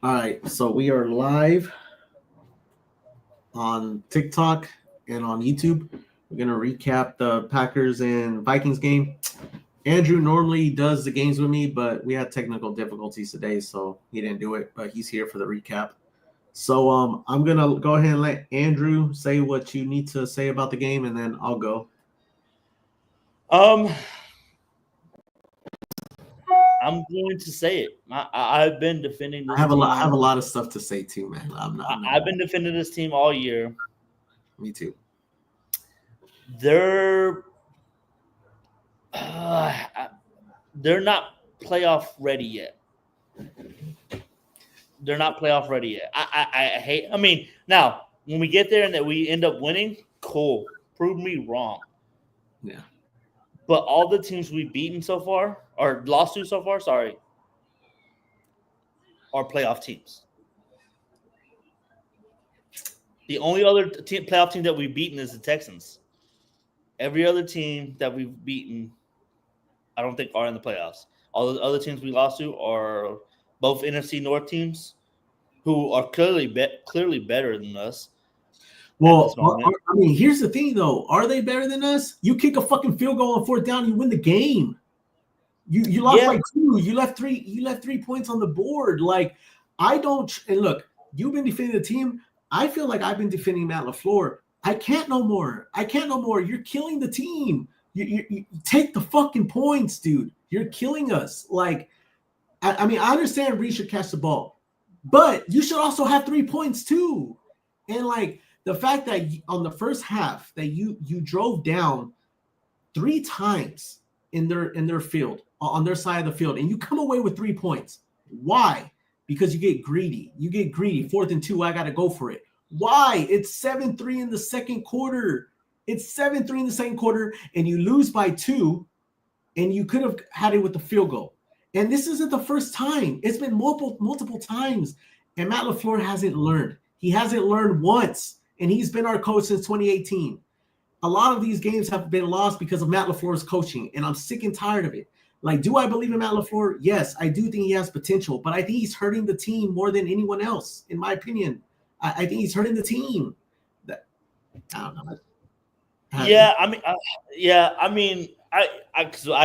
All right, so we are live on TikTok and on YouTube. We're gonna recap the Packers and Vikings game. Andrew normally does the games with me, but we had technical difficulties today, so he didn't do it. But he's here for the recap. So I'm gonna go ahead and let Andrew say what you need to say about the game, and then I'll go. Um, I'm going to say it. I've been defending I this have a lot. I have a team. lot of stuff to say too, man. I've been defending this team all year. Me too. They're uh, they're not playoff ready yet. They're not playoff ready yet. I hate. I mean, now when we get there and that we end up winning, cool. Prove me wrong. Yeah. But all the teams we've beaten so far, or lost to so far, sorry, are playoff teams. The only other playoff team that we've beaten is the Texans. Every other team that we've beaten, I don't think are in the playoffs. All the other teams we lost to are both NFC North teams, who are clearly better than us. Well, I mean, here's the thing, though. Are they better than us? You kick a fucking field goal on fourth down, you win the game. You lost by 2. You left 3 points on the board. Like, I don't. And look, you've been defending the team. I feel like I've been defending Matt LaFleur. I can't no more. You're killing the team. You take the fucking points, dude. You're killing us. Like, I mean, I understand Reed should catch the ball, but you should also have 3 points too. And like the fact that on the first half that you drove down 3 times in their field, on their side of the field, and you come away with 3 points. Why? Because you get greedy. 4th and 2, I got to go for it. Why? It's 7-3 in the second quarter. And you lose by 2, and you could have had it with the field goal. And this isn't the first time. It's been multiple times. And Matt LaFleur hasn't learned. He hasn't learned once. And he's been our coach since 2018. A lot of these games have been lost because of Matt LaFleur's coaching. And I'm sick and tired of it. Like, do I believe in Matt LaFleur? Yes, I do think he has potential. But I think he's hurting the team more than anyone else, in my opinion. I think he's hurting the team. I don't know. I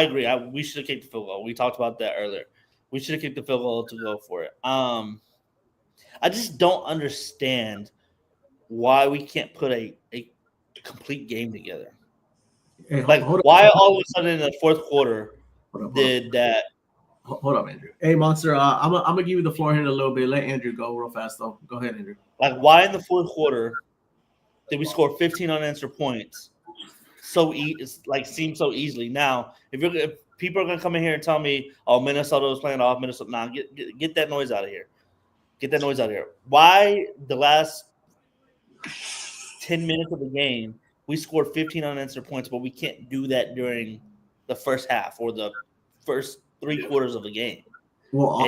agree. We should have kicked the field goal. We talked about that earlier. We should have kicked the field goal to go for it. I just don't understand why we can't put a complete game together. Hey, why all of a sudden in the fourth quarter did that? Hold up, Andrew. Hey, Monster, I'm gonna give you the floor here in a little bit. Let Andrew go real fast, though. Go ahead, Andrew. Like, why in the fourth quarter did we score 15 unanswered points? Seems so easily. Now, if people are gonna come in here and tell me, "Oh, Minnesota was playing off Minnesota," nah, get that noise out of here. Get that noise out of here. Why the last 10 minutes of the game we scored 15 unanswered points, but we can't do that during the first half or the first 3 quarters of the game? Well,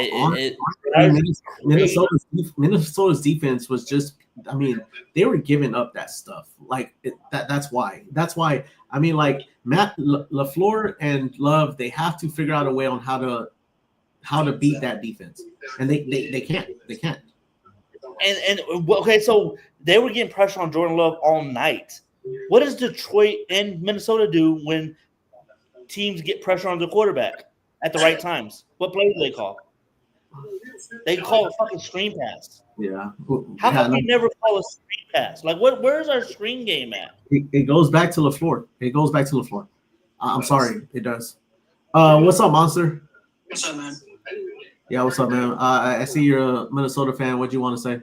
Minnesota's defense was just. I mean, they were giving up that stuff. Like that's why. That's why. I mean, like Matt LaFleur and Love, they have to figure out a way on how to beat that defense, and they can't. They can't. And okay, so they were getting pressure on Jordan Love all night. What does Detroit and Minnesota do when teams get pressure on the quarterback at the right times? What play do they call? They call a fucking screen pass. Yeah. How come we never call a screen pass? Like, where's our screen game at? It goes back to LaFleur. I'm sorry, it does. What's up, Monster? What's up, man? Yeah, what's up, man? I see you're a Minnesota fan. What do you want to say?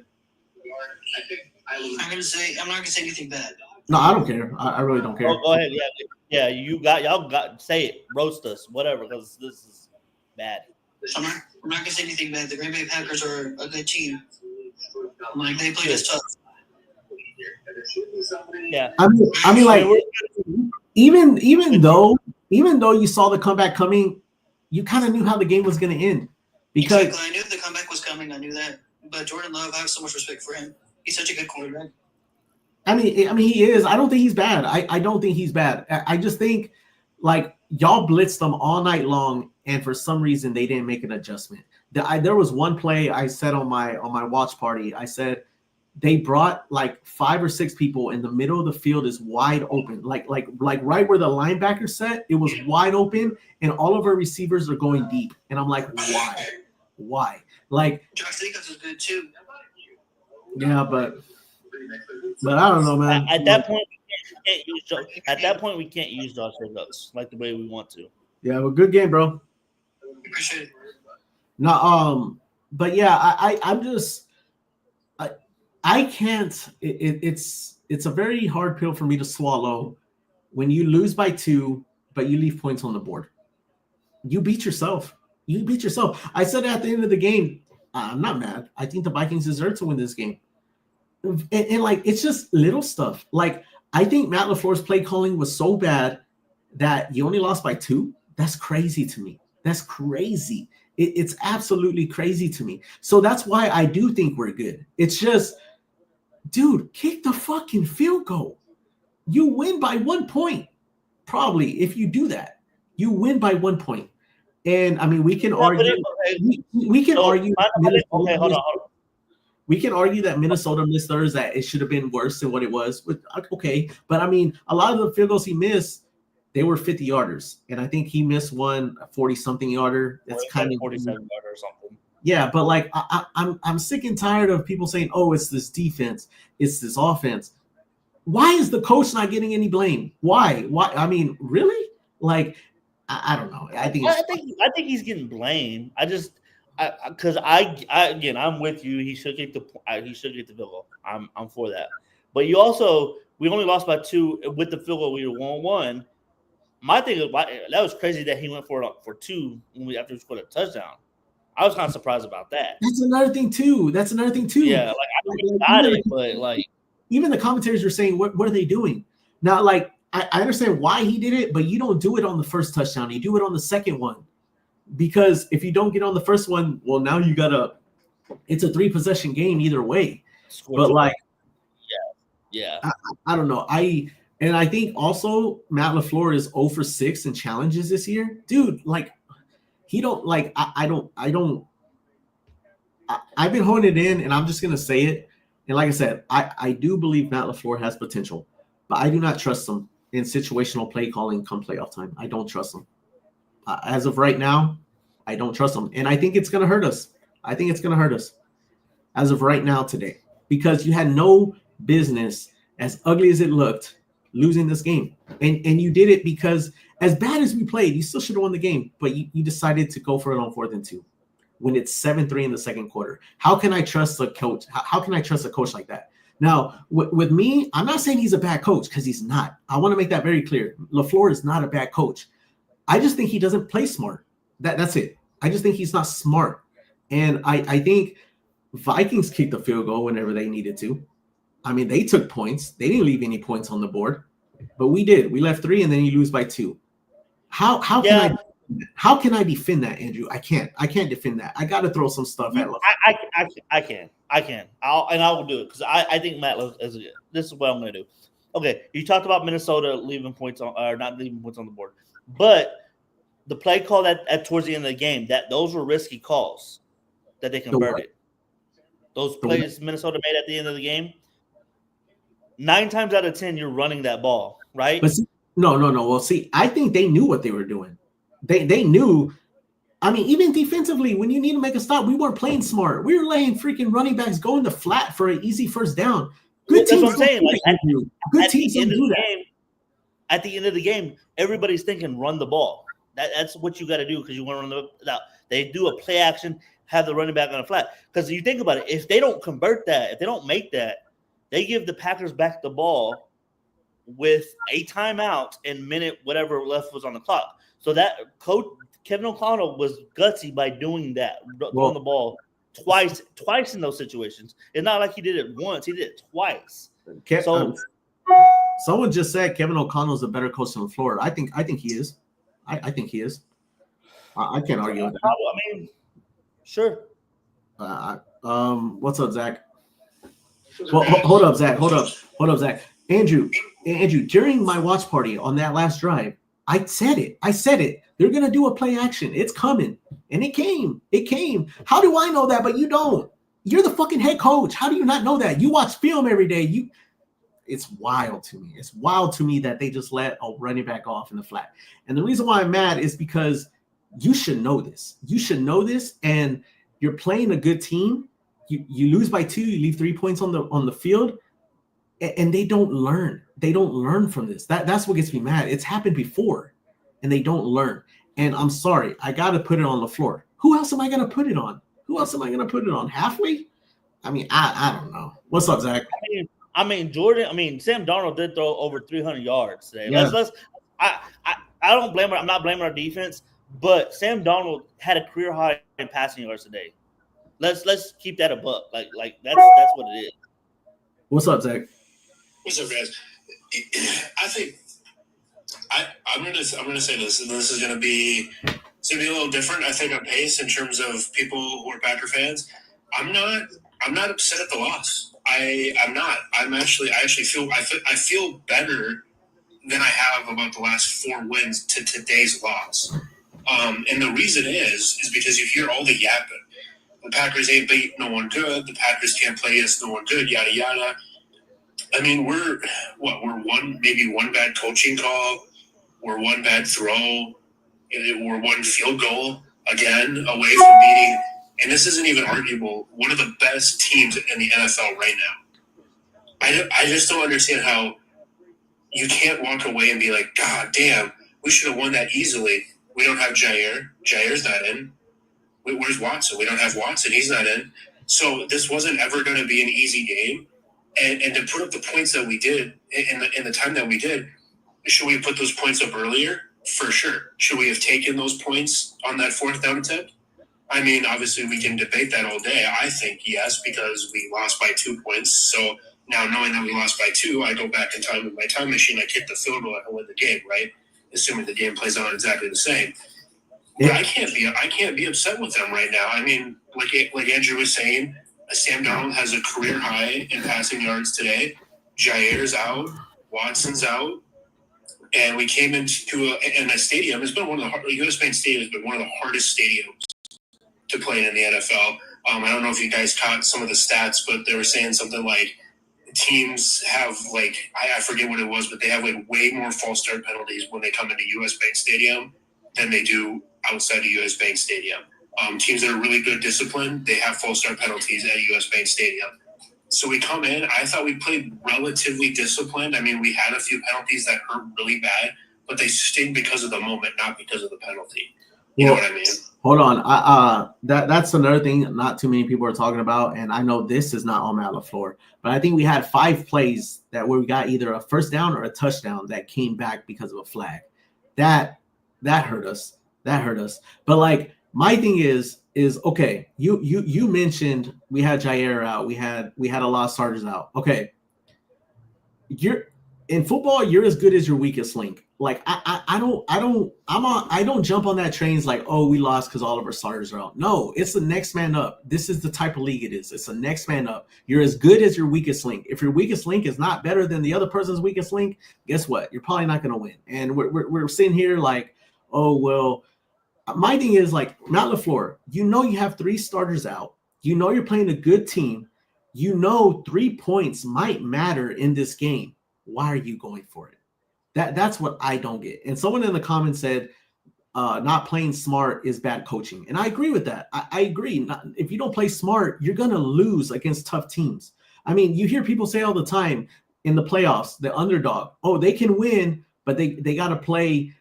I'm not gonna say anything bad. No, I don't care. I really don't care. Go ahead. Yeah. Y'all got say it. Roast us, whatever, because this is bad. I'm not gonna say anything bad. The Green Bay Packers are a good team. Like, they played us tough. Yeah. I mean, like, even though you saw the comeback coming, you kind of knew how the game was going to end. Because exactly. I knew the comeback was coming. I knew that. But Jordan Love, I have so much respect for him. He's such a good quarterback. I mean, he is. I don't think he's bad. I don't think he's bad. I just think, like, y'all blitzed them all night long, and for some reason they didn't make an adjustment. There was one play I said on my watch party. I said they brought like 5 or 6 people in the middle of the field is wide open, like right where the linebacker set. It was wide open, and all of our receivers are going deep. And I'm like, why? Like, Josh Jacobs is good too. Yeah, but I don't know, man. At that point, we can't use Josh Jacobs like the way we want to. Yeah, but good game, bro. Appreciate it. No, but yeah, I'm just I can't. It's a very hard pill for me to swallow when you lose by 2, but you leave points on the board. You beat yourself. I said at the end of the game, I'm not mad. I think the Vikings deserve to win this game. And like, it's just little stuff. Like, I think Matt LaFleur's play calling was so bad that you only lost by 2. That's crazy to me. That's crazy. It's absolutely crazy to me. So that's why I do think we're good. It's just, dude, kick the fucking field goal. You win by 1 point. Probably, if you do that, you win by 1 point. And I mean, we can argue. We can argue. Okay, hold on. We can argue that Minnesota missed theirs, that it should have been worse than what it was. Okay, but I mean, a lot of the field goals he missed, they were 50-yarders, and I think he missed one 40-something yarder. It's kind of 47-yarder or something. Yeah, but like I'm sick and tired of people saying, "Oh, it's this defense, it's this offense." Why is the coach not getting any blame? Why? I mean, really? Like, I don't know. I think he's getting blamed. Because again, I'm with you. He should get the field goal. I'm for that. But we only lost by 2 with the field goal. We were 1-1. My thing is, that was crazy that he went for 2 after we scored a touchdown. I was kind of surprised about that. That's another thing too. Yeah, like I got it, but like even the commentators were saying, what are they doing? Now, like I understand why he did it, but you don't do it on the first touchdown. You do it on the second one. Because if you don't get on the first one, well, now you it's a 3-possession game either way. But like, yeah, I don't know. I think also Matt LaFleur is 0 for 6 in challenges this year, dude. Like, he don't like. I've been honing it in, and I'm just gonna say it. And like I said, I do believe Matt LaFleur has potential, but I do not trust him in situational play calling come playoff time. I don't trust him. As of right now, I don't trust him. And I think it's going to hurt us. As of right now today. Because you had no business, as ugly as it looked, losing this game. And you did it because as bad as we played, you still should have won the game. But you decided to go for it on 4th and 2 when it's 7-3 in the second quarter. How can I trust a coach? How can I trust a coach like that? Now, with me, I'm not saying he's a bad coach because he's not. I want to make that very clear. LaFleur is not a bad coach. I just think he doesn't play smart. That's it. I just think he's not smart. And I think Vikings kicked the field goal whenever they needed to. I mean, they took points. They didn't leave any points on the board. But we did. We left 3, and then you lose by 2. How can I defend that, Andrew? I can't defend that. I got to throw some stuff at LaFleur. I can. I will do it because I think Matt is good. This is what I'm going to do. Okay, you talked about Minnesota leaving points on, or not leaving points on the board, but the play call at towards the end of the game, those were risky calls that they converted. Those plays Minnesota made at the end of the game, 9 times out of 10, you're running that ball, right? But no. Well, see, I think they knew what they were doing. They knew. I mean, even defensively, when you need to make a stop, we weren't playing smart. We were letting freaking running backs go in the flat for an easy first down. Good teams. That's what I'm saying. Good teams don't do that. At the end of the game, everybody's thinking run the ball. That's what you got to do because you want to run the. They do a play action, have the running back on the flat. Because you think about it, if they don't convert that, if they don't make that, they give the Packers back the ball with a timeout and minute whatever left was on the clock. So that coach Kevin O'Connell was gutsy by doing that, throwing the ball twice in those situations. It's not like he did it once; he did it twice. Someone just said Kevin O'Connell is a better coach than Florida. I think he is. I think he is. I can't argue with that. I mean, sure. What's up, Zach? Well, hold up, Zach. Andrew, during my watch party on that last drive, I said it. They're going to do a play action. It's coming. And it came. How do I know that? But you don't. You're the fucking head coach. How do you not know that? You watch film every day. It's wild to me. It's wild to me that they just let a running back off in the flat. And the reason why I'm mad is because you should know this. You should know this. And you're playing a good team. You lose by 2. You leave 3 points on the field. And they don't learn. They don't learn from this. That's what gets me mad. It's happened before, and they don't learn. And I'm sorry, I got to put it on LaFleur. Who else am I going to put it on? Halfway? I mean, I don't know. What's up, Zach? Sam Darnold did throw over 300 yards today. Yeah. I don't blame her. I'm not blaming our defense, but Sam Darnold had a career high in passing yards today. Let's keep that a buck. Like that's what it is. What's up, Zach? What's up, guys? I think I'm gonna say this, and this is gonna be a little different. I think on pace in terms of people who are Packer fans. I'm not upset at the loss. I'm not. I actually feel better than I have about the last 4 wins to today's loss. And the reason is because you hear all the yapping. The Packers ain't beat no one good. The Packers can't play against no one good. Yada yada. I mean, we're maybe one bad coaching call, we're one bad throw, we're one field goal again away from beating, and this isn't even arguable, one of the best teams in the NFL right now. I just don't understand how you can't walk away and be like, God damn, we should have won that easily. We don't have Jair. Jair's not in. Where's Watson? We don't have Watson. He's not in. So this wasn't ever going to be an easy game. And to put up the points that we did in the time that we did, should we have put those points up earlier? For sure. Should we have taken those points on that 4th down attempt? I mean, obviously we can debate that all day. I think yes, because we lost by 2 points. So now knowing that we lost by 2, I go back in time with my time machine. I kick the field goal and win the game, right? Assuming the game plays out exactly the same. But I can't be upset with them right now. I mean, like Andrew was saying, Sam Darnold has a career high in passing yards today. Jair's out. Watson's out. And we came into a stadium. It's been U.S. Bank Stadium has been one of the hardest stadiums to play in the NFL. I don't know if you guys caught some of the stats, but they were saying something like teams have I forget what it was, but they have way more false start penalties when they come into U.S. Bank Stadium than they do outside of U.S. Bank Stadium. Teams that are really good disciplined, they have false start penalties at U.S. Bank Stadium. So we come in, I thought we played relatively disciplined. I mean, we had a few penalties that hurt really bad, but they sting because of the moment, not because of the penalty. You know what I mean? Hold on. That's another thing not too many people are talking about, and I know this is not on Matt LaFleur, but I think we had 5 plays where we got either a first down or a touchdown that came back because of a flag. That hurt us. But my thing is okay. You mentioned we had Jair out. We had a lot of starters out. Okay, in football, you're as good as your weakest link. I don't jump on that train like, oh, we lost because all of our starters are out. No, it's the next man up. This is the type of league it is. It's the next man up. You're as good as your weakest link. If your weakest link is not better than the other person's weakest link, guess what? You're probably not going to win. And we're sitting here like, oh well. My thing is Matt LaFleur, you have 3 starters out. You're playing a good team. 3 points might matter in this game. Why are you going for it? That's what I don't get. And someone in the comments said, not playing smart is bad coaching. And I agree with that. I agree. If you don't play smart, you're going to lose against tough teams. I mean, you hear people say all the time in the playoffs, the underdog, oh, they can win, but they got to play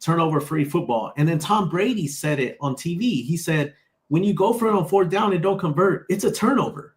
turnover-free football. And then Tom Brady said it on TV. He said, when you go for it on 4th down and don't convert, it's a turnover.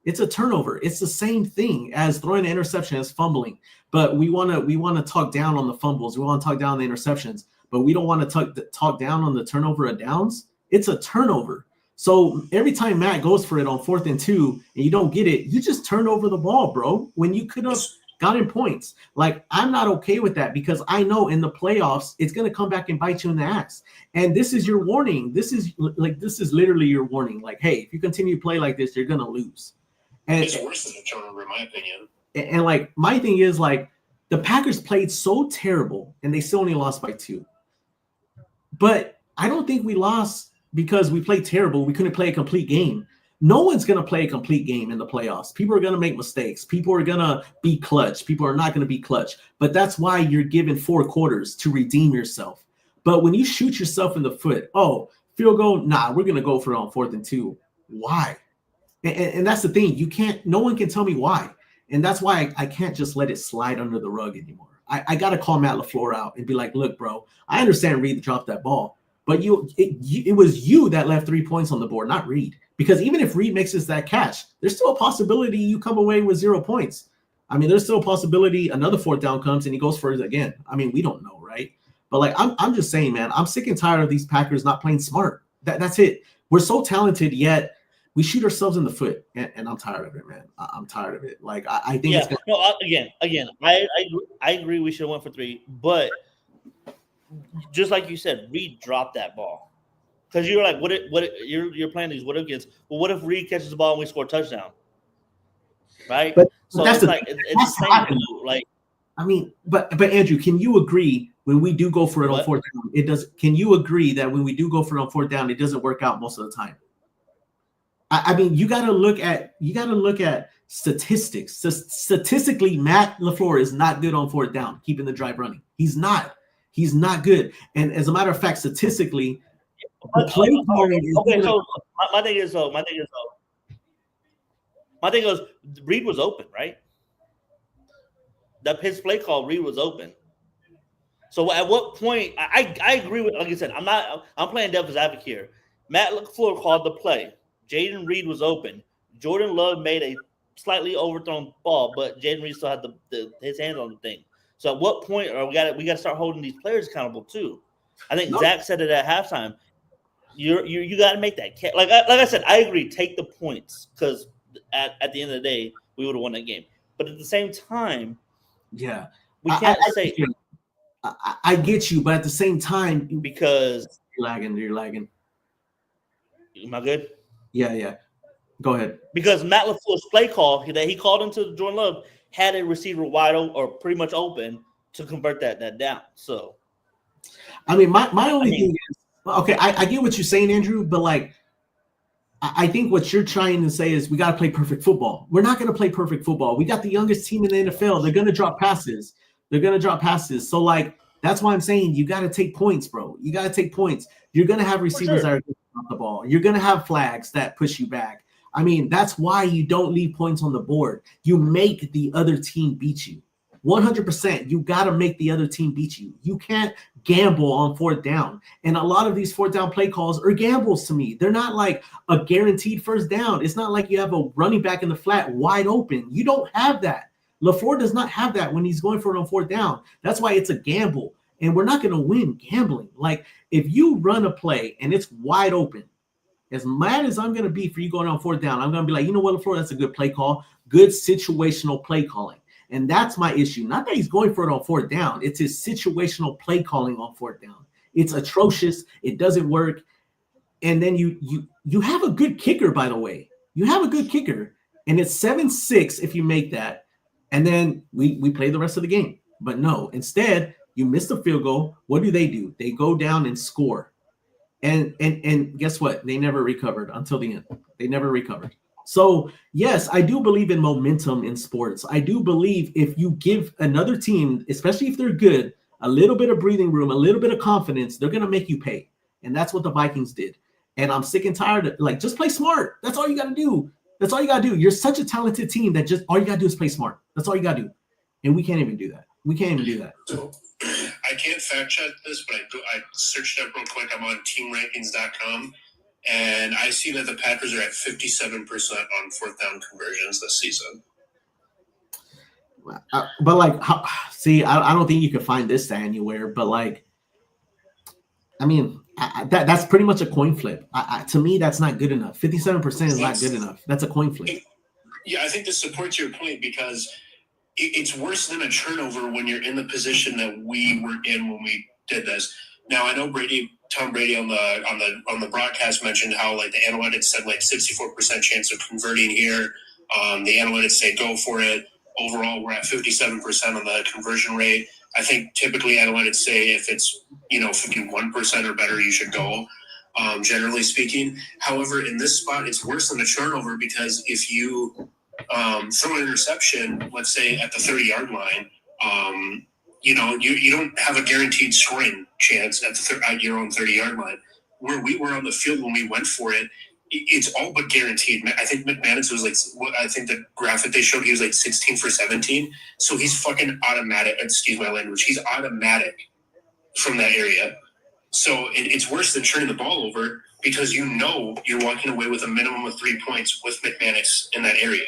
It's a turnover. It's the same thing as throwing an interception, as fumbling. But we want to talk down on the fumbles. We want to talk down on the interceptions. But we don't want to talk down on the turnover of downs. It's a turnover. So every time Matt goes for it on 4th and 2 and you don't get it, you just turn over the ball, bro, when you could have gotten points. I'm not okay with that, because I know in the playoffs it's going to come back and bite you in the ass. And this is your warning. This is literally your warning. Hey, if you continue to play like this, you're going to lose. And it's worse than a turnover, in my opinion. And my thing is The Packers played so terrible, and they still only lost by 2. But I don't think we lost because we played terrible. We couldn't play a complete game. No one's going to play a complete game in the playoffs. People are going to make mistakes. People are going to be clutch. People are not going to be clutch. But that's why you're given 4 quarters to redeem yourself. But when you shoot yourself in the foot, field goal, nah, we're going to go for it on 4th and 2. Why? And that's the thing. No one can tell me why. And that's why I can't just let it slide under the rug anymore. I got to call Matt LaFleur out and be like, look, bro, I understand Reed dropped that ball, but it was you that left 3 points on the board, not Reed. Because even if Reed makes that catch, there's still a possibility you come away with 0 points. I mean, there's still a possibility another 4th down comes and he goes for it again. I mean, we don't know, right? But like, I'm just saying, man, I'm sick and tired of these Packers not playing smart. That's it. We're so talented, yet we shoot ourselves in the foot, and I'm tired of it, man. I'm tired of it. Like, I think it's again, I agree we should have went for 3, but just like you said, Reed dropped that ball. Because you're like, you're playing these what if gets. Well, what if Reed catches the ball and we score a touchdown? Right? But so it's like it's the same. Like, I mean, but Andrew, can you agree when we do go for it on 4th down, it does? Can you agree that when we do go for it on 4th down, it doesn't work out most of the time? I mean, you got to look at statistics. Statistically, Matt LaFleur is not good on 4th down, keeping the drive running. He's not good. And as a matter of fact, statistically, the play calling is okay. So my thing is Reed was open, right? That his play call, Reed was open. So at what point? I agree with, like I said, I'm playing devil's advocate here. Matt LaFleur called the play. Jaden Reed was open. Jordan Love made a slightly overthrown ball, but Jaden Reed still had his hands on the thing. So at what point we got to start holding these players accountable too? I think Zach said it at halftime. You got to make that like I said. I agree. Take the points because at the end of the day, we would have won that game. But at the same time, we can't say. I get you, but at the same time, because you're lagging. Am I good? Yeah. Go ahead. Because Matt LaFleur's play call that he called into Jordan Love had a receiver wide open or pretty much open to convert that down. So, I mean, my only thing is, okay, I get what you're saying, Andrew, but like, I think what you're trying to say is we got to play perfect football. We're not going to play perfect football. We got the youngest team in the NFL. They're going to drop passes. So, like, that's why I'm saying you got to take points, bro. You got to take points. You're going to have receivers that are going to drop the ball. You're going to have flags that push you back. I mean, that's why you don't leave points on the board. You make the other team beat you. 100%. You got to make the other team beat you. You can't gamble on 4th down. And a lot of these 4th down play calls are gambles to me. They're not like a guaranteed 1st down. It's not like you have a running back in the flat wide open. You don't have that. LaFleur does not have that when he's going for it on 4th down. That's why it's a gamble. And we're not going to win gambling. Like, if you run a play and it's wide open, as mad as I'm going to be for you going on 4th down, I'm going to be like, you know what, LaFleur, that's a good play call. Good situational play calling. And that's my issue. Not that he's going for it on 4th down. It's his situational play calling on 4th down. It's atrocious. It doesn't work. And then you have a good kicker, by the way. You have a good kicker. And it's 7-6 if you make that. And then we play the rest of the game. But no, instead, you miss the field goal. What do? They go down and score. And guess what? They never recovered until the end. They never recovered. So, yes, I do believe in momentum in sports. I do believe if you give another team, especially if they're good, a little bit of breathing room, a little bit of confidence, they're going to make you pay. And that's what the Vikings did. And I'm sick and tired of, like, just play smart. That's all you got to do. That's all you got to do. You're such a talented team that just all you got to do is play smart. That's all you got to do. And we can't even do that. So I can't fact check this, but I searched up real quick. I'm on teamrankings.com. And I see that the Packers are at 57% on 4th down conversions this season. But like, I don't think you can find this anywhere. But like, I mean, that's pretty much a coin flip. To me, that's not good enough. 57% is not good enough. That's a coin flip. Yeah, I think this supports your point because it's worse than a turnover when you're in the position that we were in when we did this. Now I know Tom Brady on the broadcast mentioned how like the analytics said like 64% chance of converting here. The analytics say go for it. overall, we're at 57% on the conversion rate. I think typically I'd let it say if it's 51% or better, you should go. Generally speaking. However, in this spot, it's worse than the turnover because if you throw an interception, let's say at the 30-yard line, you don't have a guaranteed scoring chance at your own 30-yard line. Where we were on the field when we went for it, it's all but guaranteed. I think McManus was I think the graphic they showed, he was 16 for 17. So he's fucking automatic. Excuse my language. He's automatic from that area. So it's worse than turning the ball over because you're walking away with a minimum of 3 points with McManus in that area.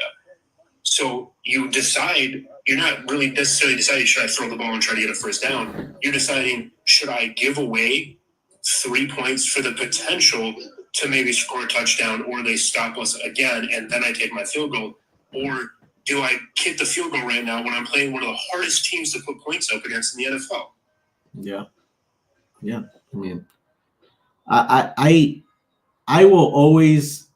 So you decide, you're not really necessarily deciding, should I throw the ball and try to get a first down? You're deciding, should I give away 3 points for the potential to maybe score a touchdown, or they stop us again and then I take my field goal? Or do I kick the field goal right now when I'm playing one of the hardest teams to put points up against in the NFL? Yeah. Yeah. I mean, I will always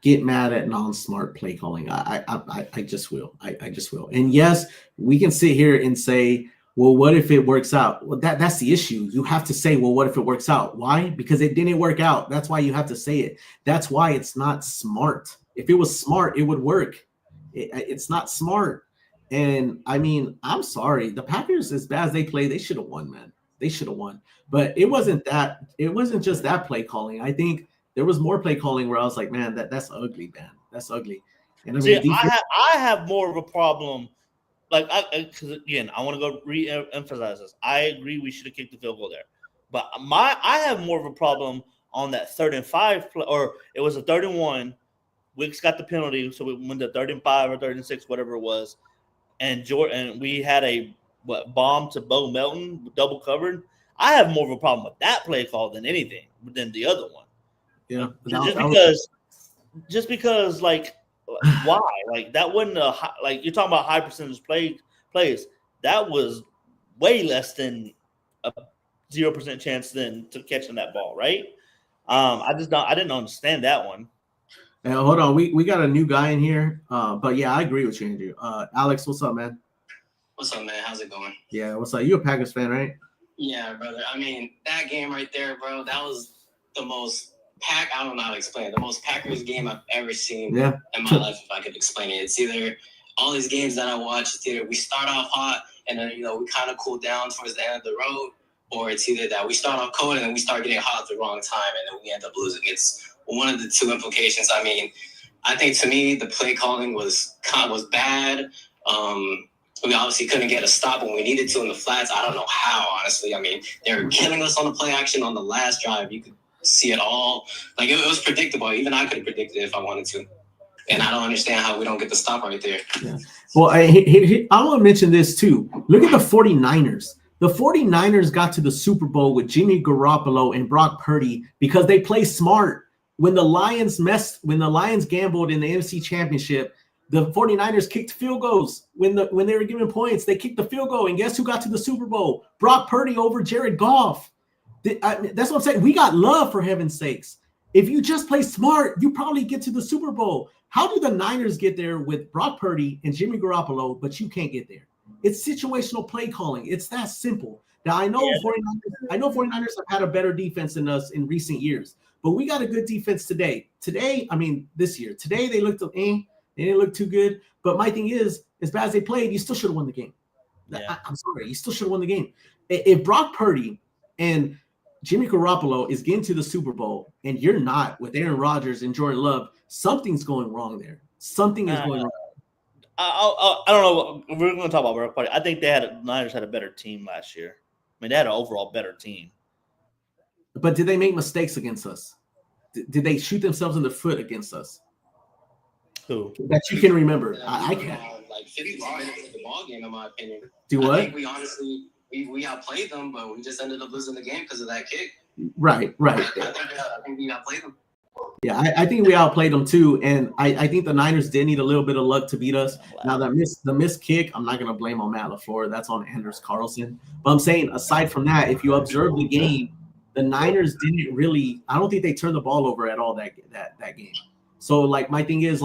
get mad at non-smart play calling. I just will. I just will. And yes, we can sit here and say, well, what if it works out? Well, that's the issue. You have to say, well, what if it works out? Why? Because it didn't work out. That's why you have to say it. That's why it's not smart. If it was smart, it would work. It's not smart. And I mean, I'm sorry. The Packers, as bad as they play, they should have won, man. They should have won. But it wasn't that. It wasn't just that play calling. I think there was more play calling where I was like, man, that's ugly, man. That's ugly. And I mean, I have more of a problem. Because again, I want to go re-emphasize this. I agree we should have kicked the field goal there, but I have more of a problem on that 3rd and 5 play, or it was a 3rd and 1. Wicks got the penalty, so we went to 3rd and 5 or 3rd and 6, whatever it was, and we had a bomb to Bo Melton, double covered. I have more of a problem with that play call than anything than the other one. Yeah, just because why? That wasn't you're talking about high percentage plays. That was way less than a 0% chance to catching that ball, right? I didn't understand that one. Now, hold on, we got a new guy in here. But yeah, I agree with you, Andrew. Alex, what's up, man? What's up, man? How's it going? Yeah, what's up? You a Packers fan, right? Yeah, brother. I mean, that game right there, bro, that was the most I don't know how to explain it. The most Packers game I've ever seen in my life, if I could explain it. It's either all these games that I watch, it's either we start off hot and then, we kind of cool down towards the end of the road, or it's either that we start off cold and then we start getting hot at the wrong time and then we end up losing. It's one of the two implications. I mean, I think to me, the play calling was bad. We obviously couldn't get a stop when we needed to in the flats. I don't know how, honestly. I mean, they were killing us on the play action on the last drive. You could see it all. It was predictable. Even I could have predicted it if I wanted to. And I don't understand how we don't get the stop right there. Yeah. Well, I want to mention this too. Look at the 49ers. The 49ers got to the Super Bowl with Jimmy Garoppolo and Brock Purdy because they play smart. When the Lions gambled in the NFC Championship, the 49ers kicked field goals. When they were giving points, they kicked the field goal. And guess who got to the Super Bowl? Brock Purdy over Jared Goff. That's what I'm saying. We got love, for heaven's sakes. If you just play smart, you probably get to the Super Bowl. How do the Niners get there with Brock Purdy and Jimmy Garoppolo, but you can't get there? It's situational play calling. It's that simple. Now, I know 49ers have had a better defense than us in recent years, but we got a good defense today. This year. Today, they looked they didn't look too good. But my thing is, as bad as they played, you still should have won the game. Yeah. I'm sorry. You still should have won the game. If Brock Purdy and Jimmy Garoppolo is getting to the Super Bowl and you're not with Aaron Rodgers and Jordan Love, something's going wrong there. Something is going wrong. I don't know. We're going to talk about Brock Purdy. I think the Niners had a better team last year. I mean, they had an overall better team. But did they make mistakes against us? Did they shoot themselves in the foot against us? Who? That you can remember. I can't. 50 minutes of the ball game, in my opinion. Do what? I think we honestly we outplayed them, but we just ended up losing the game because of that kick. Right. I think we outplayed them. Yeah, I think we outplayed them too, and I think the Niners did need a little bit of luck to beat us. Now the missed kick, I'm not going to blame on Matt LaFleur. That's on Anders Carlson. But I'm saying, aside from that, if you observe the game, the Niners didn't really. I don't think they turned the ball over at all that game. So my thing is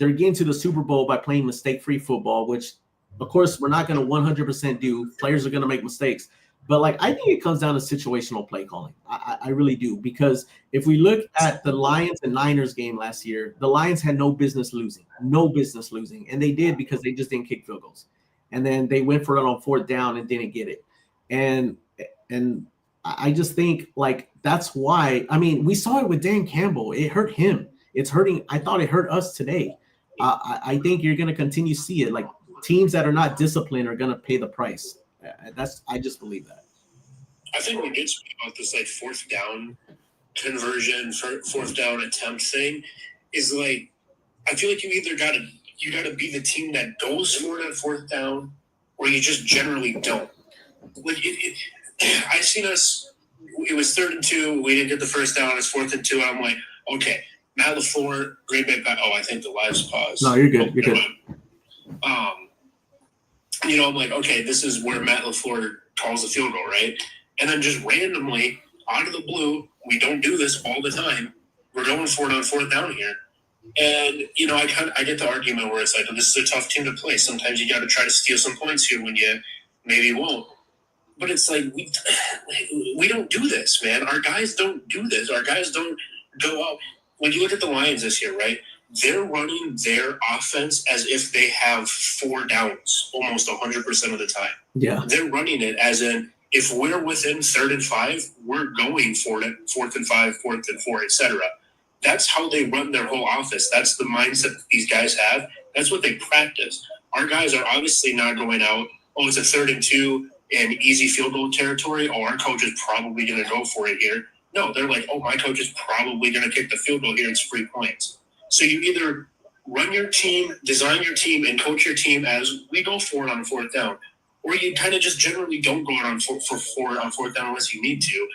they're getting to the Super Bowl by playing mistake-free football, which, of course, we're not going to 100% do. Players are going to make mistakes. But, like, I think it comes down to situational play calling. I really do. Because if we look at the Lions and Niners game last year, the Lions had no business losing. And they did because they just didn't kick field goals. And then they went for it on 4th down and didn't get it. And I just think, like, that's why. I mean, we saw it with Dan Campbell. It hurt him. It's hurting. I thought it hurt us today. I think you're going to continue to see it. Like, teams that are not disciplined are going to pay the price. I just believe that. I think what gets me about this, like, 4th down conversion, 4th down attempt thing is, like, I feel like you either got to be the team that goes for it on 4th down, or you just generally don't. Like, I seen us. It was 3rd and 2. We didn't get the first down. It's 4th and 2. I'm like, okay, Matt LaFleur, Green Bay. I think the live's paused. No, you're good. You're good. I'm like, okay, this is where Matt LaFleur calls the field goal, right? And then just randomly, out of the blue, we don't do this all the time. We're going for it on 4th down here. And, I get the argument where it's like, well, this is a tough team to play. Sometimes you got to try to steal some points here when you maybe won't. But it's like, we don't do this, man. Our guys don't do this. Our guys don't go out. When you look at the Lions this year, right, they're running their offense as if they have 4 downs almost 100% of the time. Yeah. They're running it as in, if we're within 3rd and 5, we're going for it, 4th and 5, 4th and 4, etc. That's how they run their whole office. That's the mindset that these guys have. That's what they practice. Our guys are obviously not going out, oh, it's a 3rd and 2 in easy field goal territory. Oh, our coach is probably going to go for it here. No, they're like, oh, my coach is probably going to kick the field goal here. It's free points. So you either run your team, design your team, and coach your team as we go for it on 4th down, or you kind of just generally don't go out on 4th down unless you need to.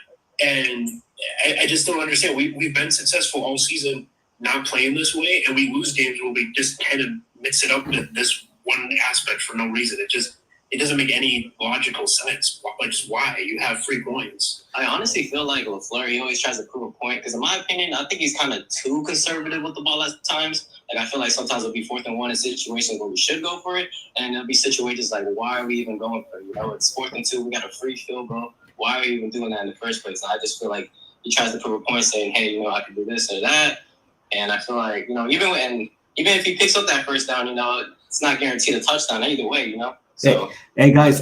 And I just don't understand. We've been successful all season not playing this way, and we lose games where we just kind of mix it up with this one aspect for no reason. It doesn't make any logical sense. Like, just why? You have free points. I honestly feel like LaFleur, he always tries to prove a point. Because in my opinion, I think he's kind of too conservative with the ball at times. Like, I feel like sometimes it'll be 4th and 1 in situations where we should go for it. And there'll be situations like, why are we even going for it? It's 4th and 2. We got a free field goal. Why are we even doing that in the first place? I just feel like he tries to prove a point saying, hey, I can do this or that. And I feel like, even if he picks up that first down, it's not guaranteed a touchdown either way, So, hey guys,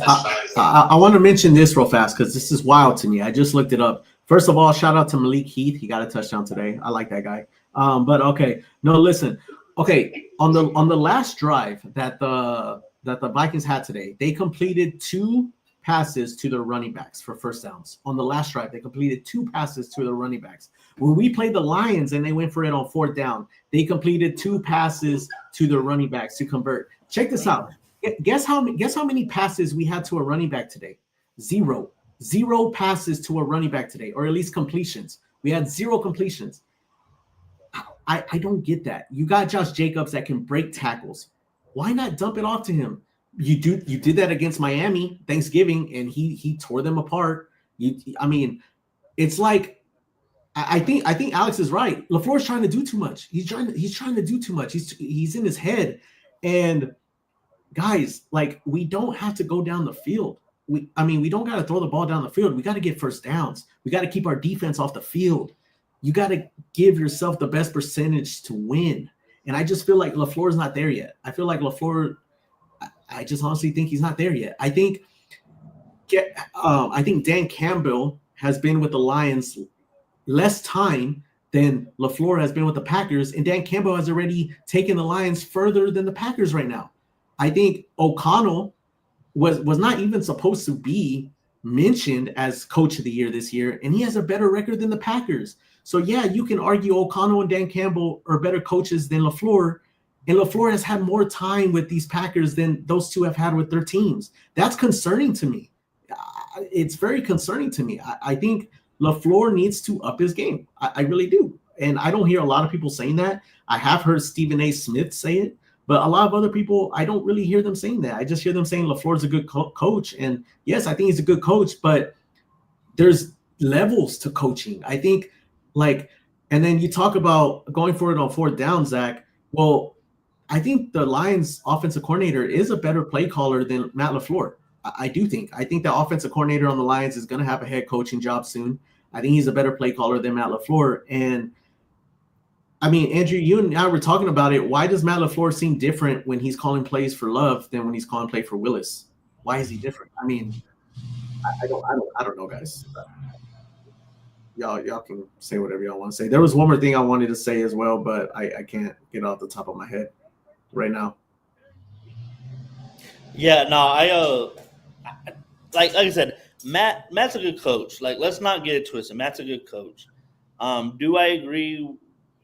I want to mention this real fast because this is wild to me. I just looked it up. First of all, shout out to Malik Heath. He got a touchdown today. I like that guy. But okay, no, listen. Okay, on the last drive that the Vikings had today, they completed 2 passes to their running backs for first downs. On the last drive, they completed 2 passes to their running backs. When we played the Lions and they went for it on 4th down, they completed 2 passes to their running backs to convert. Check this out. Guess how many passes we had to a running back today? 0 passes to a running back today, or at least completions. We had 0 completions. I don't get that. You got Josh Jacobs that can break tackles. Why not dump it off to him? You did that against Miami Thanksgiving, and he tore them apart. It's like I think Alex is right. LaFleur's trying to do too much. He's trying to do too much. He's in his head. And guys, like, we don't have to go down the field. We don't got to throw the ball down the field. We got to get first downs. We got to keep our defense off the field. You got to give yourself the best percentage to win. And I just feel like LaFleur's not there yet. I feel like LaFleur, I just honestly think he's not there yet. I think Dan Campbell has been with the Lions less time than LaFleur has been with the Packers, and Dan Campbell has already taken the Lions further than the Packers right now. I think O'Connell was not even supposed to be mentioned as coach of the year this year, and he has a better record than the Packers. So yeah, you can argue O'Connell and Dan Campbell are better coaches than LaFleur, and LaFleur has had more time with these Packers than those two have had with their teams. That's concerning to me. It's very concerning to me. I think LaFleur needs to up his game. I really do. And I don't hear a lot of people saying that. I have heard Stephen A. Smith say it, but a lot of other people, I don't really hear them saying that. I just hear them saying LaFleur's a good coach. And yes, I think he's a good coach, but there's levels to coaching. I think, and then you talk about going for it on 4th down, Zach. Well, I think the Lions offensive coordinator is a better play caller than Matt LaFleur. I do think. I think the offensive coordinator on the Lions is going to have a head coaching job soon. I think he's a better play caller than Matt LaFleur. And I mean, Andrew, you and I were talking about it. Why does Matt LaFleur seem different when he's calling plays for Love than when he's calling play for Willis? Why is he different? I mean, I don't know, guys. Y'all can say whatever y'all want to say. There was one more thing I wanted to say as well, but I can't get it off the top of my head right now. Yeah, no, like I said, Matt's a good coach. Like, let's not get it twisted. Matt's a good coach. Do I agree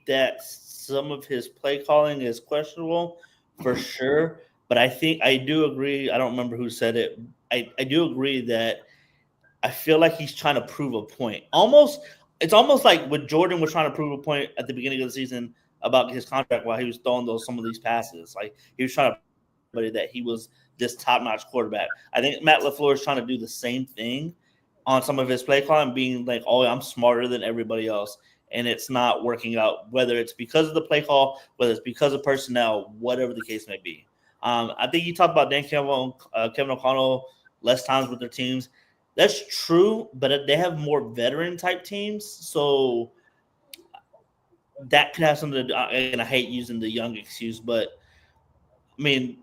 that some of his play calling is questionable? For sure. But I do agree. I don't remember who said it. I do agree that I feel like he's trying to prove a point. It's almost like what Jordan was trying to prove a point at the beginning of the season about his contract while he was throwing some of these passes. Like, he was trying to prove that he was this top-notch quarterback. I think Matt LaFleur is trying to do the same thing on some of his play calling, being like, oh, I'm smarter than everybody else, and it's not working out, whether it's because of the play call, whether it's because of personnel, whatever the case may be. I think you talked about Dan Campbell, Kevin O'Connell, less times with their teams. That's true, but they have more veteran-type teams, so that could have something to do. And I hate using the young excuse, but, I mean,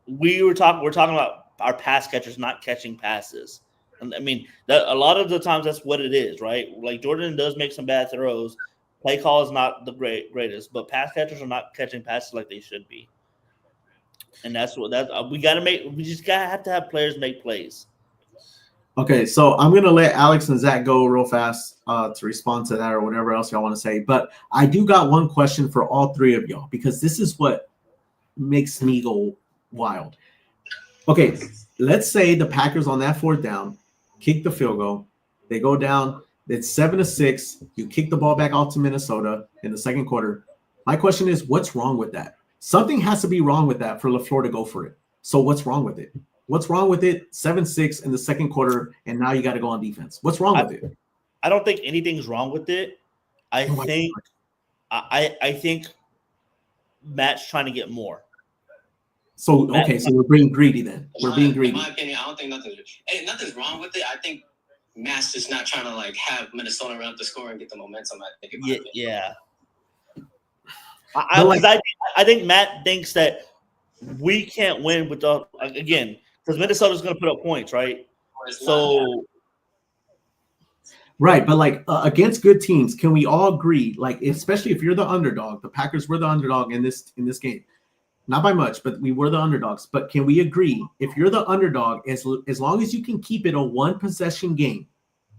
we're talking about our pass catchers not catching passes. And I mean, a lot of the times that's what it is, right? Like, Jordan does make some bad throws. Play call is not the greatest, but pass catchers are not catching passes like they should be. And that's what we just have to have players make plays. Okay, so I'm going to let Alex and Zach go real fast to respond to that or whatever else y'all want to say. But I do got one question for all three of y'all, because this is what makes me go wild. Okay, let's say the Packers on that fourth down kick the field goal. They go down. It's 7-6. You kick the ball back out to Minnesota in the second quarter. My question is, what's wrong with that? Something has to be wrong with that for LaFleur to go for it. So what's wrong with it? What's wrong with it? 7-6 in the second quarter, and now you got to go on defense. What's wrong with it? I don't think anything's wrong with it. I think Matt's trying to get more. So okay, so we're being greedy then. We're being greedy. In my opinion, I don't think nothing's wrong with it. I think Matt's just not trying to like have Minnesota run up the score and get the momentum. I think. Yeah. I think Matt thinks that we can't win without, again, because Minnesota's going to put up points, right? So, right, but like against good teams, can we all agree? Like, especially if you're the underdog, the Packers were the underdog in this game, not by much, but we were the underdogs. But can we agree, if you're the underdog, as long as you can keep it a one possession game,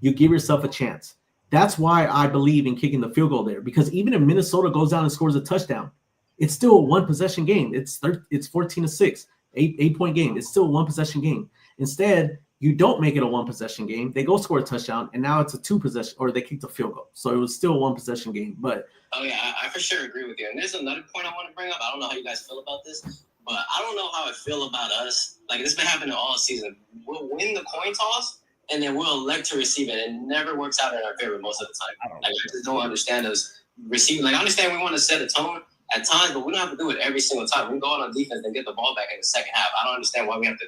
you give yourself a chance. That's why I believe in kicking the field goal there, because even if Minnesota goes down and scores a touchdown, it's still a one possession game. It's 14-6, 8-point game. It's still a one possession game. Instead, you don't make it a one possession game. They go score a touchdown, and now it's a two possession, or they kick the field goal. So it was still a one possession game. But I for sure agree with you. And there's another point I want to bring up. I don't know how you guys feel about this, but I don't know how I feel about us. Like, this been happening all season. We'll win the coin toss, and then we'll elect to receive it. It never works out in our favor most of the time. I just don't understand us receiving. Like, I understand we want to set a tone at times, but we don't have to do it every single time. We can go out on defense and get the ball back in the second half. I don't understand why we have to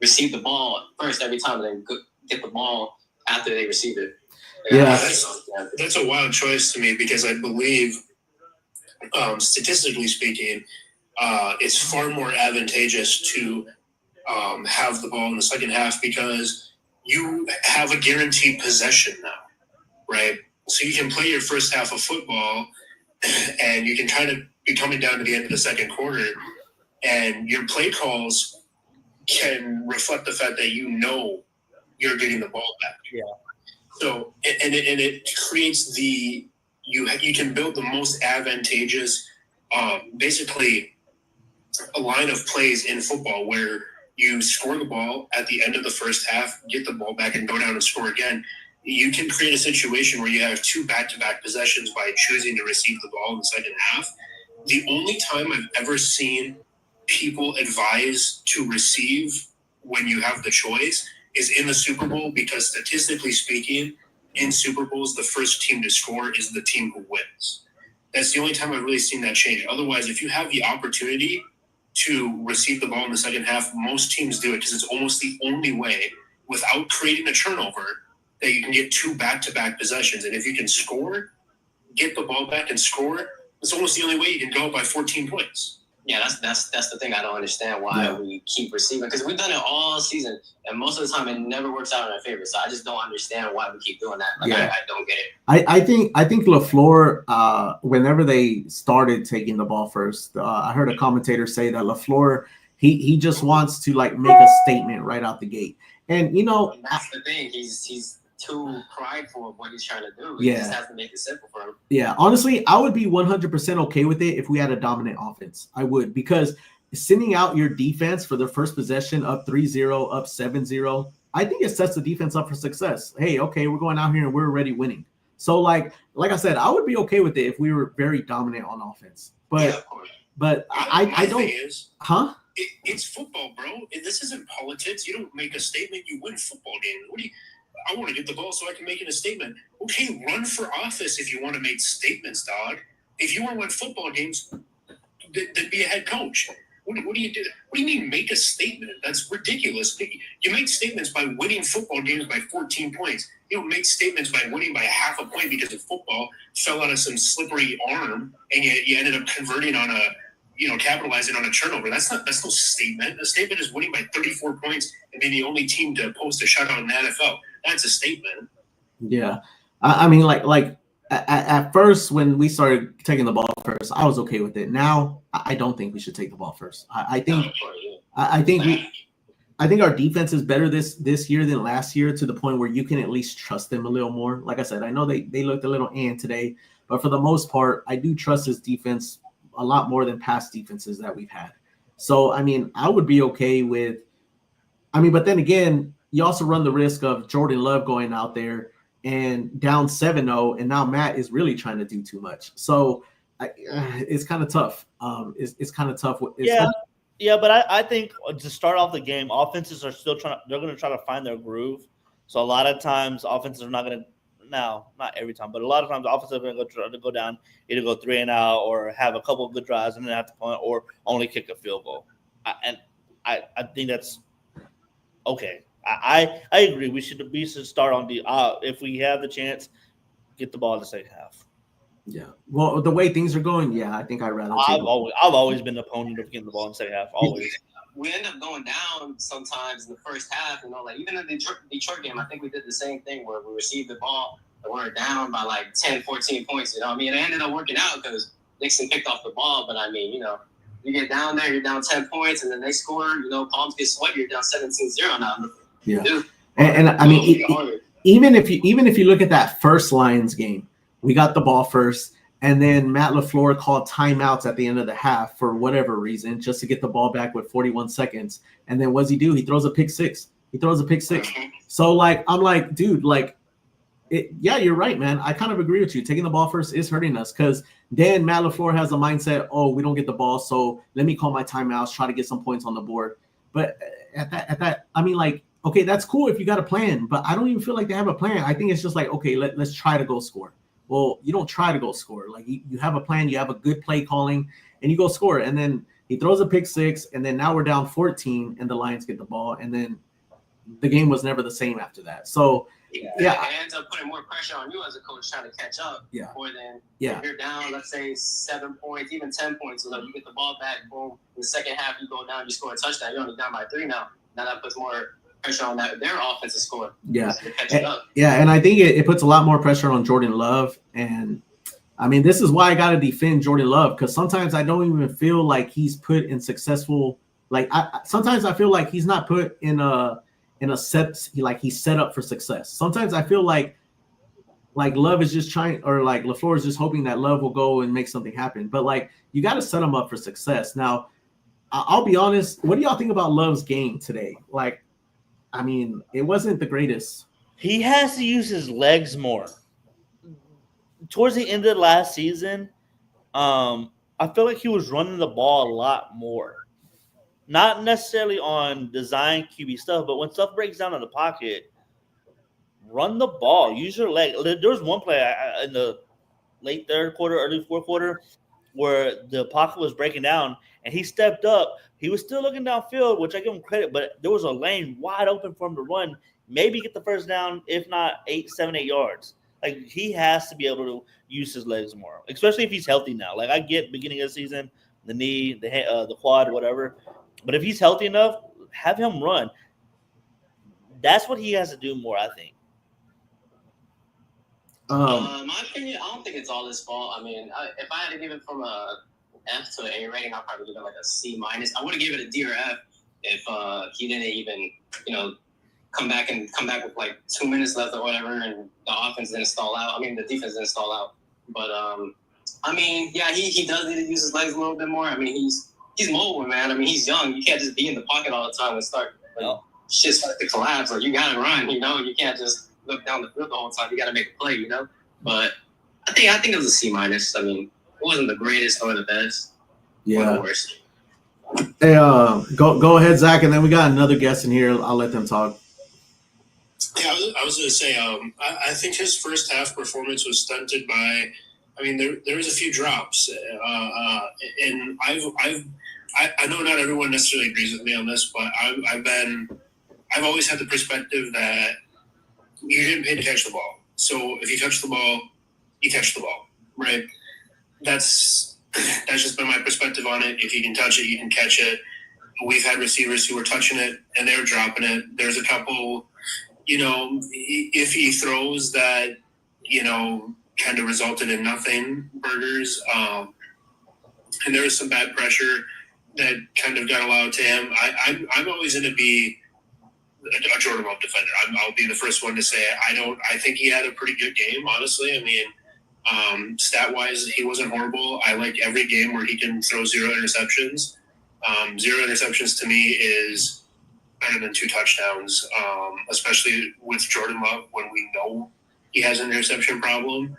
receive the ball first every time and then get the ball after they receive it. Yeah. That's a wild choice to me, because I believe, statistically speaking, it's far more advantageous to have the ball in the second half, because you have a guaranteed possession now, right? So you can play your first half of football, and you can kind of be coming down to the end of the second quarter, and your play calls can reflect the fact that you know you're getting the ball back. Yeah. So and it creates you can build the most advantageous, basically a line of plays in football where you score the ball at the end of the first half, get the ball back, and go down and score again. You can create a situation where you have two back-to-back possessions by choosing to receive the ball in the second half. The only time I've ever seen people advise to receive when you have the choice is in the Super Bowl, because statistically speaking, in Super Bowls, the first team to score is the team who wins. That's the only time I've really seen that change. Otherwise, if you have the opportunity to receive the ball in the second half, most teams do it because it's almost the only way without creating a turnover that you can get 2 back-to-back possessions. And if you can score, get the ball back and score, it's almost the only way you can go up by 14 points. Yeah, that's the thing I don't understand why we keep receiving, because we've done it all season, and most of the time it never works out in our favor. So I just don't understand why we keep doing that. Like, I don't get it. I think LaFleur, whenever they started taking the ball first, I heard a commentator say that LaFleur he just wants to like make a statement right out the gate, and that's the thing. He's too prideful of what he's trying to do. He just has to make it simple for him. Yeah, honestly, I would be 100% okay with it if we had a dominant offense. I would, because sending out your defense for their first possession up 3-0, up 7-0, I think it sets the defense up for success. Hey, okay, we're going out here and we're already winning. So like I said, I would be okay with it if we were very dominant on offense. But I don't. It's football, bro. This isn't politics. You don't make a statement, you win football games. I want to get the ball so I can make it a statement. Okay, run for office if you want to make statements, dog. If you want to win football games, then be a head coach. What do you do? What do you mean make a statement? That's ridiculous. You make statements by winning football games by 14 points. You don't make statements by winning by half a point because the football fell out of some slippery arm and you ended up converting on capitalizing on a turnover. That's no statement. A statement is winning by 34 points and being the only team to post a shutout in the NFL. That's a statement. Yeah. I mean, like at first when we started taking the ball first, I was okay with it. Now I don't think we should take the ball first. I think our defense is better this year than last year, to the point where you can at least trust them a little more. Like I said, I know they looked a little today, but for the most part, I do trust this defense a lot more than past defenses that we've had. So, I mean, I would be okay with – but then again, you also run the risk of Jordan Love going out there and down 7-0, and now Matt is really trying to do too much. So, it's kind of tough. It's kind of tough. Yeah, but I think to start off the game, offenses are still they're going to try to find their groove. So, a lot of times, offenses are not going to – now, not every time, but a lot of times, offenses are going to try to go down, either go 3 and out, or have a couple of good drives and then have to punt, or only kick a field goal. I think that's okay. I agree. We should start on the if we have the chance, get the ball in the second half. Yeah. Well, the way things are going, I think I'd rather. I've always been an opponent of getting the ball in the second half. Always. We end up going down sometimes in the first half, like even in the Detroit game, I think we did the same thing where we received the ball and we were down by like 10, 14 points. You know what I mean? It ended up working out because Nixon picked off the ball, but I mean, you get down there, you're down 10 points, and then they score, palms get sweaty, you're down 17-0 now. Yeah. Dude, and I mean, even if you look at that first Lions game, we got the ball first, and then Matt LaFleur called timeouts at the end of the half for whatever reason, just to get the ball back with 41 seconds. And then what does he do? He throws a pick six. So, like, I'm like, dude, like, you're right, man. I kind of agree with you. Taking the ball first is hurting us, because then Matt LaFleur has the mindset, oh, we don't get the ball, so let me call my timeouts, try to get some points on the board. But at that, I mean, like, okay, that's cool if you got a plan, but I don't even feel like they have a plan. I think it's just like, okay, let's try to go score. Well, you don't try to go score. Like, you have a plan, you have a good play calling, and you go score. And then he throws a pick six, and then now we're down 14, and the Lions get the ball, and then the game was never the same after that. So, it ends up putting more pressure on you as a coach trying to catch up. Yeah. More than if you're down, let's say 7 points, even 10 points, so that you get the ball back, boom. In the second half, you go down, you score a touchdown. You're only down by 3 now. Now that puts more pressure on their offensive score. Yeah. And I think it puts a lot more pressure on Jordan Love. And I mean, this is why I got to defend Jordan Love, because sometimes I don't even feel like he's put in successful, like, sometimes I feel like he's not put in a set, like he's set up for success. Sometimes I feel like Love is just trying, or like LaFleur is just hoping that Love will go and make something happen. But like, you got to set him up for success. Now, I'll be honest. What do y'all think about Love's game today? Like, I mean, it wasn't the greatest. He has to use his legs more. Towards the end of last season, I feel like he was running the ball a lot more. Not necessarily on design QB stuff, but when stuff breaks down in the pocket, run the ball. Use your leg. There was one play in the late third quarter, early fourth quarter, where the pocket was breaking down and he stepped up. He was still looking downfield, which I give him credit, but there was a lane wide open for him to run, maybe get the first down, if not 7, 8 yards. Like, he has to be able to use his legs more, especially if he's healthy now. Like, I get beginning of the season, the knee, the quad, whatever. But if he's healthy enough, have him run. That's what he has to do more, I think. My opinion, I don't think it's all his fault. I mean, if I had to give it from a F to an A rating, I'd probably give it like a C minus. I would have given it a D or F if he didn't even, come back with like 2 minutes left or whatever, and the offense didn't stall out. I mean, the defense didn't stall out. But I mean, yeah, he does need to use his legs a little bit more. I mean, he's mobile, man. I mean, he's young. You can't just be in the pocket all the time and shit start to collapse. Like, you gotta run. You can't just look down the field the whole time. You gotta make a play. But I think it was a C minus. I mean, it wasn't the greatest or the best. Yeah. Or the worst. Hey, go ahead, Zach, and then we got another guest in here. I'll let them talk. Yeah, I was going to say, I think his first half performance was stunted by. I mean, there was a few drops, and I know not everyone necessarily agrees with me on this, but I've always had the perspective that you're getting paid to catch the ball. So if you touch the ball, you catch the ball, right? That's just been my perspective on it. If you can touch it, you can catch it. We've had receivers who were touching it and they were dropping it. There's a couple, if he throws that, kind of resulted in nothing burgers. And there was some bad pressure that kind of got allowed to him. I'm always going to be a Jordan Love defender. I'll be the first one to say it. I think he had a pretty good game, honestly. I mean, stat-wise, he wasn't horrible. I like every game where he can throw 0 interceptions. 0 interceptions to me is better than 2 touchdowns, especially with Jordan Love when we know he has an interception problem.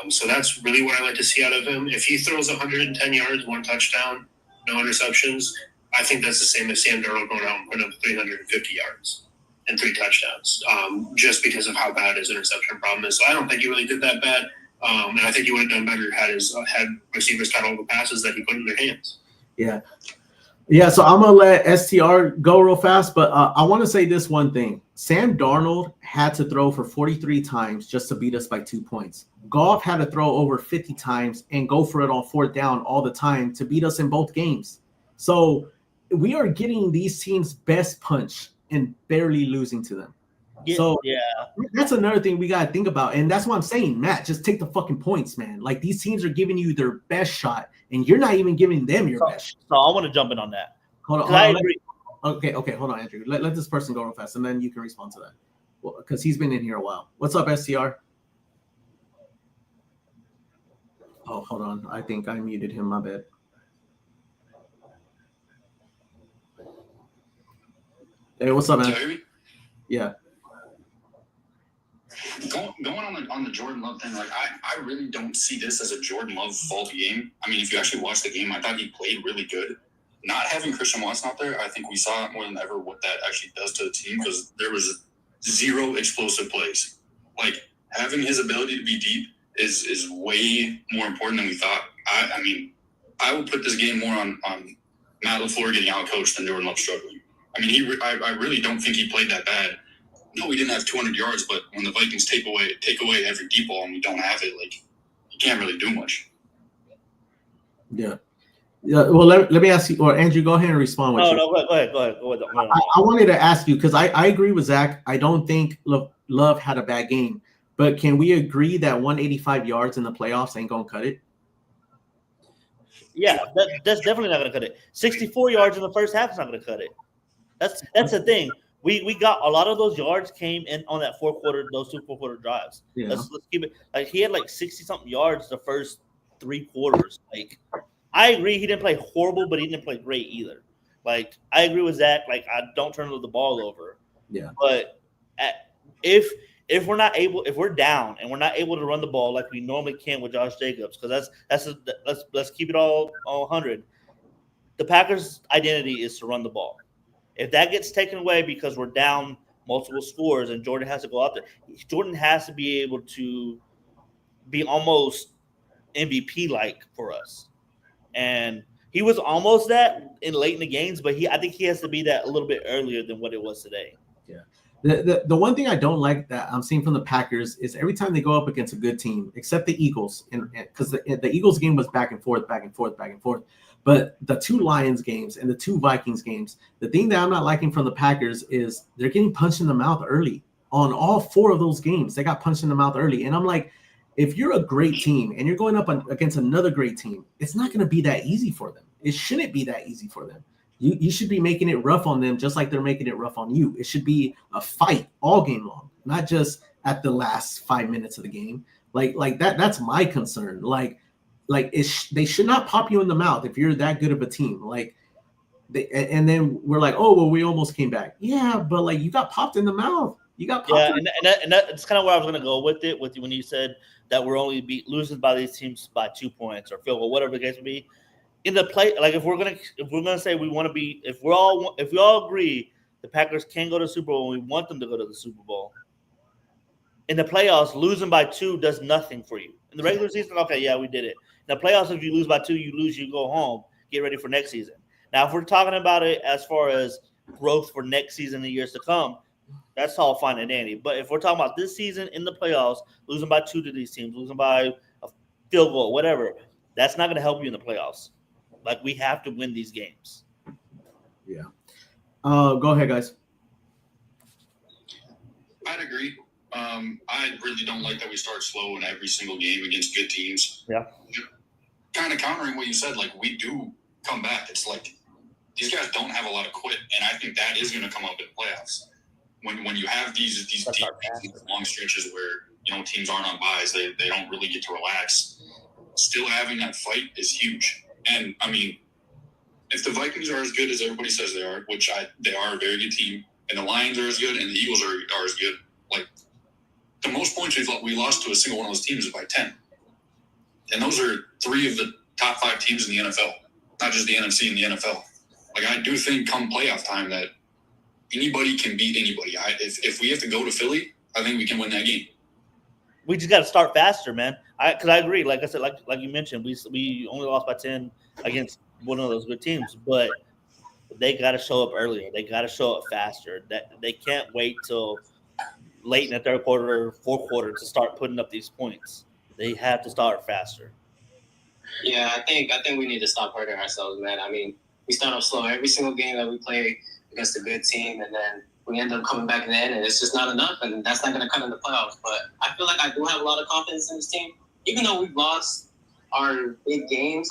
So that's really what I like to see out of him. If he throws 110 yards, 1 touchdown, no interceptions, I think that's the same as Sam Darnold going out and putting up 350 yards and 3 touchdowns, just because of how bad his interception problem is. So I don't think he really did that bad. And I think he would have done better had receivers caught all the passes that he put in their hands. Yeah. Yeah, so I'm going to let STR go real fast, but I want to say this one thing. Sam Darnold had to throw for 43 times just to beat us by 2 points. Goff had to throw over 50 times and go for it on 4th down all the time to beat us in both games. So we are getting these teams' best punch and barely losing to them. Yeah, so yeah, that's another thing we got to think about. And that's what I'm saying, Matt, just take the fucking points, man. Like, these teams are giving you their best shot, and you're not even giving them your best. So I want to jump in on that. Hold on. I agree. Okay, hold on, Andrew. Let this person go real fast, and then you can respond to that. Well, because he's been in here a while. What's up, STR? Oh, hold on. I think I muted him. My bad. Hey, what's up, man? Yeah. Going on the Jordan Love thing, like I really don't see this as a Jordan Love fault game. I mean, if you actually watch the game, I thought he played really good. Not having Christian Watson out there, I think we saw more than ever what that actually does to the team, because there was 0 explosive plays. Like, having his ability to be deep is way more important than we thought. I mean, I would put this game more on Matt LaFleur getting outcoached than Jordan Love struggling. I mean, I really don't think he played that bad. No, we didn't have 200 yards, but when the Vikings take away every deep ball and we don't have it, like, you can't really do much. Yeah. Yeah. Well, let me ask you, or Andrew, go ahead and respond. Go ahead. I wanted to ask you, because I agree with Zach. I don't think Love had a bad game, but can we agree that 185 yards in the playoffs ain't gonna cut it? Yeah, that's definitely not gonna cut it. 64 yards in the first half is not gonna cut it. That's the thing. We got a lot of those yards came in on that those 2 4-quarter drives. Yeah. Let's keep it. Like, he had like 60-something yards the first 3 quarters. Like, I agree he didn't play horrible, but he didn't play great either. Like, I agree with Zach. Like, I don't turn the ball over. Yeah. But if we're down and we're not able to run the ball like we normally can with Josh Jacobs, because let's keep it all 100. The Packers' identity is to run the ball. If that gets taken away because we're down multiple scores and Jordan has to go out there, Jordan has to be able to be almost MVP-like for us. And he was almost that late in the games, but I think he has to be that a little bit earlier than what it was today. Yeah. The one thing I don't like that I'm seeing from the Packers is every time they go up against a good team, except the Eagles, and because the Eagles game was back and forth. But the 2 Lions games and the 2 Vikings games, the thing that I'm not liking from the Packers is they're getting punched in the mouth early. On all 4 of those games, they got punched in the mouth early. And I'm like, if you're a great team and you're going up against another great team, it's not going to be that easy for them. It shouldn't be that easy for them. You should be making it rough on them just like they're making it rough on you. It should be a fight all game long, not just at the last 5 minutes of the game. Like that's my concern. They should not pop you in the mouth if you're that good of a team. And then we're like, oh, well, we almost came back. Yeah, but like you got popped in the mouth. You got popped. Yeah, and that's kind of where I was going to go with it. With when you said that we're only losing by these teams by 2 points or field goal, whatever the case may be. In the play, like if we're gonna say we want to be, if we all agree the Packers can go to the Super Bowl and we want them to go to the Super Bowl. In the playoffs, losing by 2 does nothing for you. In the regular season, okay, yeah, we did it. In the playoffs, if you lose by 2, you lose, you go home, get ready for next season. Now, if we're talking about it as far as growth for next season and years to come, that's all fine and dandy. But if we're talking about this season in the playoffs, losing by 2 to these teams, losing by a field goal, whatever, that's not going to help you in the playoffs. Like, we have to win these games. Yeah. Go ahead, guys. I'd agree. I really don't like that we start slow in every single game against good teams. Yeah. Kind of countering what you said, like, we do come back. It's like these guys don't have a lot of quit, and I think that is going to come up in the playoffs. When you have these deep long stretches where teams aren't on byes, they don't really get to relax. Still having that fight is huge. And I mean, if the Vikings are as good as everybody says they are, which they are a very good team, and the Lions are as good, and the Eagles are as good, like the most points we lost to a single one of those teams is by 10. And those are 3 of the top 5 teams in the NFL, not just the NFC and the NFL. Like, I do think come playoff time that anybody can beat anybody. If we have to go to Philly, I think we can win that game. We just got to start faster, man. Because I agree. Like I said, like you mentioned, we only lost by 10 against one of those good teams, but they got to show up earlier. They got to show up faster. That they can't wait till late in the third quarter or fourth quarter to start putting up these points. They have to start faster. Yeah, I think we need to stop hurting ourselves, man. I mean, we start off slow every single game that we play against a good team, and then we end up coming back in the end, and it's just not enough, and that's not going to cut in the playoffs. But I feel like I do have a lot of confidence in this team. Even though we've lost our big games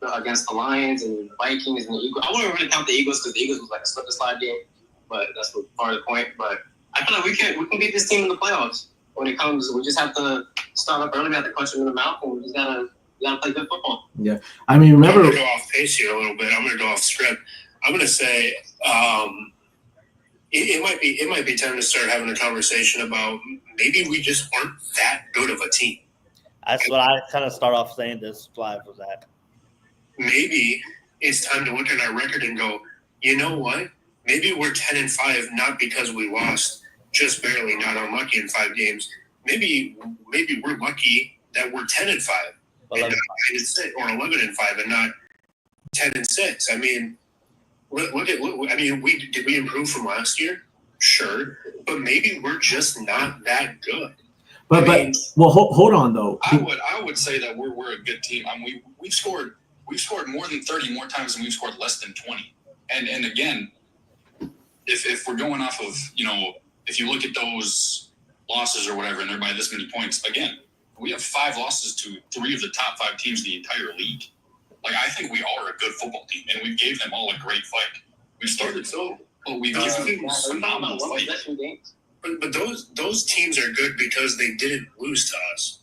against the Lions and the Vikings and the Eagles. I wouldn't really count the Eagles because the Eagles was like a slip and slide game, but that's part of the point. But I feel like we can beat this team in the playoffs. When it comes, we just have to start up early, we have to punch them in the mouth, and we just gotta play good football. Yeah, I mean, remember, I'm gonna go off pace here a little bit. I'm gonna go off script. I'm gonna say it might be time to start having a conversation about maybe we just aren't that good of a team. That's what I kind of start off saying this live was that. Maybe it's time to look at our record and go, you know what? Maybe we're 10-5, not because we lost just barely, not unlucky in 5 games. Maybe we're lucky that we're 10-5 or 11-5 and not 10-6. I mean, did we improve from last year? Sure, but maybe we're just not that good. But hold on though. I would say that we're a good team. I mean, we've scored more than 30 more times than we've scored less than 20. And again, if we're going off of if you look at those losses or whatever, and they're by this many points, again, we have 5 losses to 3 of the top 5 teams in the entire league. Like, I think we are a good football team, and we gave them all a great fight. We started so, but we gave them a phenomenal fight. But those teams are good because they didn't lose to us.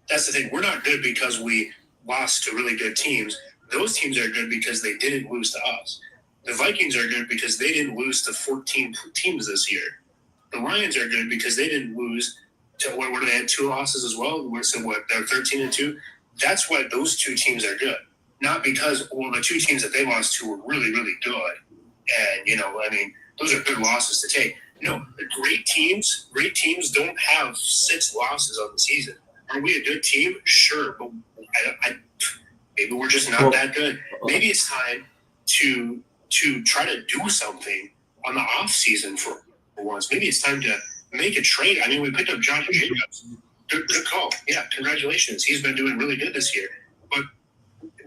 That's the thing. We're not good because we lost to really good teams. Those teams are good because they didn't lose to us. The Vikings are good because they didn't lose to 14 teams this year. The Lions are good because they didn't lose to where they had 2 losses as well. So they're 13-2. That's why those 2 teams are good. Not because the 2 teams that they lost to were really, really good. And those are good losses to take. No, the great teams don't have 6 losses on the season. Are we a good team? Sure, but maybe we're just not that good. Maybe it's time to try to do something on the off season for once. Maybe it's time to make a trade. I mean, we picked up Josh Jacobs. Good call. Yeah, congratulations. He's been doing really good this year. But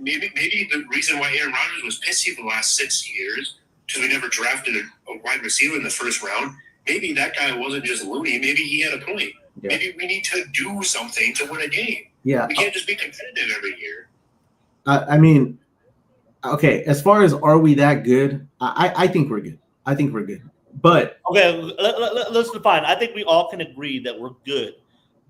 maybe the reason why Aaron Rodgers was pissy the last 6 years because we never drafted a wide receiver in the first round. Maybe that guy wasn't just loony. Maybe he had a point. Yeah. Maybe we need to do something to win a game. Yeah, we can't just be competitive every year. I mean, okay. As far as are we that good? I think we're good. I think we're good. But okay, let's define. I think we all can agree that we're good.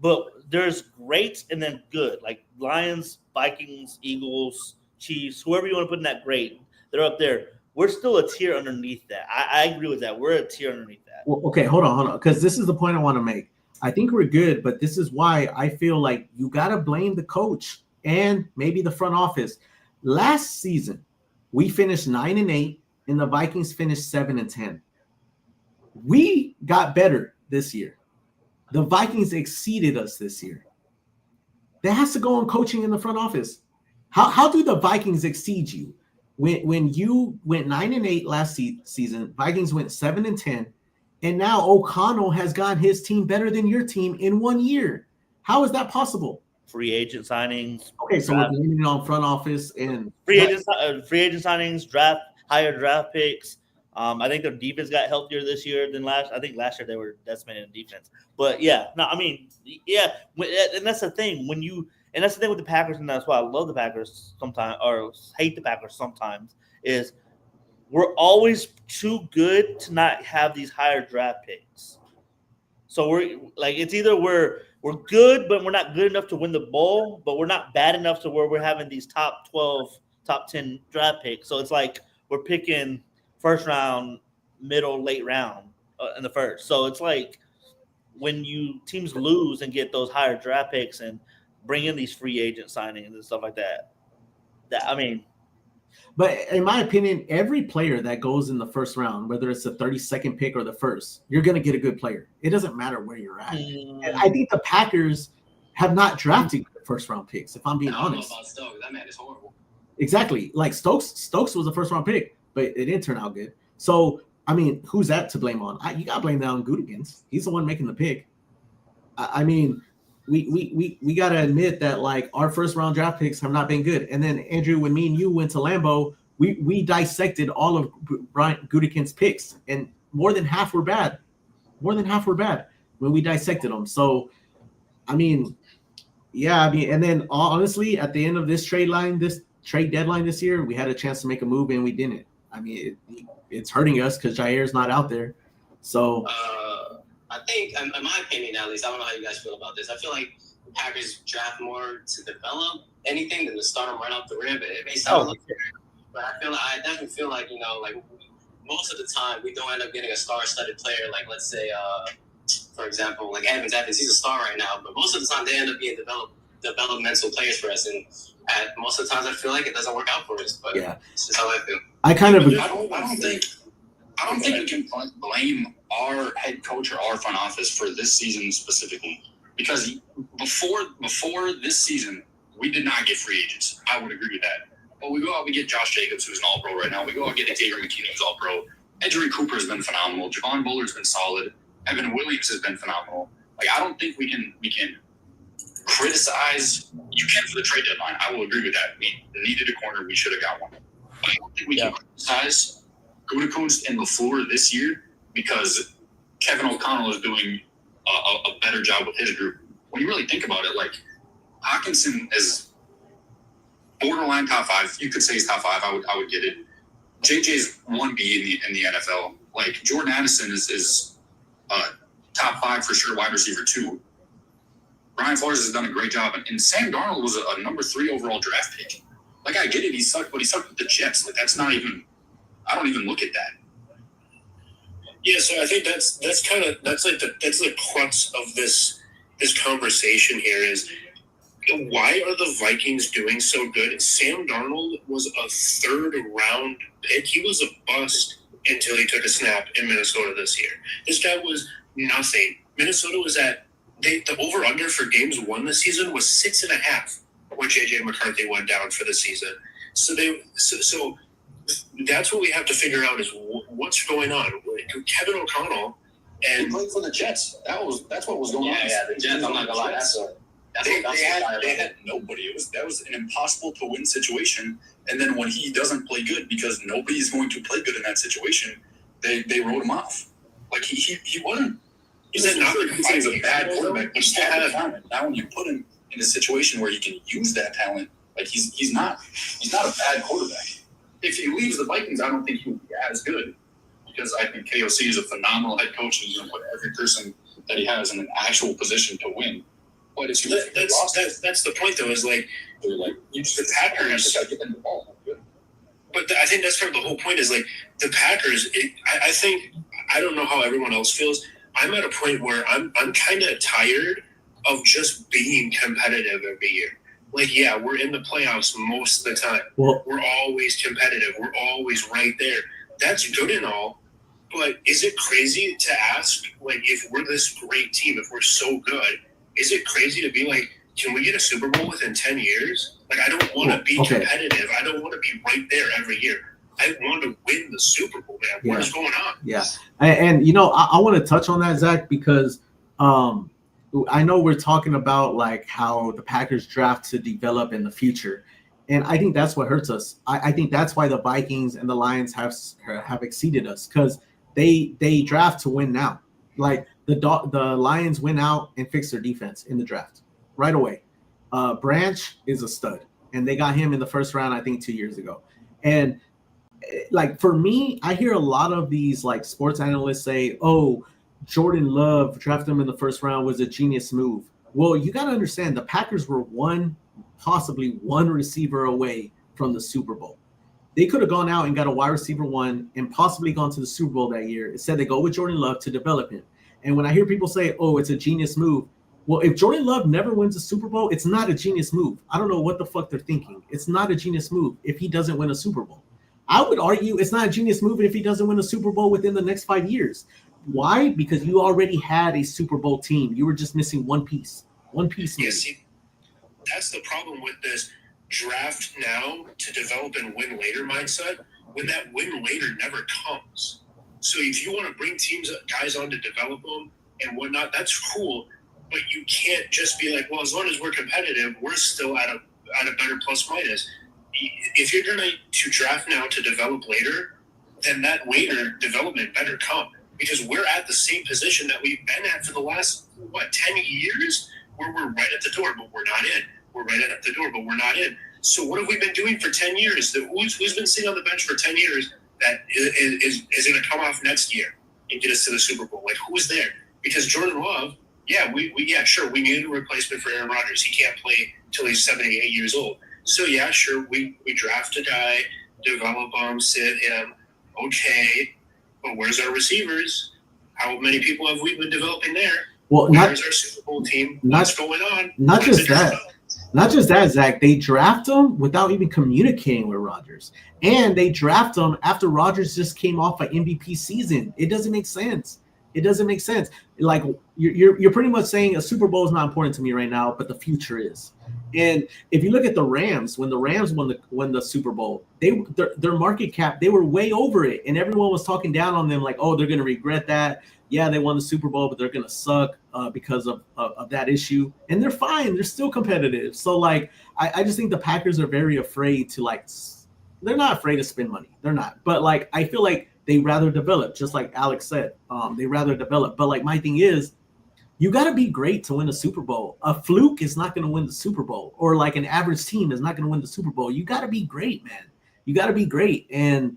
But there's great and then good. Like Lions, Vikings, Eagles, Chiefs, whoever you want to put in that great, they're up there. We're still a tier underneath that. I agree with that. We're a tier underneath that. Well, okay, hold on. Because this is the point I want to make. I think we're good, but this is why I feel like you got to blame the coach and maybe the front office. Last season, we finished 9-8, and the Vikings finished 7-10. We got better this year. The Vikings exceeded us this year. That has to go on coaching in the front office. How do the Vikings exceed you? When you went 9-8 last season, Vikings went 7-10, and now O'Connell has gotten his team better than your team in 1 year. How is that possible? Free agent signings. Okay, so we're blaming it on front office and free agent signings, higher draft picks. I think their defense got healthier this year than last. I think last year they were decimated in defense. But yeah, no, I mean, yeah, and that's the thing and that's the thing with the Packers, and that's why I love the Packers sometimes or hate the Packers sometimes is we're always too good to not have these higher draft picks. So we're like it's either we're good, but we're not good enough to win the bowl, but we're not bad enough to where we're having these top 12, top 10 draft picks. So it's like we're picking first round, middle, late round in the first. So it's like when teams lose and get those higher draft picks and bring in these free agent signings and stuff like that. But in my opinion, every player that goes in the first round, whether it's the 32nd pick or the first, you're going to get a good player. It doesn't matter where you're at. And I think the Packers have not drafted first round picks, if I'm being honest. I don't know about Stokes. That man is horrible. Exactly. Like Stokes was a first round pick, but it didn't turn out good. So, I mean, who's that to blame on? You got to blame that on Gutekunst. He's the one making the pick. I mean, we got to admit that, like, our first-round draft picks have not been good. And then, Andrew, when me and you went to Lambeau, we dissected all of Brian Gutekunst's picks, and more than half were bad. More than half were bad when we dissected them. So, I mean, yeah, and then, honestly, at the end of this trade deadline this year, we had a chance to make a move, and we didn't. I mean, it's hurting us because Jair's not out there. So I think, in my opinion, at least, I don't know how you guys feel about this. I feel like the Packers draft more to develop anything than to start them right off the rib. It may sound like but I definitely feel like, like most of the time we don't end up getting a star-studded player. Like, let's say, for example, like Evans, he's a star right now, but most of the time they end up being developmental players for us. And most of the times I feel like it doesn't work out for us. But yeah, it's just how I feel. I don't think we can blame our head coach or our front office for this season specifically, because before this season we did not get free agents. I would agree with that. But we go out, we get Josh Jacobs, who's an All-Pro right now. We go out and get Xavier McKinney, who's All-Pro. Edgerrin Cooper's been phenomenal. Javon Buller's been solid. Evan Williams has been phenomenal. Like, I don't think we can criticize. You can for the trade deadline. I will agree with that. We needed a corner. We should have got one. But I don't think we can criticize Gutekunst and LaFleur this year because Kevin O'Connell is doing a better job with his group. When you really think about it, like, Hawkinson is borderline top 5. You could say he's top 5. I would get it. JJ's 1B in the NFL. Like, Jordan Addison is top 5 for sure, wide receiver 2. Brian Flores has done a great job, and Sam Darnold was a number 3 overall draft pick. Like, I get it, he sucked, but he sucked with the Jets. Like, that's not even. I don't even look at that. Yeah, so I think that's the crux of this conversation here is why are the Vikings doing so good? Sam Darnold was a 3rd-round pick. He was a bust until he took a snap in Minnesota this year. This guy was nothing. Minnesota was at the over-under for games won this season was 6.5. when JJ McCarthy went down for the season. So that's what we have to figure out is what's going on. Kevin O'Connell and he played for the Jets. That's what was going on. Yeah, the Jets. I'm not gonna lie. They had nobody. That was an impossible to win situation. And then when he doesn't play good because nobody's going to play good in that situation, they wrote him off. Like he wasn't. He's a bad quarterback, but he still had talent. Now when you put him in a situation where he can use that talent, like he's not a bad quarterback. If he leaves the Vikings, I don't think he'll be as good because I think KOC is a phenomenal head coach and he's going to put every person that he has in an actual position to win. But it's that's the point though. Is like the Packers got to get them the ball. But I think that's part of the whole point. Is like the Packers. I think I don't know how everyone else feels. I'm at a point where I'm kind of tired of just being competitive every year. Like, yeah, we're in the playoffs most of the time. Well, we're always competitive. We're always right there. That's good and all. But is it crazy to ask, like, if we're this great team, if we're so good, is it crazy to be like, can we get a Super Bowl within 10 years? Like, I don't want to be competitive. I don't want to be right there every year. I want to win the Super Bowl, man. What is going on? Yeah. And you know, I want to touch on that, Zach, because I know we're talking about like how the Packers draft to develop in the future. And I think that's what hurts us. I think that's why the Vikings and the Lions have exceeded us because they draft to win now. Like the Lions went out and fixed their defense in the draft right away. Branch is a stud, and they got him in the first round, I think 2 years ago. And like for me, I hear a lot of these like sports analysts say, "Oh, Jordan Love drafted him in the first round was a genius move." Well, you got to understand the Packers were possibly one receiver away from the Super Bowl. They could have gone out and got a wide receiver one and possibly gone to the Super Bowl that year. Instead, they go with Jordan Love to develop him. And when I hear people say, "Oh, it's a genius move," well, if Jordan Love never wins a Super Bowl, it's not a genius move. I don't know what the fuck they're thinking. It's not a genius move if he doesn't win a Super Bowl. I would argue it's not a genius move if he doesn't win a Super Bowl within the next 5 years. Why? Because you already had a Super Bowl team. You were just missing one piece. Yeah, see, that's the problem with this draft now to develop and win later mindset when that win later never comes. So if you want to bring guys on to develop them and whatnot, that's cool. But you can't just be like, well, as long as we're competitive, we're still at a better plus minus. If you're going to draft now to develop later, then that later development better come. Because we're at the same position that we've been at for the last, 10 years? Where we're right at the door, but we're not in. We're right at the door, but we're not in. So what have we been doing for 10 years? Who's been sitting on the bench for 10 years that is going to come off next year and get us to the Super Bowl? Like, who's there? Because Jordan Love, we needed a replacement for Aaron Rodgers. He can't play until he's 78 years old. So, yeah, sure, we draft a guy, develop him, sit him. Okay, but where's our receivers? How many people have we been developing there? Well, where's our Super Bowl team? What's going on? Not just that, Zach. They draft him without even communicating with Rodgers. And they draft him after Rodgers just came off an MVP season. It doesn't make sense. Like you're pretty much saying a Super Bowl is not important to me right now, but the future is. And if you look at the Rams, when the Rams won the Super Bowl, their market cap, they were way over it, and everyone was talking down on them like, "Oh, they're going to regret that. Yeah, they won the Super Bowl, but they're going to suck because of that issue." And they're fine; they're still competitive. So, like, I just think the Packers are very afraid to they're not afraid to spend money. They're not, but like I feel like they rather develop, just like Alex said. They rather develop. But like my thing is, you got to be great to win a Super Bowl. A fluke is not going to win the Super Bowl, or like an average team is not going to win the Super Bowl. You got to be great, man. You got to be great. And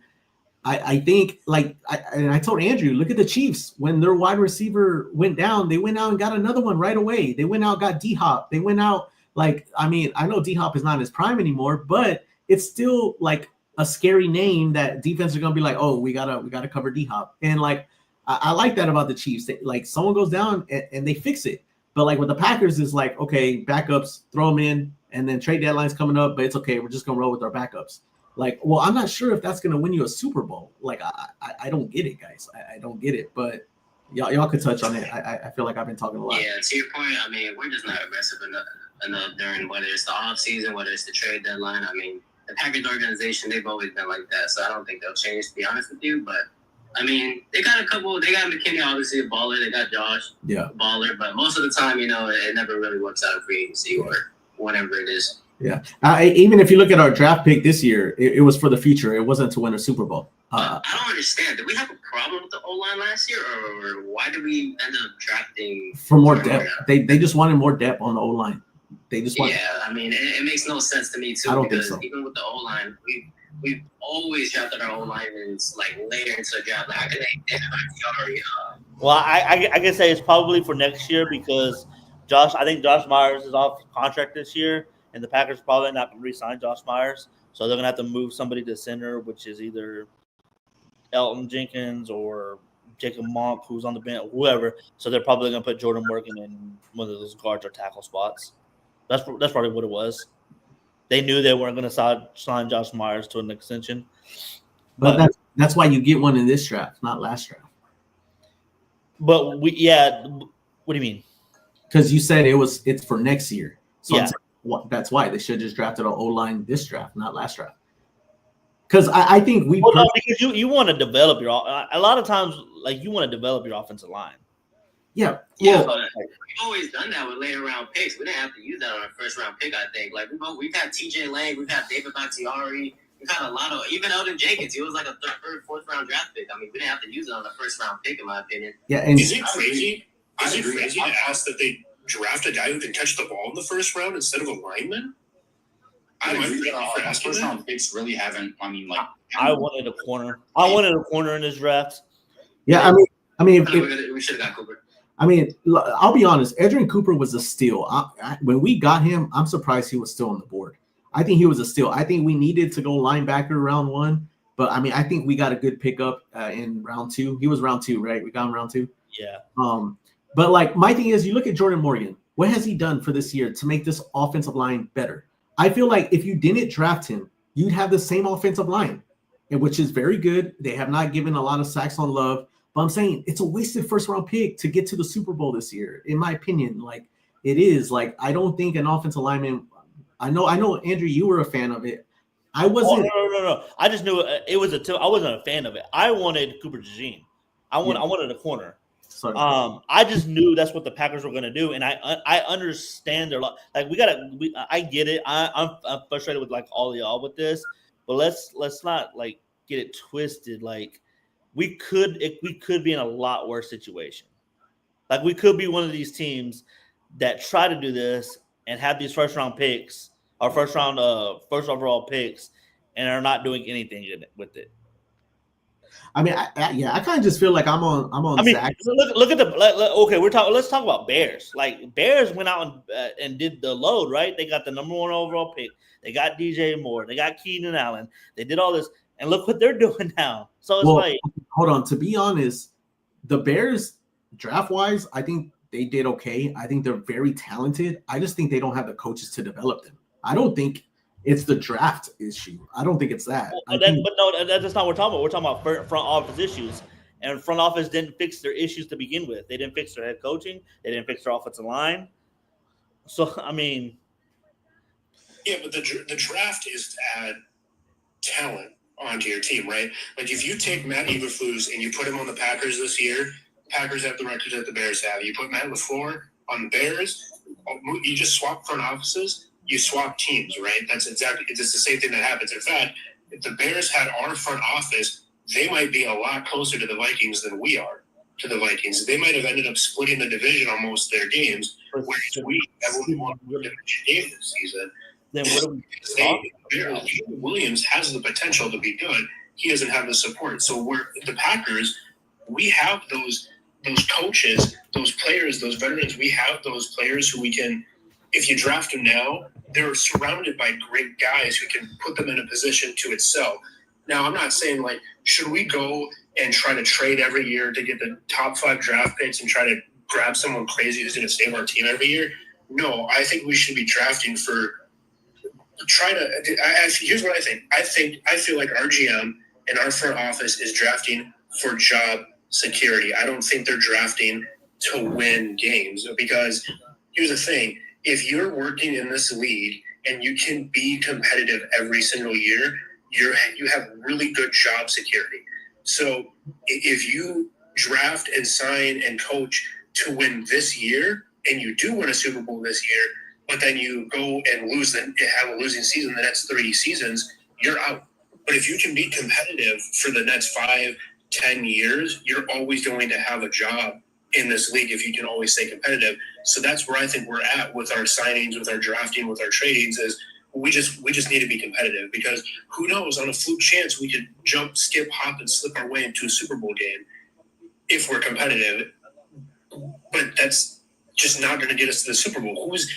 I think, I told Andrew, look at the Chiefs. When their wide receiver went down, they went out and got another one right away. They went out, got D-Hop. They went out, I know D-Hop is not in his prime anymore, but it's still like a scary name that defense are going to be like, oh, we gotta cover D-Hop. And like, I like that about the Chiefs. Like someone goes down and they fix it. But like with the Packers is like, okay, backups, throw them in, and then trade deadline's coming up, but it's okay. We're just going to roll with our backups. Like, well, I'm not sure if that's going to win you a Super Bowl. Like, I don't get it, guys. I don't get it. But y'all could touch on it. I feel like I've been talking a lot. Yeah, to your point, I mean, we're just not aggressive enough. enough during whether it's the off season, whether it's the trade deadline. I mean, the Packers organization, they've always been like that, so I don't think they'll change, to be honest with you. But I mean, they got a couple. They got McKinney, obviously a baller. They got Josh, a baller. But most of the time, it never really works out in free agency or whatever it is. Yeah. Even if you look at our draft pick this year, it was for the future. It wasn't to win a Super Bowl. I don't understand. Did we have a problem with the O-line last year, or why did we end up drafting for more depth? They just wanted more depth on the O-line. They just wanted. Yeah, I mean, it makes no sense to me too. I don't think so. Even with the O-line, we've always drafted our O-linemen like later into the draft. Like, well, I can say it's probably for next year because I think Josh Myers is off contract this year, and the Packers probably not going to re-sign Josh Myers, so they're going to have to move somebody to center, which is either Elton Jenkins or Jacob Monk, who's on the bench, whoever. So they're probably going to put Jordan Morgan in one of those guards or tackle spots. That's probably what it was. They knew they weren't going to sign Josh Myers to an extension. But that's why you get one in this draft, not last draft. But what do you mean? Because you said it's for next year. So yeah. That's why they should have just drafted an O-line this draft, not last draft. Because I think because you want to develop your – a lot of times, like, you want to develop your offensive line. Yeah. Yeah, but we've always done that with later round picks. We didn't have to use that on our first round pick, I think. Like, we've had TJ Lang, we've had David Bakhtiari, we've had a lot of – even Eldon Jenkins, he was like a third, fourth round draft pick. I mean, we didn't have to use it on the first round pick, in my opinion. Yeah, and is it crazy? Is it crazy to ask that they draft a guy who can catch the ball in the first round instead of a lineman? First round picks really haven't. I mean, like I wanted a corner. I wanted a corner in this draft. Yeah, I mean, we should have got Cooper. I mean, I'll be honest. Edrin Cooper was a steal. When we got him, I'm surprised he was still on the board. I think he was a steal. I think we needed to go linebacker round 1, but I mean, I think we got a good pickup in round 2. He was round 2, right? We got him round 2. Yeah. But like my thing is, you look at Jordan Morgan. What has he done for this year to make this offensive line better? I feel like if you didn't draft him, you'd have the same offensive line, which is very good. They have not given a lot of sacks on Love, but I'm saying it's a wasted first-round pick to get to the Super Bowl this year, in my opinion. Like, it is. Like, I don't think an offensive lineman – I know, Andrew, you were a fan of it. I wasn't – No. I just knew it was I wasn't a fan of it. I wanted Cooper DeJean. I wanted a corner. Sorry. I just knew that's what the Packers were going to do, and I understand their like I get it. I'm frustrated with like all of y'all with this, but let's not like get it twisted. Like we could be in a lot worse situation. Like we could be one of these teams that try to do this and have these first picks, first overall picks, and are not doing anything with it. I mean, I kind of just feel like I'm on. I mean, Zach. Look at okay. Let's talk about Bears. Like Bears went out and did the load, right? They got the number 1 overall pick. They got DJ Moore. They got Keenan Allen. They did all this, and look what they're doing now. So it's hold on. To be honest, the Bears draft wise, I think they did okay. I think they're very talented. I just think they don't have the coaches to develop them. I don't think it's the draft issue. I don't think it's that. But no, that's not what we're talking about. We're talking about front office issues. And front office didn't fix their issues to begin with. They didn't fix their head coaching. They didn't fix their offensive line. So, I mean. Yeah, but the draft is to add talent onto your team, right? Like if you take Matt Eberflus and you put him on the Packers this year, Packers have the record that the Bears have. You put Matt LaFleur on the Bears, you just swap front offices. You swap teams, right? It's the same thing that happens. In fact, if the Bears had our front office, they might be a lot closer to the Vikings than we are to the Vikings. They might have ended up splitting the division on most of their games, whereas we have only won one division game this season. Then what do we Williams has the potential to be good. He doesn't have the support. So the Packers, we have those coaches, those players, those veterans. We have those players who we can, if you draft them now, they're surrounded by great guys who can put them in a position to excel. Now, I'm not saying, like, should we go and try to trade every year to get the top 5 draft picks and try to grab someone crazy who's going to save our team every year? No, I think we should be drafting here's what I think. I feel like our GM and our front office is drafting for job security. I don't think they're drafting to win games because here's the thing. if you're working in this league and you can be competitive every single year, you have really good job security. So if you draft and sign and coach to win this year, and you do win a Super Bowl this year, but then you go and have a losing season the next 3 seasons, you're out. But if you can be competitive for the next 5, 10 years, you're always going to have a job in this league if you can always stay competitive. So that's where I think we're at with our signings, with our drafting, with our tradings is we just need to be competitive, because who knows, on a fluke chance we could jump, skip, hop, and slip our way into a Super Bowl game if we're competitive. But that's just not going to get us to the Super Bowl. Who's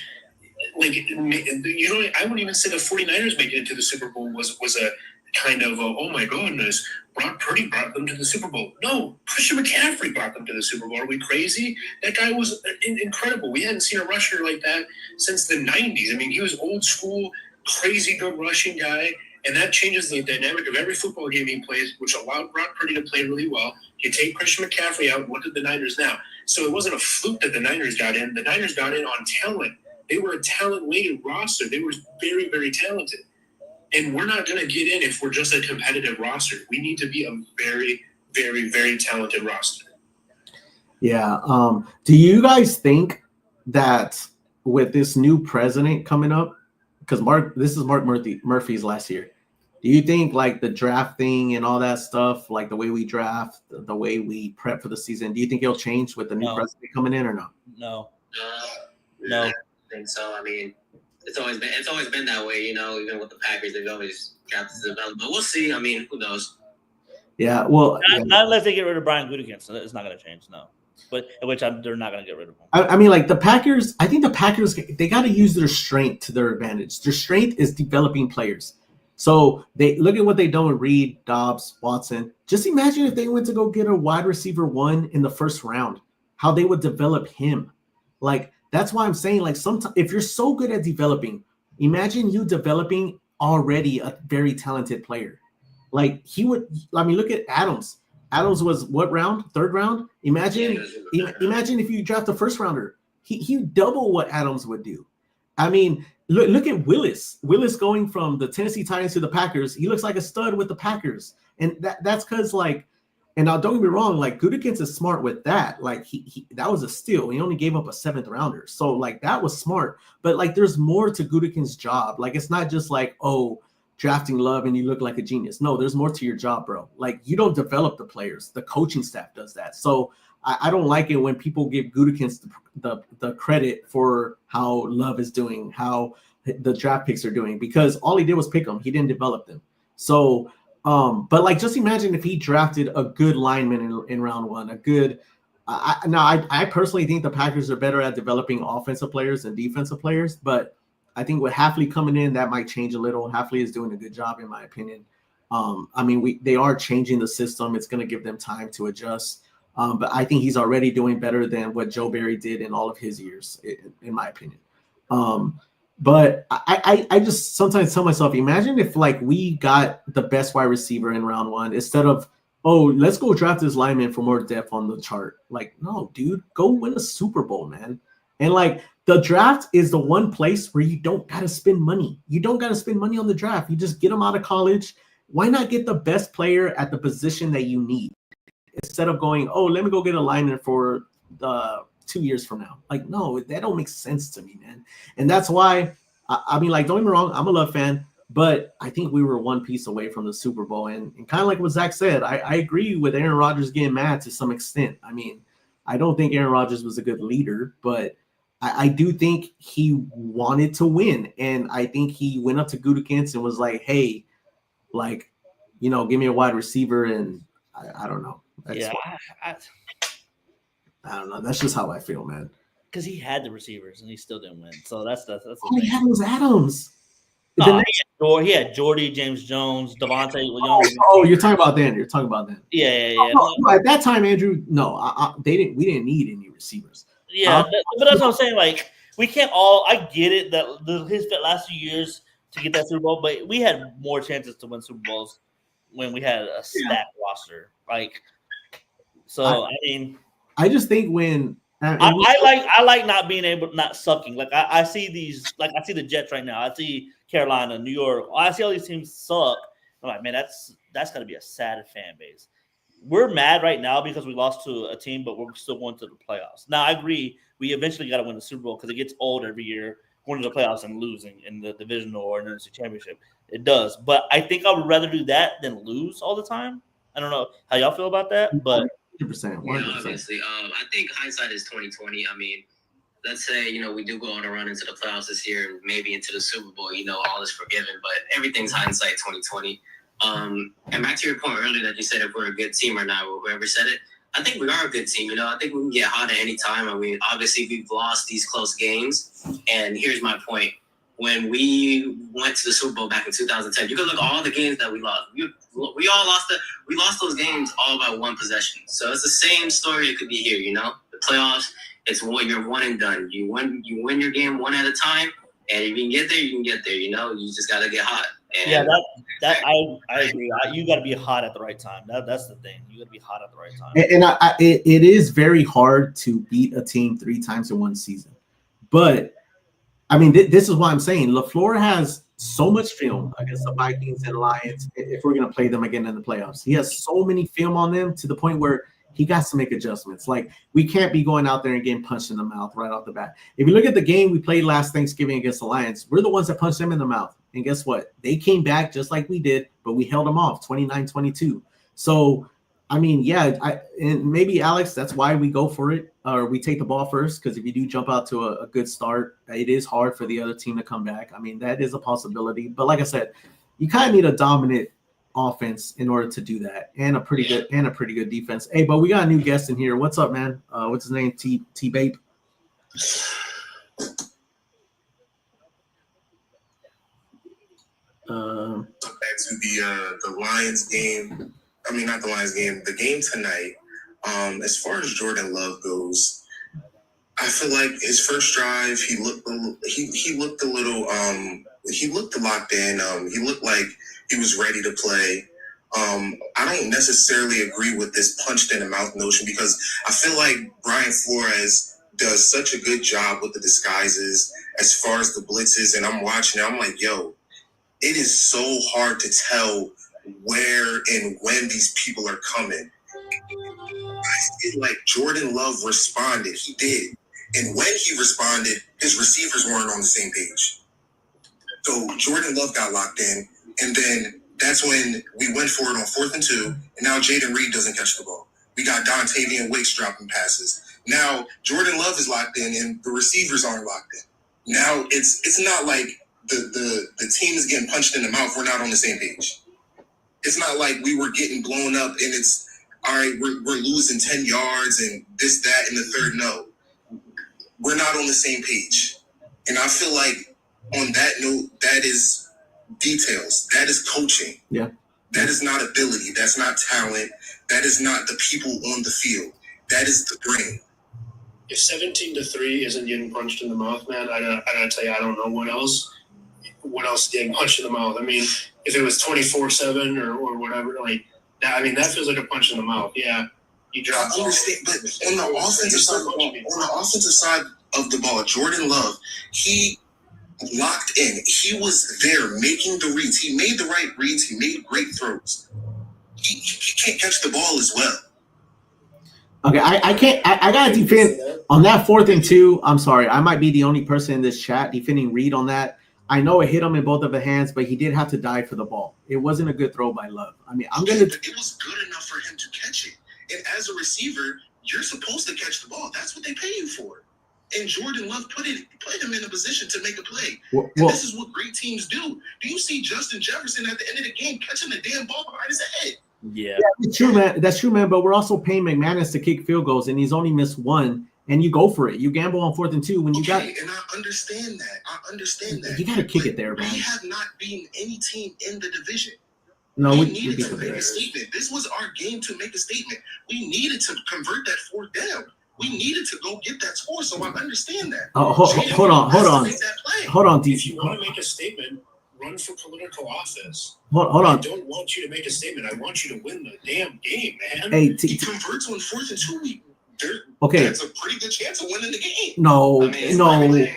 like, I wouldn't even say the 49ers making it to the Super Bowl was a kind of oh my goodness, Brock Purdy brought them to the Super Bowl. No, Christian McCaffrey brought them to the Super Bowl. Are we crazy? That guy was incredible. We hadn't seen a rusher like that since the 90s. I mean, he was old school, crazy good rushing guy, and that changes the dynamic of every football game he plays, which allowed Brock Purdy to play really well. You take Christian McCaffrey out, what did the Niners now? So it wasn't a fluke that the Niners got in. The Niners got in on talent. They were a talent-laden roster. They were very, very talented. And we're not going to get in if we're just a competitive roster. We need to be a very, very, very talented roster. Yeah. Do you guys think that with this new president coming up, because this is Mark Murphy's last year, do you think like the draft thing and all that stuff, like the way we draft, the way we prep for the season, do you think it'll change with the new president coming in or no? No. No. I think so. I mean, it's always been that way, you know, even with the Packers, they've always drafted the development. But we'll see. I mean, who knows? Yeah, well, not unless they get rid of Brian Gutekunst, so it's not going to change. No, but they're not going to get rid of him. I mean, like the Packers. I think the Packers, they got to use their strength to their advantage. Their strength is developing players. So they look at what they've done with Reed, Dobbs, Watson. Just imagine if they went to go get a wide receiver 1 in the first round, how they would develop him. Like that's why I'm saying, like sometimes if you're so good at developing, imagine you developing already a very talented player. Like he would, I mean, look at Adams. Adams was what round? 3rd round? Imagine if you draft a first rounder. He double what Adams would do. I mean, look at Willis. Willis going from the Tennessee Titans to the Packers. He looks like a stud with the Packers. And that's because like, and now don't get me wrong, like Gutekunst is smart with that. Like he that was a steal. He only gave up a 7th rounder. So like that was smart. But like there's more to Gutekunst's job. Like it's not just like, oh, drafting Love and you look like a genius. No, there's more to your job, bro. Like you don't develop the players. The coaching staff does that. So I don't like it when people give Gutekunst the credit for how Love is doing, how the draft picks are doing, because all he did was pick them. He didn't develop them. So, but like just imagine if he drafted a good lineman in round 1, a good. I personally think the Packers are better at developing offensive players than defensive players, but I think with Hafley coming in, that might change a little. Hafley is doing a good job, in my opinion. I mean, they are changing the system. It's going to give them time to adjust. But I think he's already doing better than what Joe Barry did in all of his years, in my opinion. But I just sometimes tell myself, imagine if like we got the best wide receiver in round 1 instead of, oh, let's go draft this lineman for more depth on the chart. Like, no, dude, go win a Super Bowl, man. And like the draft is the one place where you don't got to spend money. You don't got to spend money on the draft. You just get them out of college. Why not get the best player at the position that you need instead of going, oh, let me go get a lineman for 2 years from now? Like, no, that don't make sense to me, man. And that's why, I mean, like, don't get me wrong, I'm a Love fan, but I think we were one piece away from the Super Bowl. And kind of like what Zach said, I agree with Aaron Rodgers getting mad to some extent. I mean, I don't think Aaron Rodgers was a good leader, but I do think he wanted to win. And I think he went up to Gutekunst and was like, hey, like, you know, give me a wide receiver. And I don't know. I don't know. That's just how I feel, man. Because he had the receivers and he still didn't win. So that's all he had was Adams. He had Jordy, James Jones, Devontae. Oh, you're talking about then. Yeah. No, at that time, Andrew, no, we didn't need any receivers. Yeah, but that's what I'm saying. Like, we can't all. I get it that his last few years to get that Super Bowl, but we had more chances to win Super Bowls when we had a stacked roster. Like, so I mean, I just think when I like not being not sucking. Like I see these, like I see the Jets right now. I see Carolina, New York. I see all these teams suck. I'm like, man, that's got to be a sad fan base. We're mad right now because we lost to a team, but we're still going to the playoffs. Now, I agree. We eventually got to win the Super Bowl because it gets old every year going to the playoffs and losing in the divisional or in the championship. It does. But I think I would rather do that than lose all the time. I don't know how y'all feel about that, but 100%. Yeah, obviously. I think hindsight is 20/20. I mean, let's say, we do go on a run into the playoffs this year and maybe into the Super Bowl, all is forgiven, but everything's hindsight 20/20. And back to your point earlier that you said if we're a good team or not, or whoever said it, I think we are a good team. I think we can get hot at any time. I mean, obviously we've lost these close games. And here's my point. When we went to the Super Bowl back in 2010, you can look at all the games that we lost. We all lost we lost those games all by one possession. So it's the same story it could be here, The playoffs, it's you're one and done. You win your game one at a time, and if you can get there, you can get there. You just gotta get hot. And yeah, that I agree. You got to be hot at the right time. That's the thing. You got to be hot at the right time. And it is very hard to beat a team 3 times in one season. But I mean, this is why I'm saying LaFleur has so much film against the Vikings and Lions. If we're going to play them again in the playoffs, he has so many film on them to the point where he got to make adjustments. Like, we can't be going out there and getting punched in the mouth right off the bat. If you look at the game we played last Thanksgiving against the Lions, we're the ones that punched them in the mouth. And guess what? They came back just like we did, but we held them off 29-22. So, I mean, yeah, and maybe, Alex, that's why we go for it, or we take the ball first, because if you do jump out to a good start, it is hard for the other team to come back. I mean, that is a possibility. But like I said, you kind of need a dominant offense in order to do that, and a pretty good defense. Hey, but we got a new guest in here. What's up, man? What's his name? T-Bape. Back to the Lions game. I mean, not the Lions game. The game tonight. As far as Jordan Love goes, I feel like his first drive, he looked a little he looked locked in. He looked like he was ready to play. I don't necessarily agree with this punched in the mouth notion, because I feel like Brian Flores does such a good job with the disguises as far as the blitzes. And I'm watching it, I'm like, yo, it is so hard to tell where and when these people are coming. I feel like Jordan Love responded. He did. And when he responded, his receivers weren't on the same page. So Jordan Love got locked in, and then that's when we went for it on 4th and 2, and now Jaden Reed doesn't catch the ball. We got Dontavian Wicks dropping passes. Now Jordan Love is locked in, and the receivers aren't locked in. Now it's not like the team is getting punched in the mouth. We're not on the same page. It's not like we were getting blown up, and it's all right. We're losing 10 yards and this, that, and the third. No, we're not on the same page. And I feel like on that note, that is details. That is coaching. Yeah. That is not ability. That's not talent. That is not the people on the field. That is the brain. If 17-3 isn't getting punched in the mouth, man, I gotta tell you, I don't know what else is getting punched in the mouth. I mean, if it was 24-7 or whatever, like that, I mean, that feels like a punch in the mouth. Yeah, you drop. I understand, but on the offensive side of the ball, Jordan Love, he locked in. He was there making the reads. He made the right reads. He made great throws. He can't catch the ball as well. Okay, I can't. I gotta defend on that 4th and 2. I'm sorry, I might be the only person in this chat defending Reed on that. I know it hit him in both of the hands, but he did have to dive for the ball. It wasn't a good throw by Love. I mean, It was good enough for him to catch it. And as a receiver, you're supposed to catch the ball. That's what they pay you for. And Jordan Love put him in a position to make a play. And this is what great teams do. Do you see Justin Jefferson at the end of the game catching the damn ball behind his head? Yeah, that's true, man. That's true, man. But we're also paying McManus to kick field goals, and he's only missed 1. And you go for it. You gamble on 4th and 2 when you got. And I understand that. You got to kick it there, man. We have not beaten any team in the division. No, we needed to make a statement. This was our game to make a statement. We needed to convert that 4th down. We needed to go get that score. So I understand that. Oh, hold on, If you want to make a statement, run for political office. Hold on. I don't want you to make a statement. I want you to win the damn game, man. Hey, he converts on 4th and 2. That's a pretty good chance of winning the game. No. It's not like we're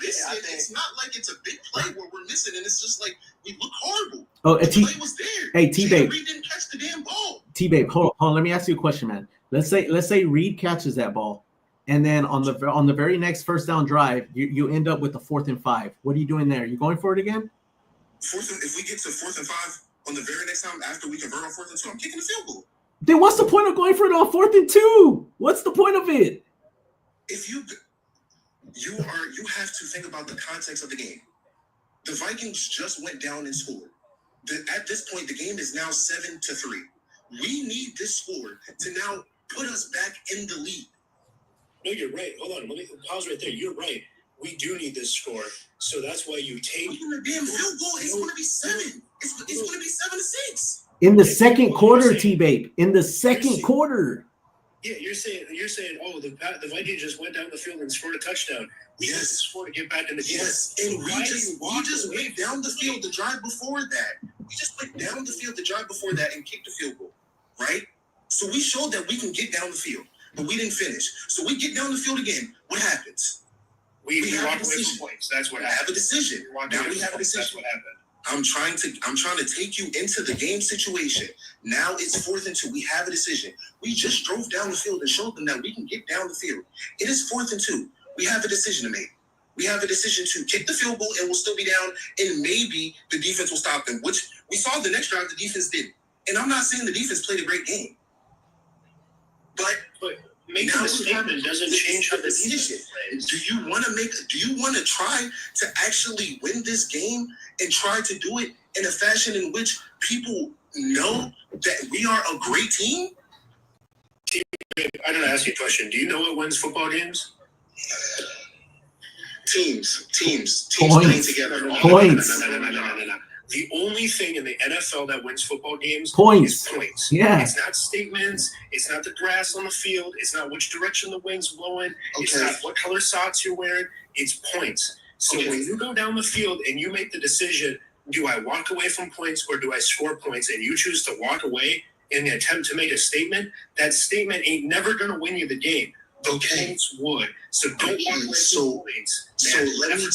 missing. It's not like it's a big play where we're missing, and it's just like we look horrible. The play was there. Hey, T-Babe. Reed didn't catch the damn ball. T-Babe, hold on. Let me ask you a question, man. Let's say Reed catches that ball, and then on the very next first down drive, you end up with the 4th and 5. What are you doing there? You going for it again? If we get to 4th and 5 on the very next time after we convert on 4th and 2, I'm kicking the field goal. Then what's the point of going for it on 4th and 2? What's the point of it? If you have to think about the context of the game. The Vikings just went down and scored. At this point, the game is now 7-3. We need this score to now put us back in the lead. No, you're right. Hold on. Let me pause right there. You're right. We do need this score. So that's why you take the damn field goal. It's going to be 7. It's going to be 7-6. In the second quarter, T-Babe. In the second quarter. Yeah, you're saying, oh, the Vikings just went down the field and scored a touchdown. We just scored to get back in the game. Yes, and we just went down the field the drive before that. We just went down the field the drive before that and kicked the field goal, right? So we showed that we can get down the field, but we didn't finish. So we get down the field again. What happens? We walk away from points. That's what happened. Have a decision. Now we have a decision. That's what happened. I'm trying to take you into the game situation. Now it's 4th and 2. We have a decision. We just drove down the field and showed them that we can get down the field. It is 4th and 2. We have a decision to make. We have a decision to kick the field goal and we'll still be down, and maybe the defense will stop them, which we saw the next drive the defense did. And I'm not saying the defense played a great game. But making a statement doesn't change how the decision plays. Do you want to try to actually win this game and try to do it in a fashion in which people know that we are a great team? I gotta ask you a question. Do you know what wins football games? Teams Points. playing together. Points. No. The only thing in the NFL that wins football games Points. is points. Yeah. It's not statements. It's not the grass on the field. It's not which direction the wind's blowing. It's not what color socks you're wearing. It's points. So when you go down the field and you make the decision, do I walk away from points or do I score points, and you choose to walk away in the attempt to make a statement, that statement ain't never going to win you the game. The points would. So don't walk away from points. So let me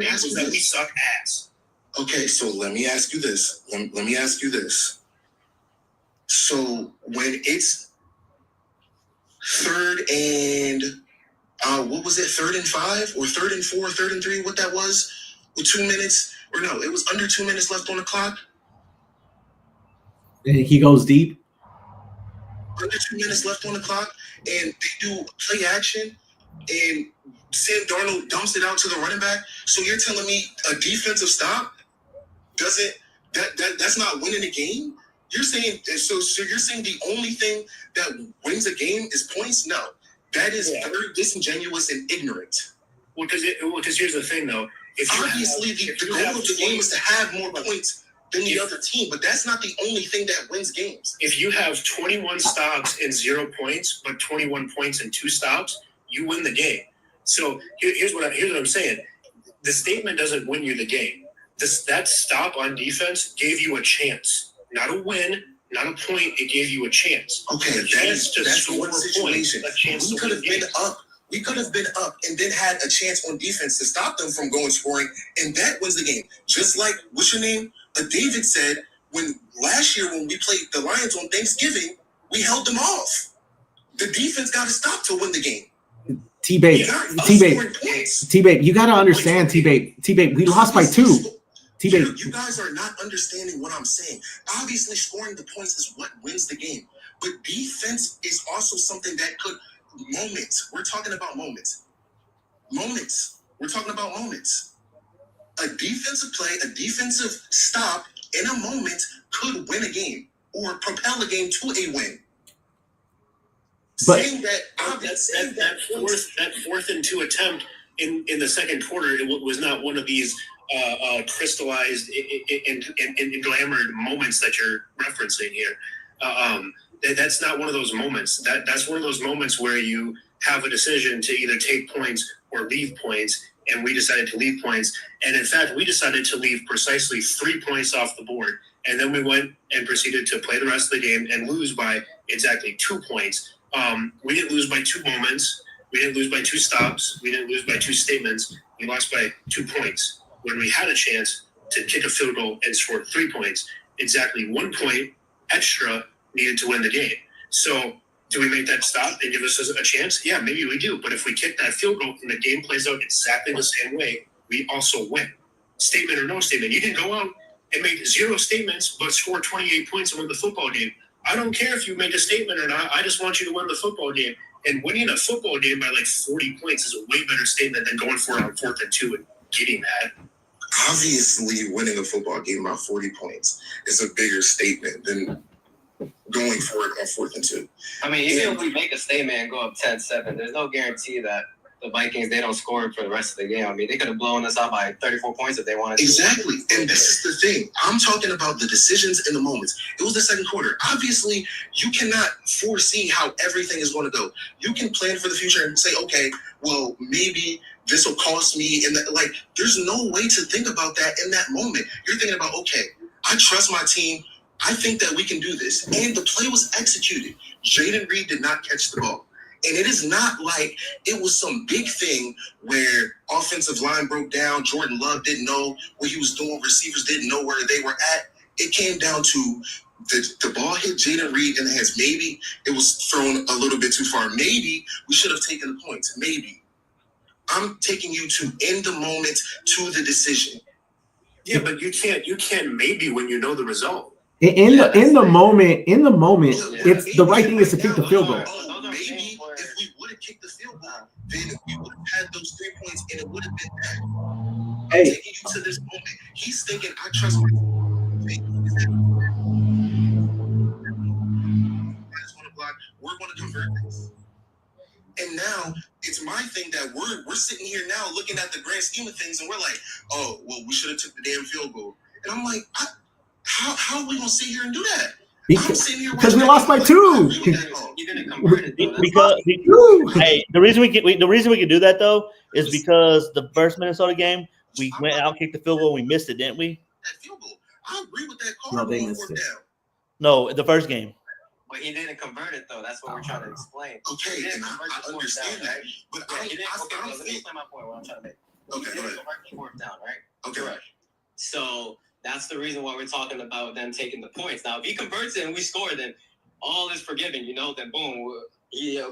ask you that we this. suck ass. Okay, so let me ask you this. Let me ask you this. So when it's 3rd and what was it? 3rd and 5 or 3rd and 4, 3rd and 3? What that was? With 2 minutes, or no? It was under 2 minutes left on the clock. And he goes deep. Under 2 minutes left on the clock, and they do play action, and Sam Darnold dumps it out to the running back. So you're telling me a defensive stop that's not winning a game? You're saying so you're saying the only thing that wins a game is points? No, that is very disingenuous and ignorant. Well, because here's the thing, though. Obviously, the goal of the game is to have more points than the other team, but that's not the only thing that wins games. If you have 21 stops and 0 points, but 21 points and 2 stops, you win the game. So here's what I'm saying. The statement doesn't win you the game. That stop on defense gave you a chance, not a win, not a point. It gave you a chance. Okay, that's one situation. We could have been up. We could have been up and then had a chance on defense to stop them from going scoring, and that wins the game. Just like what's your name? David said last year when we played the Lions on Thanksgiving, we held them off. The defense got to stop to win the game. T-Babe, you got to understand, T-Babe, we lost by 2. T-Babe, you guys are not understanding what I'm saying. Obviously, scoring the points is what wins the game, but defense is also something that could moments. We're talking about moments. We're talking about moments. A defensive play, a defensive stop in a moment could win a game or propel a game to a win. But that 4th and 2 attempt in the second quarter, it was not one of these crystallized and glamored moments that you're referencing here. That's not one of those moments. That's one of those moments where you have a decision to either take points or leave points, and we decided to leave points. And in fact, we decided to leave precisely 3 points off the board. and then we went and proceeded to play the rest of the game and lose by exactly 2 points. We didn't lose by 2 moments. We didn't lose by 2 stops. We didn't lose by 2 statements. We lost by 2 points when we had a chance to kick a field goal and score 3 points. Exactly 1 point extra needed to win the game. So do we make that stop and give us a chance? Yeah, maybe we do. But if we kick that field goal and the game plays out exactly the same way, we also win. Statement or no statement. You can go out and make 0 statements but score 28 points and win the football game. I don't care if you make a statement or not. I just want you to win the football game. And winning a football game by like 40 points is a way better statement than going for it on 4th and 2 and getting that. Obviously, winning a football game by 40 points is a bigger statement than going for it on 4th and 2. I mean, even if we make a statement and go up 10-7, there's no guarantee that the Vikings, they don't score for the rest of the game. I mean, they could have blown us out by 34 points if they wanted to. Exactly. And this is the thing. I'm talking about the decisions in the moments. It was the second quarter. Obviously, you cannot foresee how everything is going to go. You can plan for the future and say, okay, well, maybe this will cost me. And like, there's no way to think about that in that moment. You're thinking about, okay, I trust my team. I think that we can do this. And the play was executed. Jaden Reed did not catch the ball. And it is not like it was some big thing where offensive line broke down. Jordan Love didn't know what he was doing. Receivers didn't know where they were at. It came down to the ball hit Jaden Reed in the hands. Maybe it was thrown a little bit too far. Maybe we should have taken the points. Maybe. I'm taking you to in the moment to the decision. Yeah, but you can't maybe when you know the result. In the moment, it's the right thing is to kick the field goal. Maybe if we would have kicked the field goal, then we would have had those 3 points and it would have been that. I'm taking you to this moment. He's thinking, I trust my team. We're going to convert this. And now it's my thing that we're sitting here now looking at the grand scheme of things and we're like, oh, well, we should have took the damn field goal. And I'm like, how are we going to sit here and do that? Because we lost by 2. You didn't convert it, because the reason we can do that though is because the first Minnesota game we went out and kicked the field goal. We missed it, didn't we? That field goal. I agree with that call. No, they missed it. No, the first game. But he didn't convert it though. That's what we're trying to explain. Okay, and I understand that. But let me explain my point. What I'm trying to make. Okay, he didn't convert the 4th down, right? Okay, right. So that's the reason why we're talking about them taking the points. Now, if he converts it and we score, then all is forgiven, Then boom,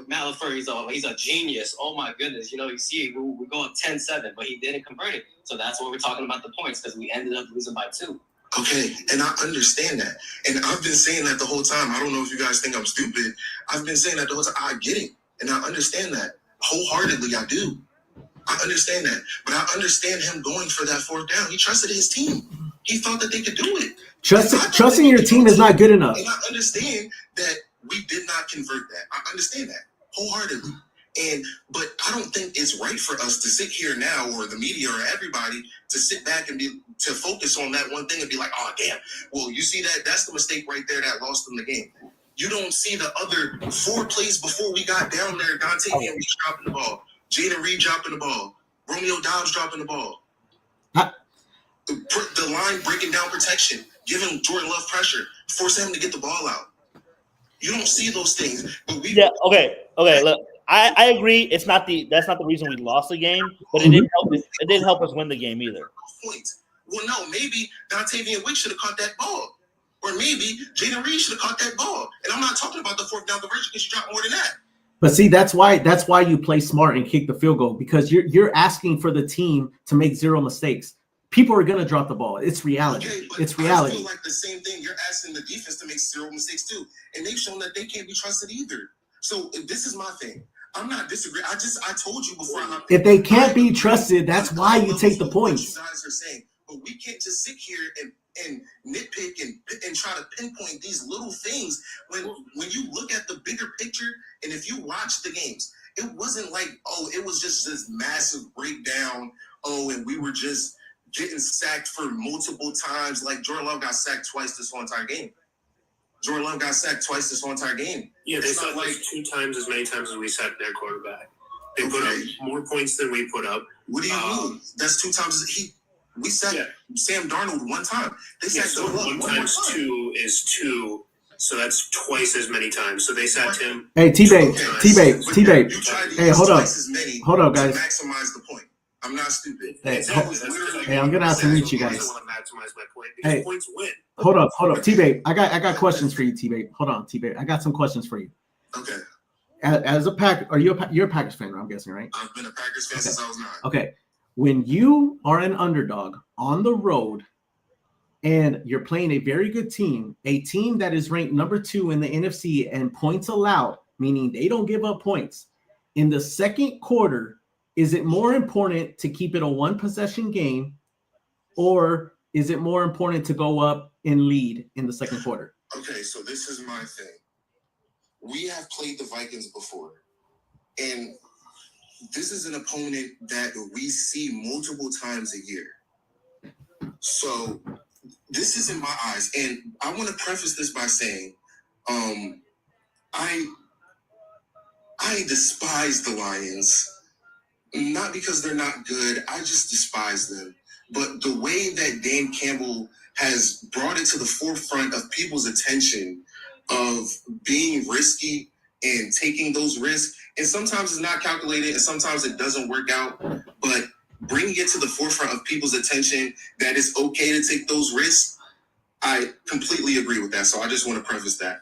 Matt LaFleur, he's a genius. Oh my goodness, you see, we go up 10-7, but he didn't convert it. So that's what we're talking about the points because we ended up losing by 2. Okay, and I understand that. And I've been saying that the whole time. I don't know if you guys think I'm stupid. I've been saying that the whole time. I get it, and I understand that. Wholeheartedly, I do. I understand that. But I understand him going for that 4th down. He trusted his team. He thought that they could do it. Trusting your team is not good enough. And I understand that we did not convert that. I understand that wholeheartedly. But I don't think it's right for us to sit here now, or the media or everybody, to sit back and to focus on that one thing and be like, oh, damn. Well, you see that? That's the mistake right there that lost them the game. You don't see the other 4 plays before we got down there. Dante Henry dropping the ball. Jaden Reed dropping the ball. Romeo Dobbs dropping the ball. The line breaking down protection, giving Jordan Love pressure, forcing him to get the ball out. You don't see those things. But okay. Look, I agree. That's not the reason we lost the game, but it didn't help. It didn't help us win the game either. Points. Well, no, maybe Dontavian Wick should have caught that ball, or maybe Jaden Reed should have caught that ball. And I'm not talking about the 4th down conversion because you dropped more than that. But see, that's why you play smart and kick the field goal, because you're asking for the team to make 0 mistakes. People are gonna drop the ball. It's reality. Okay, it's reality. I feel like the same thing. You're asking the defense to make 0 mistakes too, and they've shown that they can't be trusted either. So this is my thing. I'm not disagreeing. I told you before. If they can't be trusted, that's why you take the points. What you guys are saying, but we can't just sit here and nitpick and try to pinpoint these little things when you look at the bigger picture. And if you watch the games, it wasn't like, oh, it was just this massive breakdown. Oh, and we were just getting sacked for multiple times. Like Jordan Love got sacked twice this whole entire game. Yeah, they sacked like 2 times as many times as we sacked their quarterback. They put up more points than we put up. What do you mean? That's 2 times. We sat Sam Darnold one time. They sat so one times 2 is 2. So that's twice as many times. So they sat him. Hey, T-Babe. Hey, hold up, guys. Maximize the point. I'm not stupid. Hey, I'm gonna have to mute you guys. Maximize my point Hey, points win. Hold up, T-Babe. I got questions for you, T-Babe. Hold on, T-Babe. I got some questions for you. Okay. As a you're a Packers fan, I'm guessing, right? I've been a Packers fan since I was 9. Okay. When you are an underdog on the road and you're playing a very good team, a team that is ranked number 2 in the NFC and points allowed, meaning they don't give up points, in the second quarter, is it more important to keep it a one-possession game, or is it more important to go up and lead in the second quarter? Okay, so this is my thing. We have played the Vikings before, and this is an opponent that we see multiple times a year. So this is in my eyes, and I want to preface this by saying, I despise the Lions, not because they're not good. I just despise them. But the way that Dan Campbell has brought it to the forefront of people's attention of being risky and taking those risks, and sometimes it's not calculated and sometimes it doesn't work out, but bringing it to the forefront of people's attention that it's okay to take those risks, I completely agree with that. So I just want to preface that.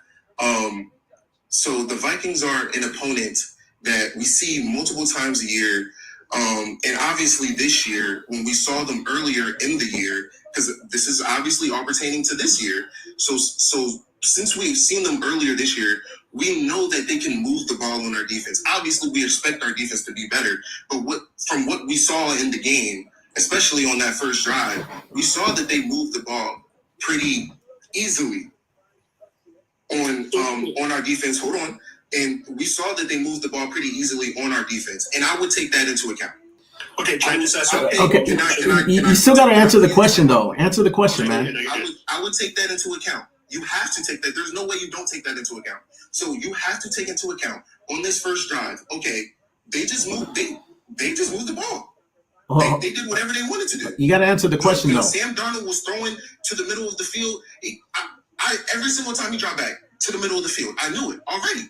So the Vikings are an opponent that we see multiple times a year. And obviously this year, when we saw them earlier in the year, because this is obviously all pertaining to this year. So since we've seen them earlier this year, we know that they can move the ball on our defense. Obviously, we expect our defense to be better. But from what we saw in the game, especially on that first drive, we saw that they moved the ball pretty easily on our defense. Hold on. And we saw that they moved the ball pretty easily on our defense. And I would take that into account. Okay, can I just ask Okay, you still got to answer the question, though. Answer the question, man. I would take that into account. You have to take that. There's no way you don't take that into account. So you have to take into account on this first drive. Okay, they just moved. They just moved the ball. They did whatever they wanted to do. You got to answer the question, though. Sam Darnold was throwing to the middle of the field. I every single time he dropped back to the middle of the field, I knew it already.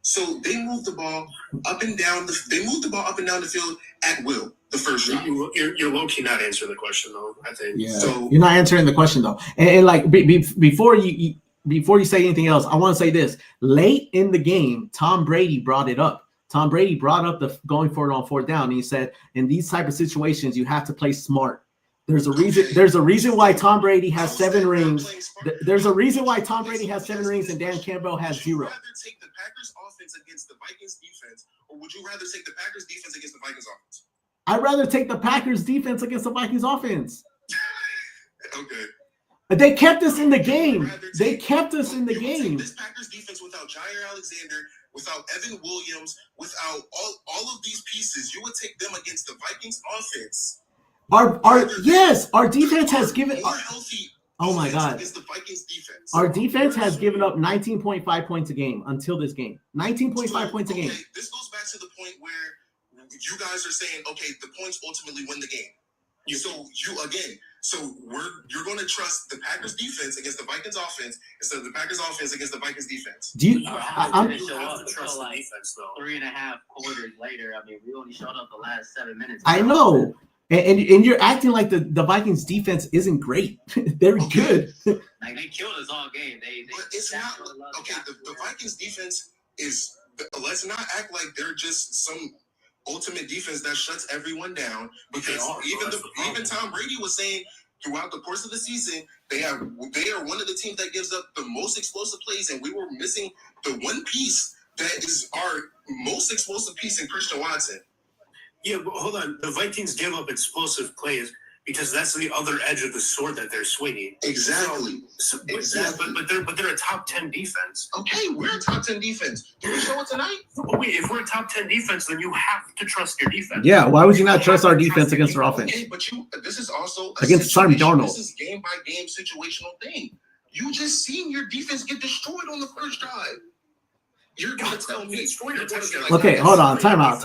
So they moved the ball up and down. They moved the ball up and down the field at will. The first drive. You're low key not answering the question though. I think. Yeah. So you're not answering the question though. And like before you say anything else, I want to say this. Late in the game, Tom Brady brought it up. Tom Brady brought up the going for it on 4th down. And he said, in these type of situations, you have to play smart. There's a reason why Tom Brady has 7 rings. There's a reason why Tom Brady has 7 rings and Dan Campbell has 0. Would you rather take the Packers offense against the Vikings defense, or would you rather take the Packers defense against the Vikings offense? I'd rather take the Packers defense against the Vikings offense. Okay. They kept us in the game. They kept us in the game. This Packers defense without Jair Alexander, without Evan Williams, without all of these pieces, you would take them against the Vikings offense. Our defense has given. Oh my God! The Vikings defense. Our defense has given up 19.5 points a game until this game. 19.5 points a game. This goes back to the point where you guys are saying, okay, the points ultimately win the game. So you're going to trust the Packers defense against the Vikings offense instead of the Packers offense against the Vikings defense. Do you? I'm show up until like defense, 3.5 quarters later. I mean, we only showed up the last 7 minutes. I know. And you're acting like the Vikings defense isn't great. They're good. Like they killed us all game. But it's not okay. The Vikings defense is. Let's not act like they're just some ultimate defense that shuts everyone down. Because even Tom Brady was saying throughout the course of the season they are one of the teams that gives up the most explosive plays, and we were missing the one piece that is our most explosive piece in Christian Watson. Yeah, but hold on. The Vikings give up explosive plays because that's the other edge of the sword that they're swinging. Exactly. Exactly. But they're a top 10 defense. Okay, we're a top 10 defense. Can we show it tonight? Wait, if we're a top 10 defense, then you have to trust your defense. Yeah, why would you not trust our defense against their offense? Okay, but this is also against Sam Darnold. This is game by game situational thing. You just seen your defense get destroyed on the first drive. You're gonna tell me. Okay, hold on. Time out.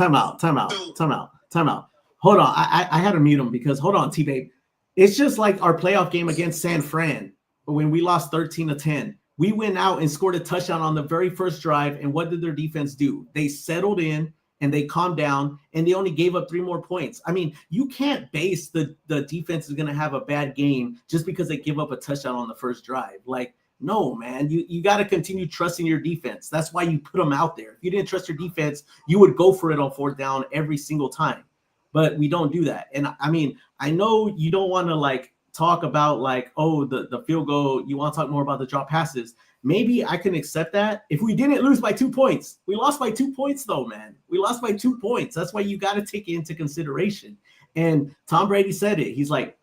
Hold on. I had to mute him because hold on, T-Babe. It's just like our playoff game against San Fran when we lost 13-10. We went out and scored a touchdown on the very first drive, and what did their defense do? They settled in and they calmed down, and they only gave up 3 more points. I mean, you can't base the defense is going to have a bad game just because they give up a touchdown on the first drive. Like, no, man, you got to continue trusting your defense. That's why you put them out there. If you didn't trust your defense, you would go for it on 4th down every single time. But we don't do that. And I mean, I know you don't want to like talk about like, oh, the field goal. You want to talk more about the drop passes. Maybe I can accept that if we didn't lose by 2 points. We lost by 2 points, though, man. We lost by 2 points. That's why you got to take it into consideration. And Tom Brady said it. He's like,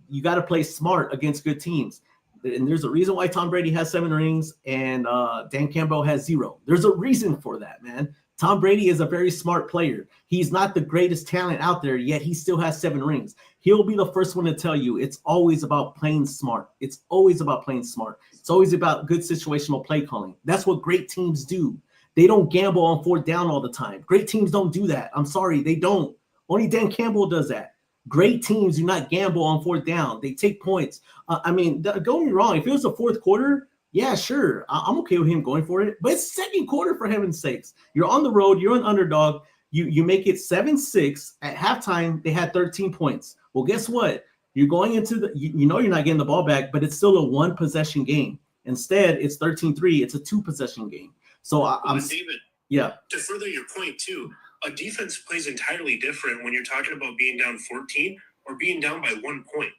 you got to play smart against good teams. And there's a reason why Tom Brady has 7 rings and Dan Campbell has 0. There's a reason for that, man. Tom Brady is a very smart player. He's not the greatest talent out there, yet he still has 7 rings. He'll be the first one to tell you it's always about playing smart. It's always about playing smart. It's always about good situational play calling. That's what great teams do. They don't gamble on 4th down all the time. Great teams don't do that. I'm sorry, they don't. Only Dan Campbell does that. Great teams do not gamble on 4th down. They take points. I mean, don't get me wrong. If it was the 4th quarter, yeah, sure. I'm okay with him going for it. But it's 2nd quarter, for heaven's sakes. You're on the road. You're an underdog. You make it 7-6. At halftime, they had 13 points. Well, guess what? You're going into the – you know you're not getting the ball back, but it's still a 1-possession game. Instead, it's 13-3. It's a 2-possession game. So I'm – David, yeah. To further your point, too, a defense plays entirely different when you're talking about being down 14 or being down by 1 point.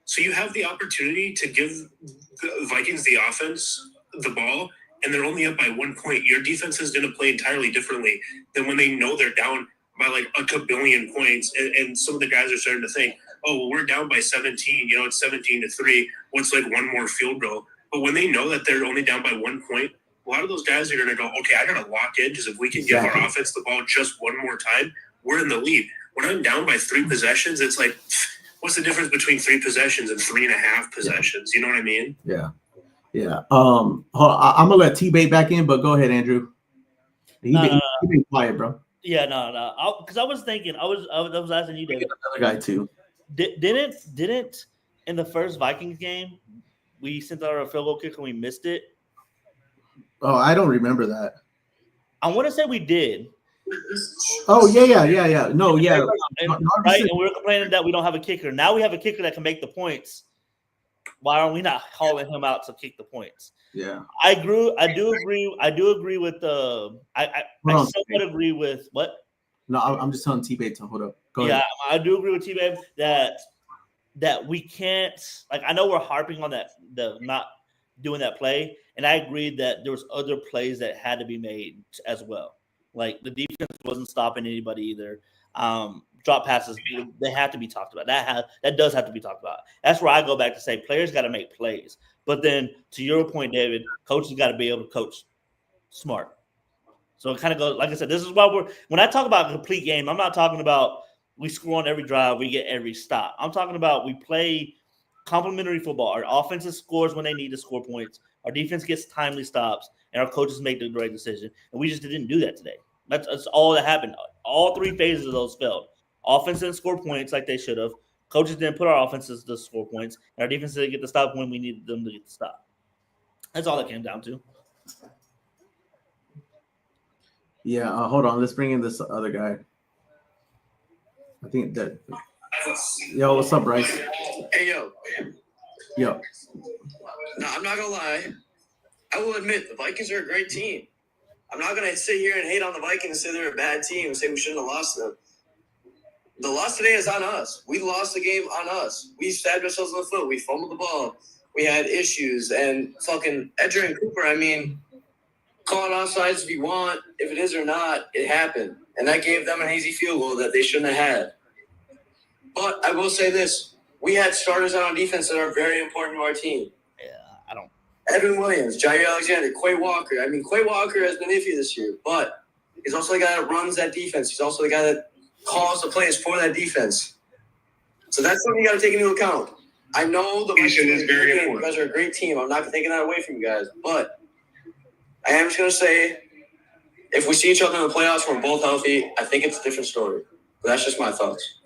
So you have the opportunity to give the Vikings the offense the ball, and they're only up by 1 point. Your defense is going to play entirely differently than when they know they're down by like a kabillion points. And some of the guys are starting to think, oh, well, we're down by 17. You know, it's 17-3. What's like one more field goal? But when they know that they're only down by 1 point, a lot of those guys are going to go, okay, I got to lock in because if we can give our offense the ball just one more time, we're in the lead. When I'm down by 3 possessions, it's like, what's the difference between 3 possessions and 3.5 possessions? You know what I mean? Yeah. Yeah. I'm gonna let T-Bait back in, but go ahead, Andrew. He been quiet, bro. Yeah, no. Because I was thinking, I was asking you, David. Another guy too. Didn't in the first Vikings game we sent out a field goal kick and we missed it? Oh, I don't remember that. I want to say we did. Oh yeah. No, yeah. Right, and we were complaining that we don't have a kicker. Now we have a kicker that can make the points. Why are we not calling him out to kick the points? Yeah, I do agree with the. I somewhat agree with what. No, I'm just telling T-Bait to hold up. Go ahead. Yeah, I do agree with T-Bait that we can't. Like, I know we're harping on that, the not doing that play, and I agree that there was other plays that had to be made as well. Like, the defense wasn't stopping anybody either. Drop passes, they have to be talked about. That does have to be talked about. That's where I go back to say players got to make plays. But then, to your point, David, coaches got to be able to coach smart. So it kind of goes, like I said, this is why when I talk about a complete game, I'm not talking about we score on every drive, we get every stop. I'm talking about we play complementary football. Our offense scores when they need to score points. Our defense gets timely stops, and our coaches make the right decision. And we just didn't do that today. That's all that happened. All 3 phases of those failed. Offense didn't score points like they should have. Coaches didn't put our offenses to score points. And our defense didn't get the stop when we needed them to get the stop. That's all it came down to. Yeah, hold on. Let's bring in this other guy. I think that. Yo, what's up, Bryce? Hey, yo. Yo. No, I'm not going to lie. I will admit, the Vikings are a great team. I'm not going to sit here and hate on the Vikings and say they're a bad team and say we shouldn't have lost them. The loss today is on us. We lost the game on us. We stabbed ourselves in the foot. We fumbled the ball. We had issues. And fucking Edger and Cooper, I mean, call it offsides if you want. If it is or not, it happened. And that gave them an easy field goal that they shouldn't have had. But I will say this. We had starters out on defense that are very important to our team. Yeah, I don't. Evan Williams, Jair Alexander, Quay Walker. I mean, Quay Walker has been iffy this year, but he's also the guy that runs that defense. He's also the guy that calls the plays for that defense. So that's something you got to take into account. I know the Vikings is very important. You guys are a great team. I'm not taking that away from you guys, but I am just going to say, if we see each other in the playoffs and we're both healthy, I think it's a different story. But that's just my thoughts.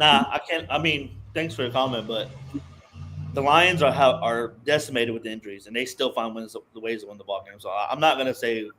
Nah, I can't. I mean, thanks for your comment, but the Lions are decimated with injuries, and they still find ways to win the ball game. So I'm not gonna say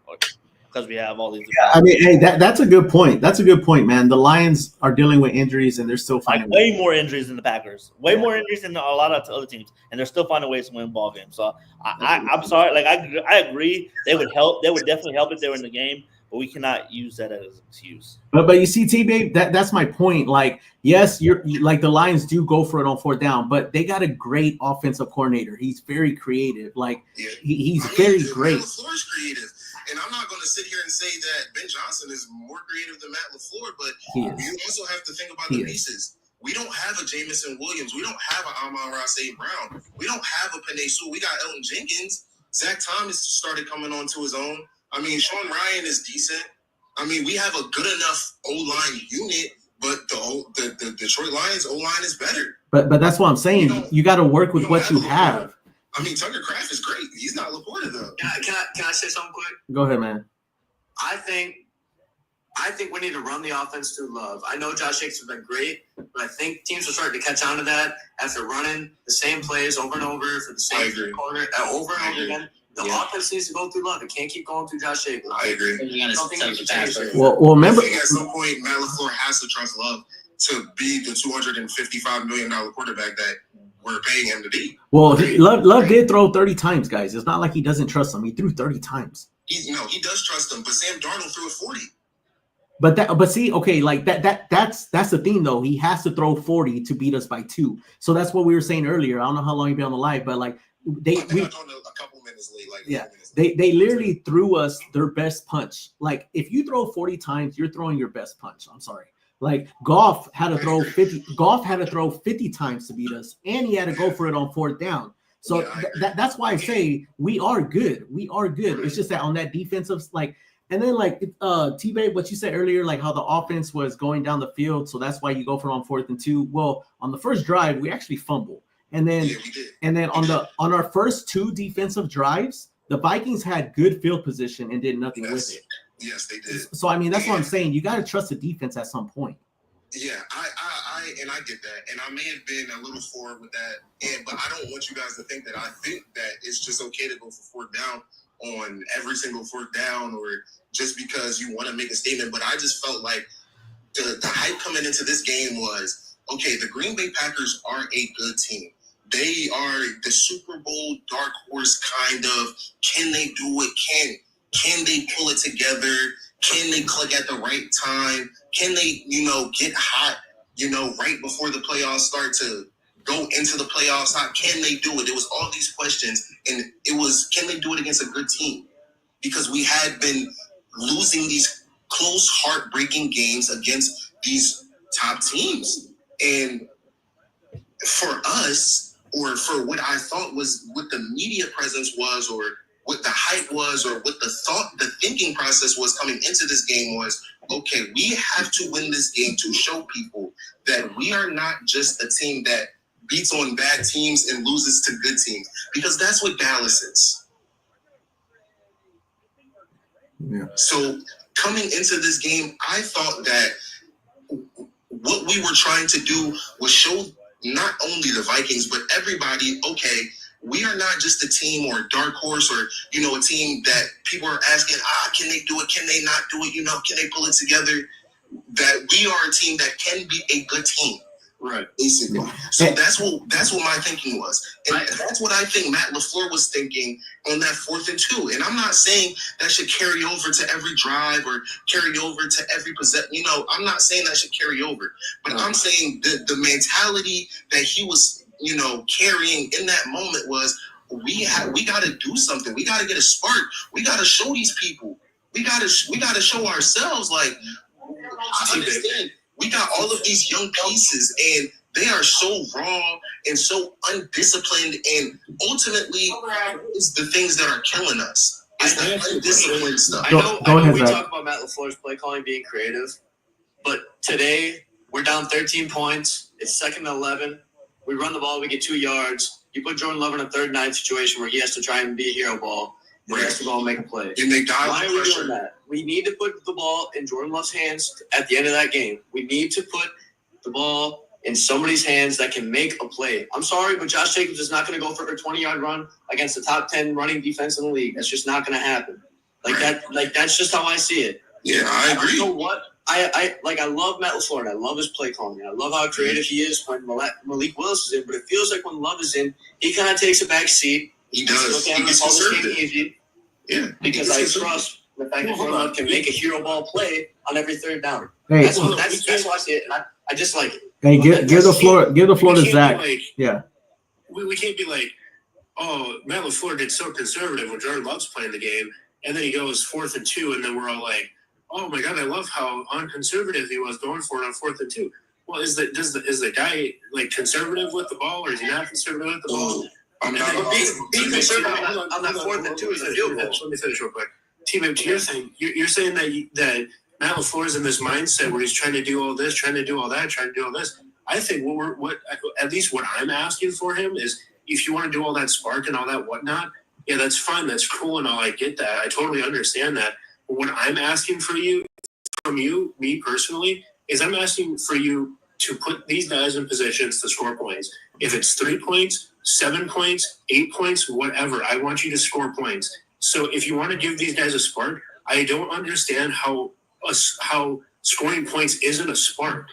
because we have all these. Yeah, I mean, hey, that's a good point. That's a good point, man. The Lions are dealing with injuries, and they're still finding way more injuries than the Packers. Way more injuries than a lot of other teams, and they're still finding ways to win ball games. So I'm sorry. Like I agree, they would help. They would definitely help if they were in the game, but we cannot use that as an excuse. But you see, T-Babe, that's my point. Like, yes, you're like the Lions do go for it on fourth down, but they got a great offensive coordinator. He's very creative. Like, he's very great. LaFleur's creative. And I'm not going to sit here and say that Ben Johnson is more creative than Matt LaFleur, but you also have to think about the pieces. We don't have a Jamison Williams. We don't have an Amon-Ra St. Brown. We don't have a Penei Sewell. We got Elton Jenkins. Zach Thomas started coming onto his own. I mean, Sean Ryan is decent. I mean, we have a good enough O-line unit, but the Detroit Lions O-line is better. But that's what I'm saying. You got to work with what you have. I mean, Tucker Kraft is great. He's not Laporta, though. Can I say something quick? Go ahead, man. I think we need to run the offense through Love. I know Josh Jacobs has been great, but I think teams are starting to catch on to that after running the same plays over and over for the same corner over and over again. The offense needs to go through Love. It can't keep going through Josh Jacobs. I agree. Well, remember, I think at some point, Matt LaFleur has to trust Love to be the $255 million quarterback that we're paying him to be. Well, Love did throw 30 times, guys. It's not like he doesn't trust him. He threw 30 times. He does trust him, but Sam Darnold threw it 40. But see, okay, like that's the thing though. He has to throw 40 to beat us by 2. So that's what we were saying earlier. I don't know how long you've been on the live, but like I got on a couple minutes late. Like they literally threw us their best punch. Like if you throw 40 times, you're throwing your best punch. I'm sorry. Like Goff had to throw 50. Goff had to throw 50 times to beat us, and he had to go for it on fourth down. So that's why I say we are good. We are good. It's just that on that defensive, like, and then like T-Babe, what you said earlier, like how the offense was going down the field, so that's why you go for it on 4th and 2. Well, on the first drive, we actually fumbled, and then on our first 2 defensive drives, the Vikings had good field position and did nothing with it. Yes, they did. So I mean, that's what I'm saying. You got to trust the defense at some point. Yeah, I get that, and I may have been a little forward with that, but I don't want you guys to think that I think that it's just okay to go for 4th down on every single 4th down, or just because you want to make a statement. But I just felt like the hype coming into this game was, okay, the Green Bay Packers are a good team. They are the Super Bowl dark horse kind of. Can they do it? Can they pull it together? Can they click at the right time? Can they, get hot, right before the playoffs start to go into the playoffs? How can they do it? It was all these questions, and it was, can they do it against a good team? Because we had been losing these close, heartbreaking games against these top teams. And for us, or for what I thought was what the media presence was, or what the hype was, or what the thinking process was coming into this game was, okay, we have to win this game to show people that we are not just a team that beats on bad teams and loses to good teams, because that's what Dallas is. Yeah. So coming into this game, I thought that what we were trying to do was show not only the Vikings, but everybody, okay, we are not just a team or a dark horse, or, a team that people are asking, can they do it? Can they not do it? Can they pull it together? That we are a team that can be a good team. Right. Basically. So that's what my thinking was. And that's what I think Matt LaFleur was thinking on that 4th and 2. And I'm not saying that should carry over to every drive or carry over to every possession. I'm not saying that should carry over. But I'm saying the mentality that he was, carrying in that moment was, we got to do something. We got to get a spark. We got to show these people. We got to show ourselves, like, I understand. We got all of these young pieces, and they are so raw and so undisciplined, and ultimately it's the things that are killing us. It's the undisciplined stuff. I know we talk about Matt LaFleur's play calling being creative, but today we're down 13 points. It's 2nd and 11. We run the ball, we get 2 yards. You put Jordan Love in a 3rd and 9 situation where he has to try and be a hero ball. He has to go and make a play. And they dial Why the are we pressure. doing that? We need to put the ball in Jordan Love's hands at the end of that game. We need to put the ball in somebody's hands that can make a play. I'm sorry, but Josh Jacobs is not going to go for a 20-yard run against the top 10 running defense in the league. That's just not going to happen. That's just how I see it. Yeah, I agree. You know what? I love Matt LaFleur, and I love his play calling. I love how creative he is when Malik Willis is in, but it feels like when Love is in, he kind of takes a back seat. He does. He gets conservative. Easy. Yeah. Because I trust the fact that Jordan Love can make a hero ball play on every third down. Hey, that's how I see it, and I just like it. Hey, give the floor to Zach. Yeah. We can't be like, oh, Matt LaFleur did so conservative when Jordan Love's playing the game, and then he goes 4th and 2, and then we're all like, oh my God, I love how unconservative he was going for it on 4th and 2. Well, is the guy like conservative with the ball, or is he not conservative with the ball? I'm not being conservative on that 4th and 2 is a field goal. Let me finish real quick. T-Mib, to your thing, you're saying that Matt LaFleur is in this mindset where he's trying to do all this, trying to do all that, trying to do all this. I think what at least what I'm asking for him is, if you want to do all that spark and all that whatnot, yeah, that's fine, that's cool and all. I get that. I totally understand that. But what I'm asking from you, me personally, is I'm asking for you to put these guys in positions to score points. If it's 3 points, 7 points, 8 points, whatever, I want you to score points. So if you want to give these guys a spark, I don't understand how scoring points isn't a spark.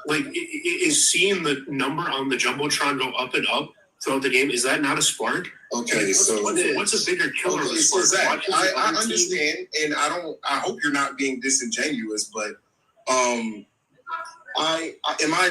Like, is seeing the number on the Jumbotron go up and up throughout the game, is that not a spark? Okay, so what's a bigger killer of a spark? So Zach, I understand, and I hope you're not being disingenuous, but am I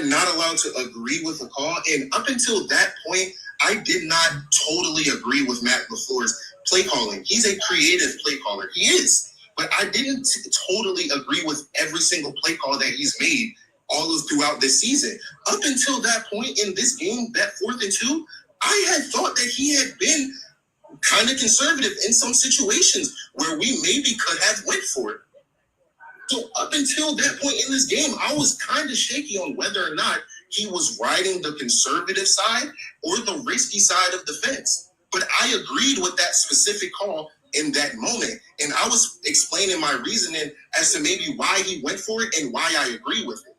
not allowed to agree with the call? And up until that point, I did not totally agree with Matt LaFleur's play calling. He's a creative play caller. He is. But I didn't totally agree with every single play call that he's made all of throughout this season. Up until that point in this game, that 4th and 2, I had thought that he had been kind of conservative in some situations where we maybe could have went for it. So up until that point in this game, I was kind of shaky on whether or not he was riding the conservative side or the risky side of the fence. But I agreed with that specific call in that moment. And I was explaining my reasoning as to maybe why he went for it and why I agree with it.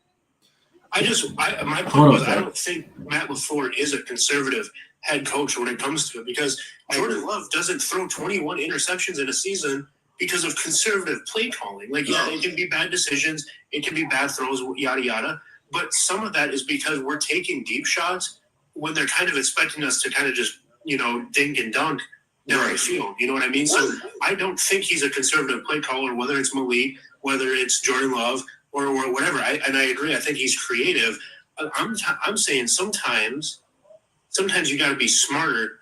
My point was, I don't think Matt LaFleur is a conservative head coach when it comes to it, because Jordan Love doesn't throw 21 interceptions in a season because of conservative play calling. Like, yeah, it can be bad decisions, it can be bad throws, yada, yada. But some of that is because we're taking deep shots when they're kind of expecting us to kind of just, dink and dunk down the field. You know what I mean? So I don't think he's a conservative play caller, whether it's Malik, whether it's Jordan Love, or whatever. I agree. I think he's creative. I'm saying sometimes you got to be smarter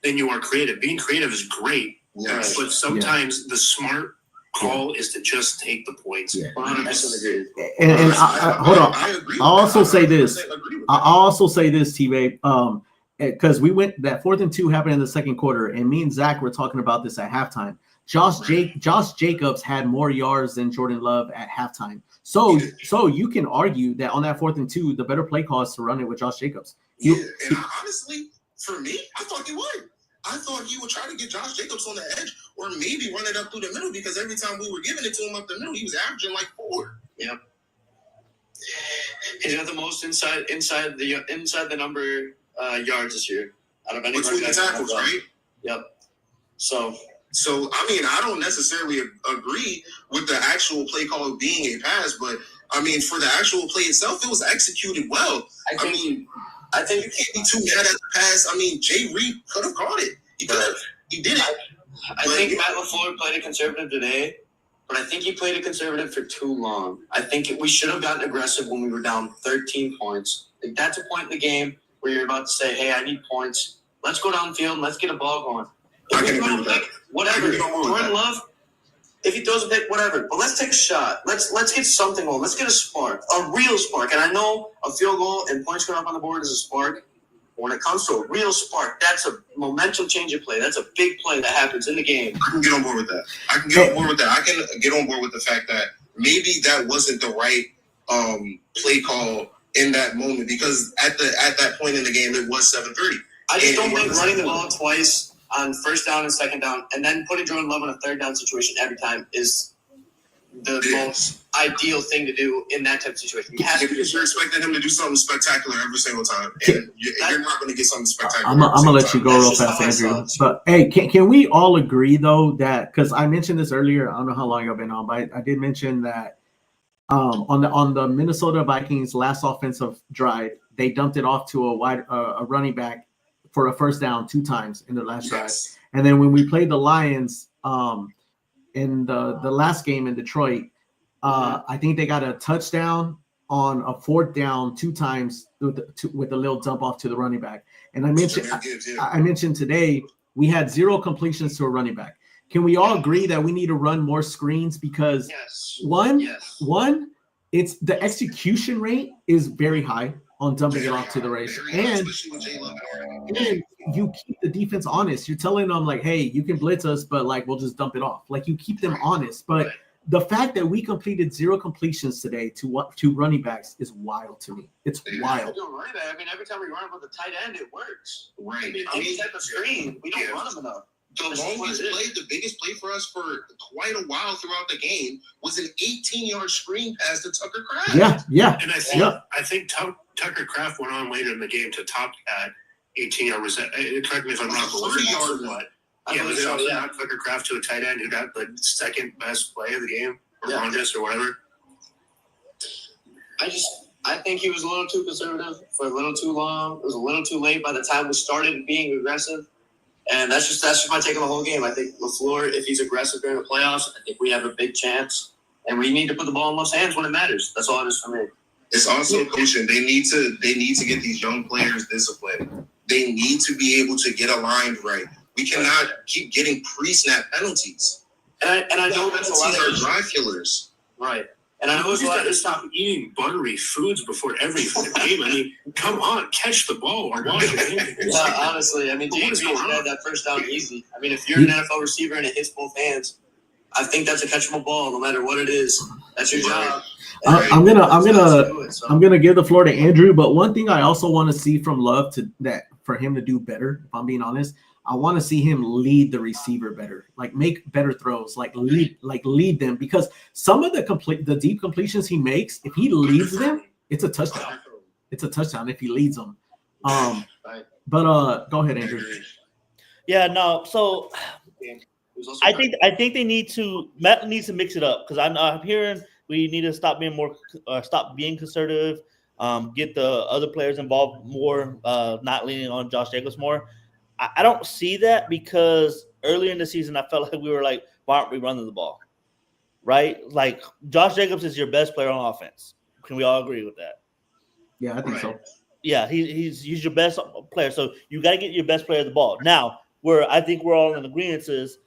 than you are creative. Being creative is great, but sometimes the smart call is to just take the points. Yeah. 100% agree. And hold on. I'll also say this, T-Babe, because we went that 4th and 2 happened in the second quarter, and me and Zach were talking about this at halftime. Josh Jacobs had more yards than Jordan Love at halftime. So you can argue that on that 4th and 2, the better play call is to run it with Josh Jacobs. And honestly, for me, I thought he would. I thought he would try to get Josh Jacobs on the edge, or maybe run it up through the middle, because every time we were giving it to him up the middle, he was averaging like 4. Yep. He's got the most inside the number yards this year out of any between the tackles, right? Yep. So I mean, I don't necessarily agree with the actual play call being a pass, but I mean, for the actual play itself, it was executed well. I think you can't be too mad at the pass. I mean, Jay Reed could have caught it. He could have. He did it. I think Matt LaFleur played a conservative today, but I think he played a conservative for too long. I think we should have gotten aggressive when we were down 13 points. Like, that's a point in the game where you're about to say, hey, I need points. Let's go downfield and let's get a ball going. If we throw a pick, whatever. Jordan Love, if he throws a pick, whatever. But let's take a shot. Let's get something on. Let's get a spark, a real spark. And I know a field goal and points going up on the board is a spark. But when it comes to a real spark, that's a momentum changing play. That's a big play that happens in the game. I can get on board with that. I can get on board with the fact that maybe that wasn't the right play call in that moment, because at that point in the game it was 7:30. I just don't think running the ball twice on first down and second down, and then putting Jordan Love in a third down situation every time is the most ideal thing to do in that type of situation. Because you're expecting him to do something spectacular every single time, and you're not going to get something spectacular. I'm gonna let you go real fast, Andrew. But hey, can we all agree though that, because I mentioned this earlier, I don't know how long I've been on, but I did mention that on the Minnesota Vikings last offensive drive, they dumped it off to a running back for a first down 2 times in the last drive. And then when we played the Lions in the last game in Detroit, I think they got a touchdown on a 4th down 2 times with a little dump off to the running back. And I mentioned today we had 0 completions to a running back. Can we all agree that we need to run more screens? Because one, it's the execution rate is very high on dumping it off to the race, and you keep the defense honest. You're telling them like, hey, you can blitz us, but like we'll just dump it off. Like you keep them honest. But the fact that we completed 0 completions today to running backs is wild to me. It's wild. I mean, every time we run up with the tight end, it works. Right. I mean, any type of screen, we don't run them enough. The biggest play for us for quite a while throughout the game was an 18-yard screen pass to Tucker Kraft. Yeah. And I think Tucker Kraft went on later in the game to top that 18-yard. Correct me if I'm wrong, but was it 30-yard what? Yeah, was it also not Tucker Kraft to a tight end who got the second best play of the game, or longest, or whatever? I think he was a little too conservative for a little too long. It was a little too late by the time we started being aggressive. And that's just my take on the whole game. I think LaFleur, if he's aggressive during the playoffs, I think we have a big chance. And we need to put the ball in most hands when it matters. That's all it is for me. It's also coaching. They need to get these young players disciplined. They need to be able to get aligned right. We cannot keep getting pre-snap penalties. And I know that's a lot of drive killers. Right. And I know it's a lot to stop eating buttery foods before every game. I mean, come on, catch the ball or wash your hands. Yeah, honestly, I mean, James had that first down easy. I mean, if you're an NFL receiver and it hits both hands, I think that's a catchable ball, no matter what it is. That's your job. I'm gonna give the floor to Andrew, but one thing I also want to see from Love for him to do better, if I'm being honest, I want to see him lead the receiver better, like make better throws, like lead them, because some of the deep completions he makes, if he leads them, it's a touchdown. It's a touchdown if he leads them. But go ahead, Andrew. Yeah, no. So I think they need to. Matt needs to mix it up, because I'm hearing we need to stop being conservative. Get the other players involved more, not leaning on Josh Jacobs more. I don't see that, because earlier in the season, I felt like we were like, why aren't we running the ball? Right? Like, Josh Jacobs is your best player on offense. Can we all agree with that? Yeah, I think so. Yeah, he's your best player. So you got to get your best player the ball. Now, where I think we're all in agreement is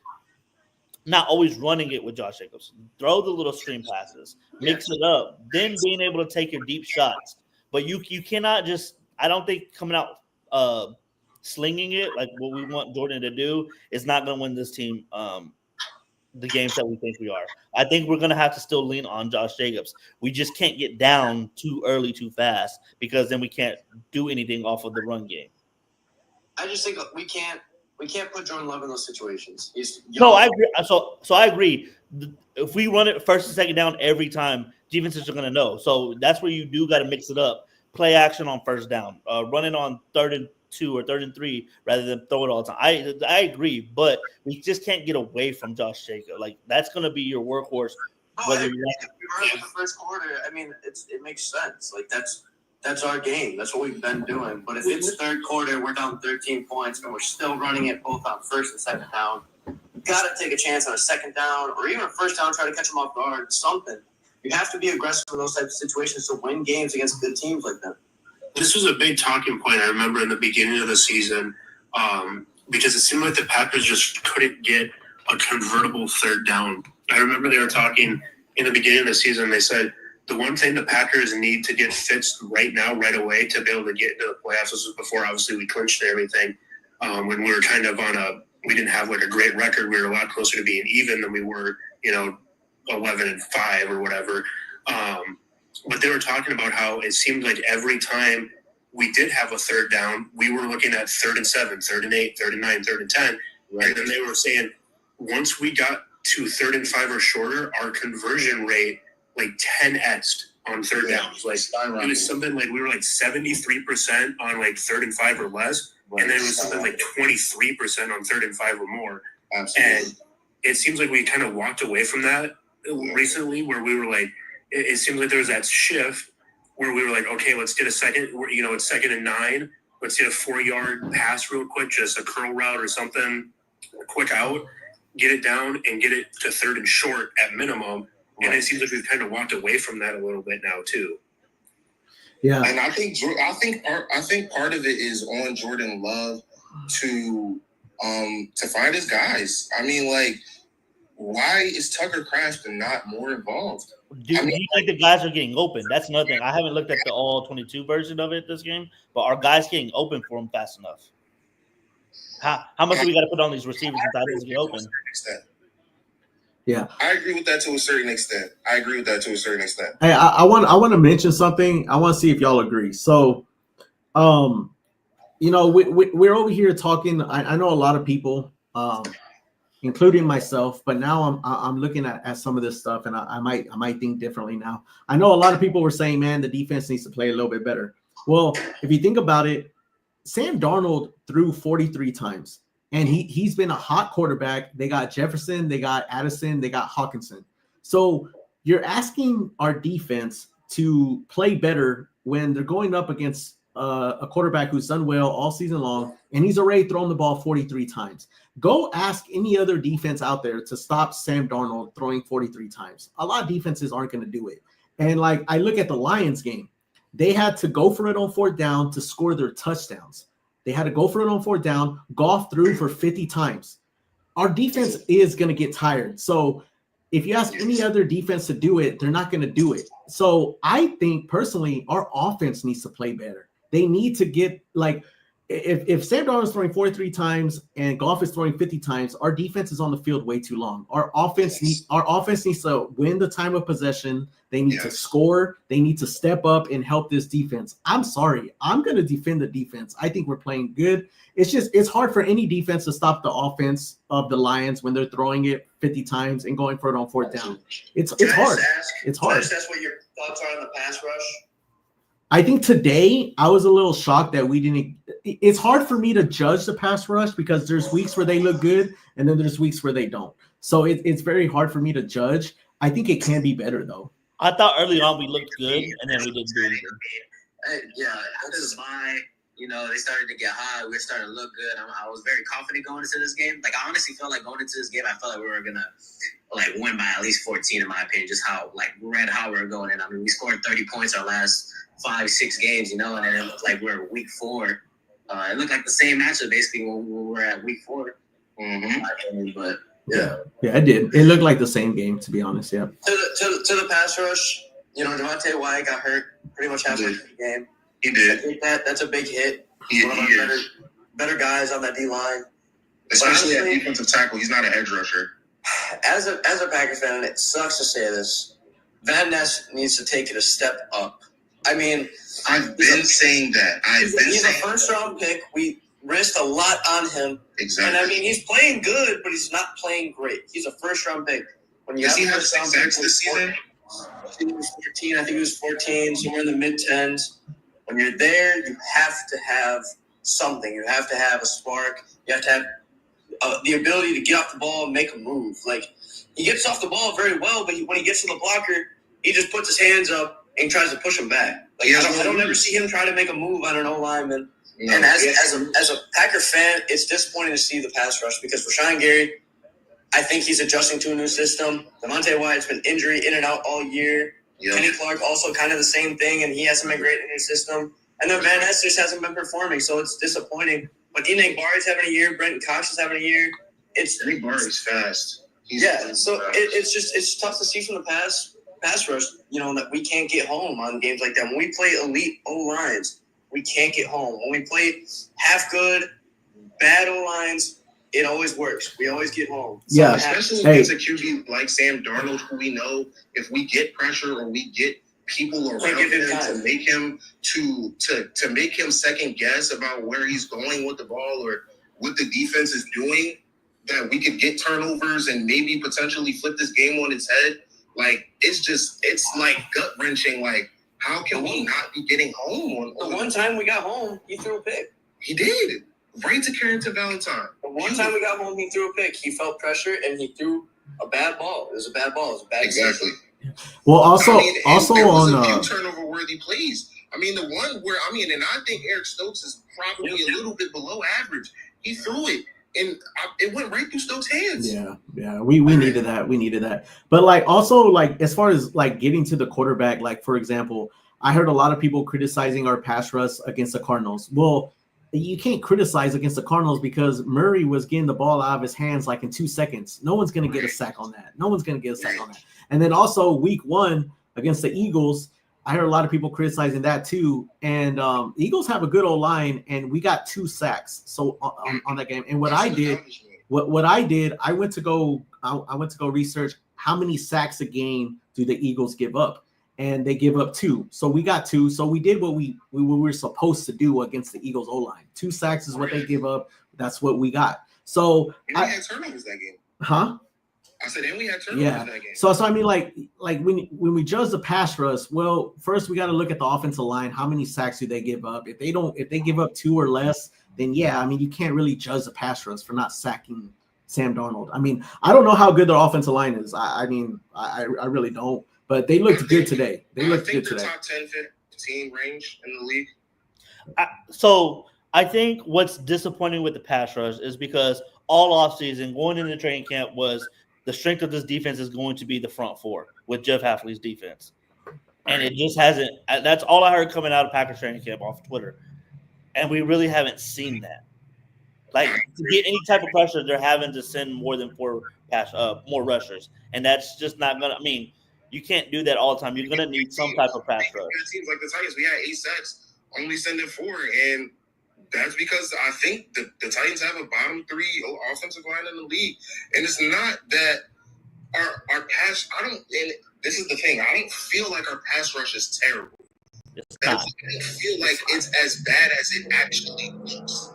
not always running it with Josh Jacobs. Throw the little screen passes, mix it up, then being able to take your deep shots. But you cannot just – I don't think coming out slinging it like what we want Jordan to do is not going to win this team the games that we think we are. I think we're going to have to still lean on Josh Jacobs. We just can't get down too early, too fast, because then we can't do anything off of the run game. I just think we can't put Jordan Love in those situations. No, I agree. So I agree. If we run it first and second down every time, defenses are going to know. So that's where you do got to mix it up. Play action on first down. Run it on 3rd and 2 or 3rd and 3 rather than throw it all the time. I agree, but we just can't get away from Josh Jacobs. Like, that's going to be your workhorse. Whether if we run it the first quarter, I mean, it makes sense. Like, that's our game. That's what we've been doing. But if it's third quarter, we're down 13 points, and we're still running it both on first and second down, got to take a chance on a second down or even a first down, try to catch them off guard, something. You have to be aggressive in those types of situations to win games against good teams like that. This was a big talking point, I remember, in the beginning of the season, because it seemed like the Packers just couldn't get a convertible third down. I remember they were talking in the beginning of the season. They said the one thing the Packers need to get fixed right now, right away, to be able to get into the playoffs. This was before, obviously, we clinched everything. When we were kind of we didn't have like a great record. We were a lot closer to being even than we were, 11-5 or whatever. But they were talking about how it seemed like every time we did have a third down, we were looking at 3rd and 7, 3rd and 8, 3rd and 9, 3rd and 10. Right. And then they were saying once we got to 3rd and 5 or shorter, our conversion rate like 10x'd on third downs. Like it was something like we were like 73% on like 3rd and 5 or less, and then it was something like 23% on 3rd and 5 or more. Absolutely. And it seems like we kind of walked away from that recently, where we were like, it seems like there was that shift where we were like, okay, let's get a second, you know, it's 2nd and 9. Let's get a 4-yard pass real quick, just a curl route or something, a quick out, get it down and get it to 3rd and short at minimum. And it seems like we've kind of walked away from that a little bit now too. Yeah, and I think part of it is on Jordan Love to find his guys. I mean, like, why is Tucker Craft not more involved? Do you think the guys are getting open? That's another thing. I haven't looked at the all 22 version of it this game, but are guys getting open for him fast enough? How much do we got to put on these receivers and tight ends to get open? Yeah, I agree with that to a certain extent. Hey, I want to mention something. I want to see if y'all agree. So, you know, we're over here talking. I know a lot of people, including myself, but now I'm looking at some of this stuff, and I might think differently now. I know a lot of people were saying, man, the defense needs to play a little bit better. Well, if you think about it, Sam Darnold threw 43 times. And he's been a hot quarterback. They got Jefferson, they got Addison, they got Hawkinson. So you're asking our defense to play better when they're going up against a quarterback who's done well all season long, and he's already thrown the ball 43 times. Go ask any other defense out there to stop Sam Darnold throwing 43 times. A lot of defenses aren't going to do it. And like I look at the Lions game, they had to go for it on 4th down to score their touchdowns. They had to go for it on 4th down. Goff threw for 50 times. Our defense is going to get tired. So if you ask any other defense to do it, they're not going to do it. So I think personally, our offense needs to play better. They need to get like if Sam Darnold is throwing 43 times and Goff is throwing 50 times, our defense is on the field way too long. Our offense needs to win the time of possession. They need to score. They need to step up and help this defense. I'm sorry. I'm going to defend the defense. I think we're playing good. It's hard for any defense to stop the offense of the Lions when they're throwing it 50 times and going for it on 4th down. It's hard. It's hard. Can I just ask what your thoughts are on the pass rush? I think today I was a little shocked that we didn't. It's hard for me to judge the pass rush because there's weeks where they look good and then there's weeks where they don't. So it's very hard for me to judge. I think it can be better though. I thought early on we looked good and then we didn't do anything. Yeah, this is why, they started to get hot. We were starting to look good. I was very confident going into this game. Like, I honestly felt like going into this game, I felt like we were going to, win by at least 14, in my opinion, just how we were going in. I mean, we scored 30 points our last 5-6 games, and then it looked like we were week 4. It looked like the same matchup basically when we were at week 4. Mm-hmm. But yeah, it did. It looked like the same game, to be honest. Yeah. To the pass rush, Devontae Wyatt got hurt pretty much halfway through the game. He did. I think that's a big hit. One of our better guys on that D line, especially at defensive tackle. He's not an edge rusher. As a Packers fan, and it sucks to say this, Van Ness needs to take it a step up. I mean, I've been saying that. He's a first-round pick. We risked a lot on him. Exactly. And, I mean, he's playing good, but he's not playing great. He's a first-round pick. When you Does he have 6 sacks this season? I think he was 14, somewhere in the mid-10s. When you're there, you have to have something. You have to have a spark. You have to have the ability to get off the ball and make a move. Like, he gets off the ball very well, but when he gets to the blocker, he just puts his hands up and tries to push him back. Like, I don't ever see him try to make a move on an O-lineman. No, and as a Packer fan, it's disappointing to see the pass rush because Rashawn Gary, I think he's adjusting to a new system. Devontae Wyatt's been injury in and out all year. Yep. Kenny Clark also kind of the same thing, and he hasn't been great in his system. And then Van Ness just hasn't been performing, so it's disappointing. But Enoch Barry's having a year. Brenton Cox is having a year. Enoch Barry's fast. It's tough to see from the pass rush, that we can't get home on games like that. When we play elite O-lines, we can't get home. When we play half good, bad O-lines, it always works. We always get home. Yeah, especially against a QB like Sam Darnold, who we know if we get pressure or we get people around him to make him to make him second guess about where he's going with the ball or what the defense is doing, that we could get turnovers and maybe potentially flip this game on its head. Like, it's like gut wrenching. Like, how can we not be getting home? The one time we got home, he threw a pick. He did. Right to Carrington Valentine. The one time we got home, he threw a pick. He felt pressure and he threw a bad ball. It was a bad ball. It was a bad exactly. decision. Well, also there was on a few turnover worthy plays. I mean, the one where and I think Eric Stokes is probably a little bit below average. He threw it. And it went right through Stokes' hands. Yeah. We needed that. We needed that. But like also like as far as like getting to the quarterback, like for example, I heard a lot of people criticizing our pass rush against the Cardinals. Well, you can't criticize against the Cardinals because Murray was getting the ball out of his hands like in 2 seconds. No one's gonna get a sack on that. No one's gonna get a sack on that. And then also week 1 against the Eagles, I heard a lot of people criticizing that too. And Eagles have a good old line, and we got 2 sacks. So on that game, and what I did, I went to go research how many sacks a game do the Eagles give up, and they give up 2. So we got 2. So we did what we were supposed to do against the Eagles O line. 2 sacks is what they give up. That's what we got. So we had turnovers that game. Huh? I said, and we had turnovers that game. So I mean, like when we judge the pass rush, well, first we got to look at the offensive line. How many sacks do they give up? If they give up 2 or less, then yeah, I mean, you can't really judge the pass rush for not sacking Sam Darnold. I mean, I don't know how good their offensive line is. I mean, I really don't. But they looked good today. They looked good today. Top 10, 15 range in the league. So I think what's disappointing with the pass rush is because all offseason going into training camp was the strength of this defense is going to be the front 4 with Jeff Hafley's defense. And it just hasn't – that's all I heard coming out of Packers training camp off Twitter. And we really haven't seen that. Like, to get any type of pressure, they're having to send more than 4 more rushers. And that's just not going to – I mean, you can't do that all the time. You're going to need some type of pass rush. Teams like the Titans, we had 8 sacks, only sending 4. And that's because I think the Titans have a bottom 3 offensive line in the league. And it's not that our pass – and this is the thing. I don't feel like our pass rush is terrible. I don't feel like it's as bad as it actually looks.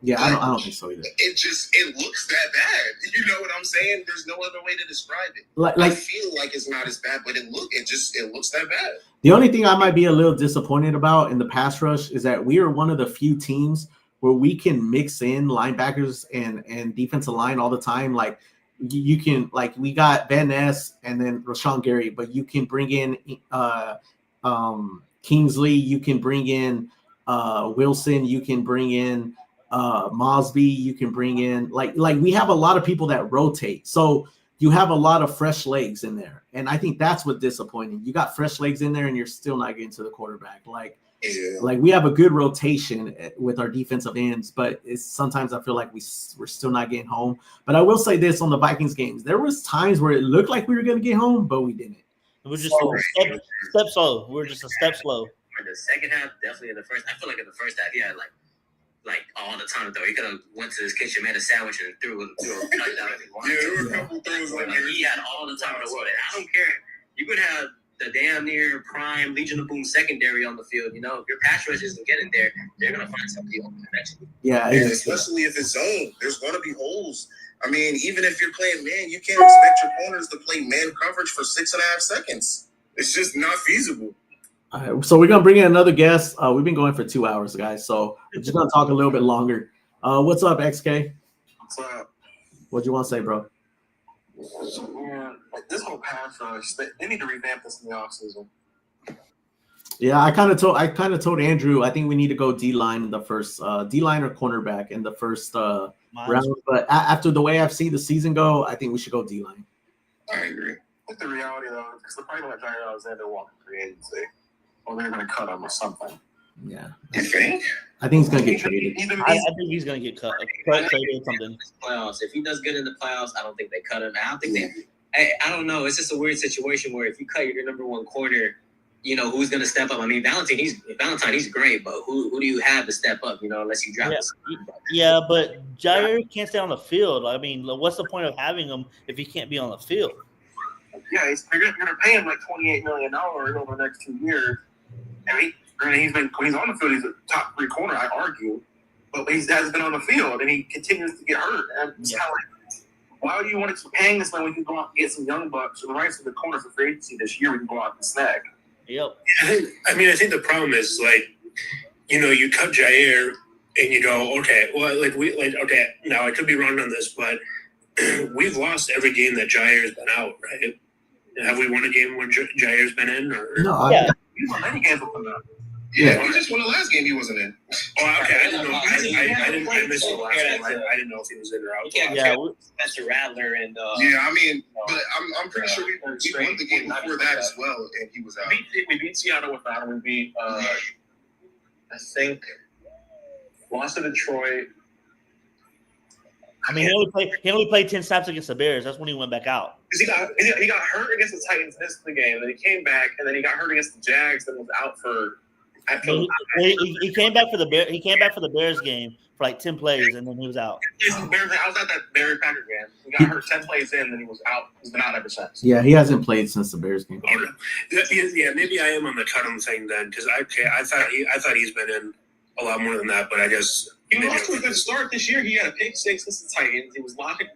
Yeah, I don't think so either. It looks that bad. You know what I'm saying? There's no other way to describe it. I feel like it's not as bad, but it looks that bad. The only thing I might be a little disappointed about in the pass rush is that we are one of the few teams where we can mix in linebackers and defensive line all the time. Like you can, like we got Van Ness and then Rashawn Gary, but you can bring in Kingsley, you can bring in Wilson, you can bring in Mosby, you can bring in like we have a lot of people that rotate. So you have a lot of fresh legs in there. And I think that's what's disappointing. You got fresh legs in there and you're still not getting to the quarterback. Like we have a good rotation with our defensive ends, but sometimes I feel like we're still not getting home. But I will say this on the Vikings games, there was times where it looked like we were going to get home, but we didn't. It was just a step slow. We were just a step slow. In the second half, definitely in the first. I feel like in the first half, he had like all the time though. He could have went to his kitchen, made a sandwich, and threw a touchdown if he wanted. There were a couple things like he had all the time in the world. And I don't care. You could have the damn near prime Legion of Boom secondary on the field. You know, if your pass rush isn't getting there, they're gonna find somebody open eventually. Yeah, especially if it's zone. There's gonna be holes. I mean, even if you're playing man, you can't expect your corners to play man coverage for 6.5 seconds. It's just not feasible. All right, so we're gonna bring in another guest. We've been going for 2 hours, guys. So we're just gonna talk a little bit longer. What's up, XK? What's up? What you want to say, bro? Man, like this whole pass rush, they need to revamp this in the offseason. Yeah, I kind of told Andrew I think we need to go D-line the first D-line or cornerback in the first round. But after the way I've seen the season go, I think we should go D-line. I agree. But the reality though, because they're probably going to Jair Alexander walk in free agency, or they're going to cut him or something. Yeah, you think? I think he's going to get traded. I think he's going to get cut, traded or something. Playoffs. If he does good in the playoffs, I don't think they cut him. I don't think I don't know. It's just a weird situation where if you cut your number one corner, you know, who's going to step up? I mean, Valentine, he's great, but who do you have to step up, you know, unless you drop this? Yeah, but Jair can't stay on the field. I mean, what's the point of having him if he can't be on the field? Yeah, they're going to pay him like $28 million over the next 2 years. And when he's on the field, he's a top 3 corner, I argue. But he hasn't been on the field, and he continues to get hurt. And Why do you want to keep paying this when we can go out and get some young bucks and the rights to the corner for free agency this year? We can go out and snag. Yep. I think the problem is you cut Jair and you go, okay, well, okay, now I could be wrong on this, but we've lost every game that Jair's been out, right? Have we won a game when Jair's been in? Or? No, He's won many games with him now. Yeah, he just won the last game. He wasn't in. Oh, okay. I didn't know. I missed the last game. I didn't know if he was in or out. Yeah, Mr. Rattler and but I'm pretty sure we won the game before that as well, and he was out. We beat Seattle without him. We beat I think lost to Detroit. I mean, he only played 10 snaps against the Bears. That's when he went back out. Because he got hurt against the Titans, missed the game, then he came back, and then he got hurt against the Jags, then was out for. He came back for the Bears. He came back for the Bears game for like 10 plays, and then he was out. I was at that Bears Packers game. He got hurt 10 plays in, then he was out. He's been out ever since. Yeah, he hasn't played since the Bears game. Oh, no. Yeah, maybe I am on the cut on thing then, because I thought he's been in a lot more than that, but I guess he lost to a good start this year. He had a pick six against the Titans. He was locking.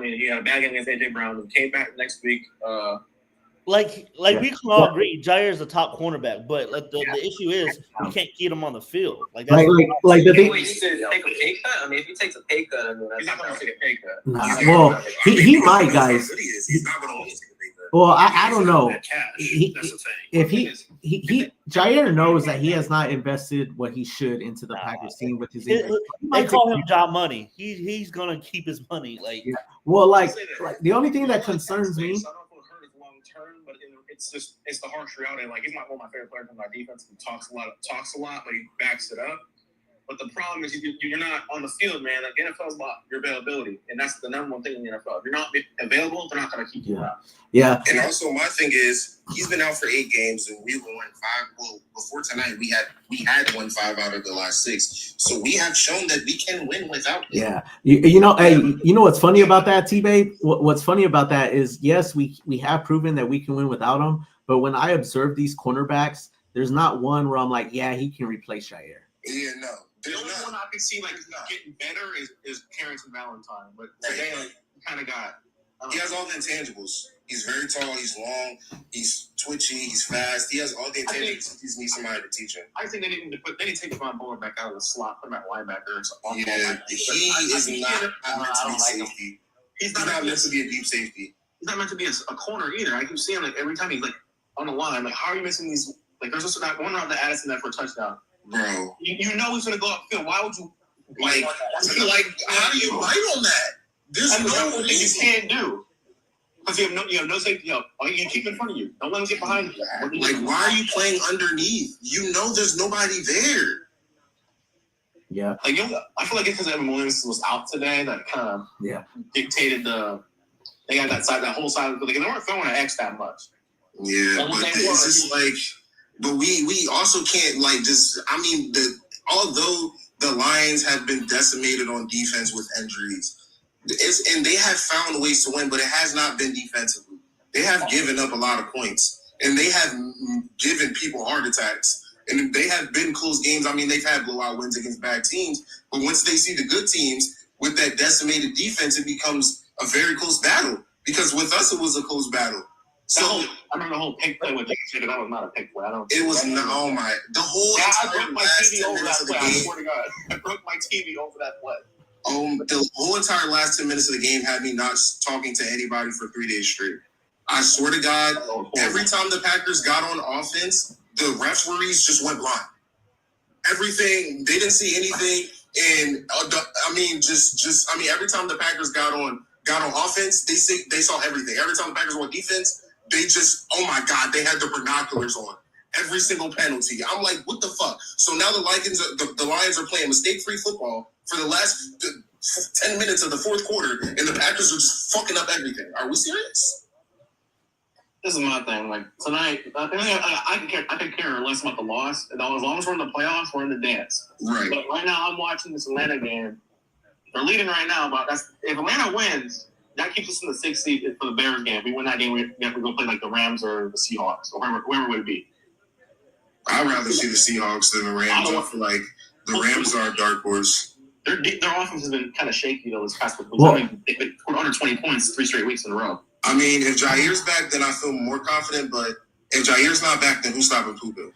He had a bag against AJ Brown. And came back next week. We can all agree, Jair is the top cornerback, but the issue is we can't keep him on the field. The thing. Take a pay cut. I mean, if he takes a pay cut, he's not going to take a pay cut. Well, he might, guys. He's not going to take a pay cut. Well, I don't know. That's the thing. If Jair knows that he has not invested what he should into the Packers team with his injury. They call him job money. He's gonna keep his money. Well, the only thing that concerns me. But it's the harsh reality. He's not one of my favorite players on my defense. He talks a lot, but he backs it up. But the problem is you're not on the field, man. The NFL is about your availability, and that's the number one thing in the NFL. If you're not available, they're not going to keep you out. Yeah. And also, my thing is, he's been out for 8 games, and we've won 5. Well, before tonight, we had won 5 out of the last 6. So we have shown that we can win without him. Yeah. You know what's funny about that, T-Babe? What's funny about that is, yes, we have proven that we can win without him. But when I observe these cornerbacks, there's not one where I'm like, yeah, he can replace Jair. Yeah, no. The only one I can see getting better is Carrington Valentine, but today kind of got. He has all the intangibles. He's very tall. He's long. He's twitchy. He's fast. He has all the intangibles. He just needs somebody to teach him. I think they need to take Devon Bullard back out of the slot, put him at linebacker. He is not meant to be safety. He's not meant to be a deep safety. He's not meant to be a corner either. I keep seeing every time he's on the line. How are you missing these? There's just that one round that Addison that for a touchdown. Bro, you know he's gonna go upfield. Why would you how do you bite on that? There's no thing you can't do because you have no safety. You keep in front of you. Don't let him get behind you. Why are you playing underneath? You know there's nobody there. Yeah. I feel like it's because Evan Williams was out today that kind of dictated they got that whole side. They weren't throwing an X that much. Yeah, but it's just but we also can't although the Lions have been decimated on defense with injuries, and they have found ways to win, but it has not been defensively. They have given up a lot of points, and they have given people heart attacks, and they have been close games. I mean, they've had blowout wins against bad teams, but once they see the good teams with that decimated defense, it becomes a very close battle. Because with us, it was a close battle. So I remember the whole pick play with Jason. That was not a pick play. It was not. Oh my! The whole entire last 10 minutes of the game. I swear to God, I broke my TV over that play. The whole entire last 10 minutes of the game had me not talking to anybody for 3 days straight. I swear to God, every time the Packers got on offense, the referees just went blind. Everything, they didn't see anything, and every time the Packers got on offense, they saw everything. Every time the Packers were on defense, they just, oh my God, they had the binoculars on. Every single penalty. I'm like, what the fuck? So now the Lions are playing mistake-free football for the last 10 minutes of the fourth quarter, and the Packers are just fucking up everything. Are we serious? This is my thing. Tonight, I could care less about the loss. As long as we're in the playoffs, we're in the dance. Right. But right now, I'm watching this Atlanta game. They're leading right now, but if Atlanta wins, that keeps us in the 6th seed for the Bears game. If we win that game, we have to go play the Rams or the Seahawks or whoever it would be. I'd rather see the Seahawks than the Rams. I feel like the Rams are a dark horse. their offense has been kind of shaky though this past couple weeks. Well, I mean, they've been under 20 points 3 straight weeks in a row. I mean, if Jair's back, then I feel more confident. But if Jair's not back, then who's stopping Puka?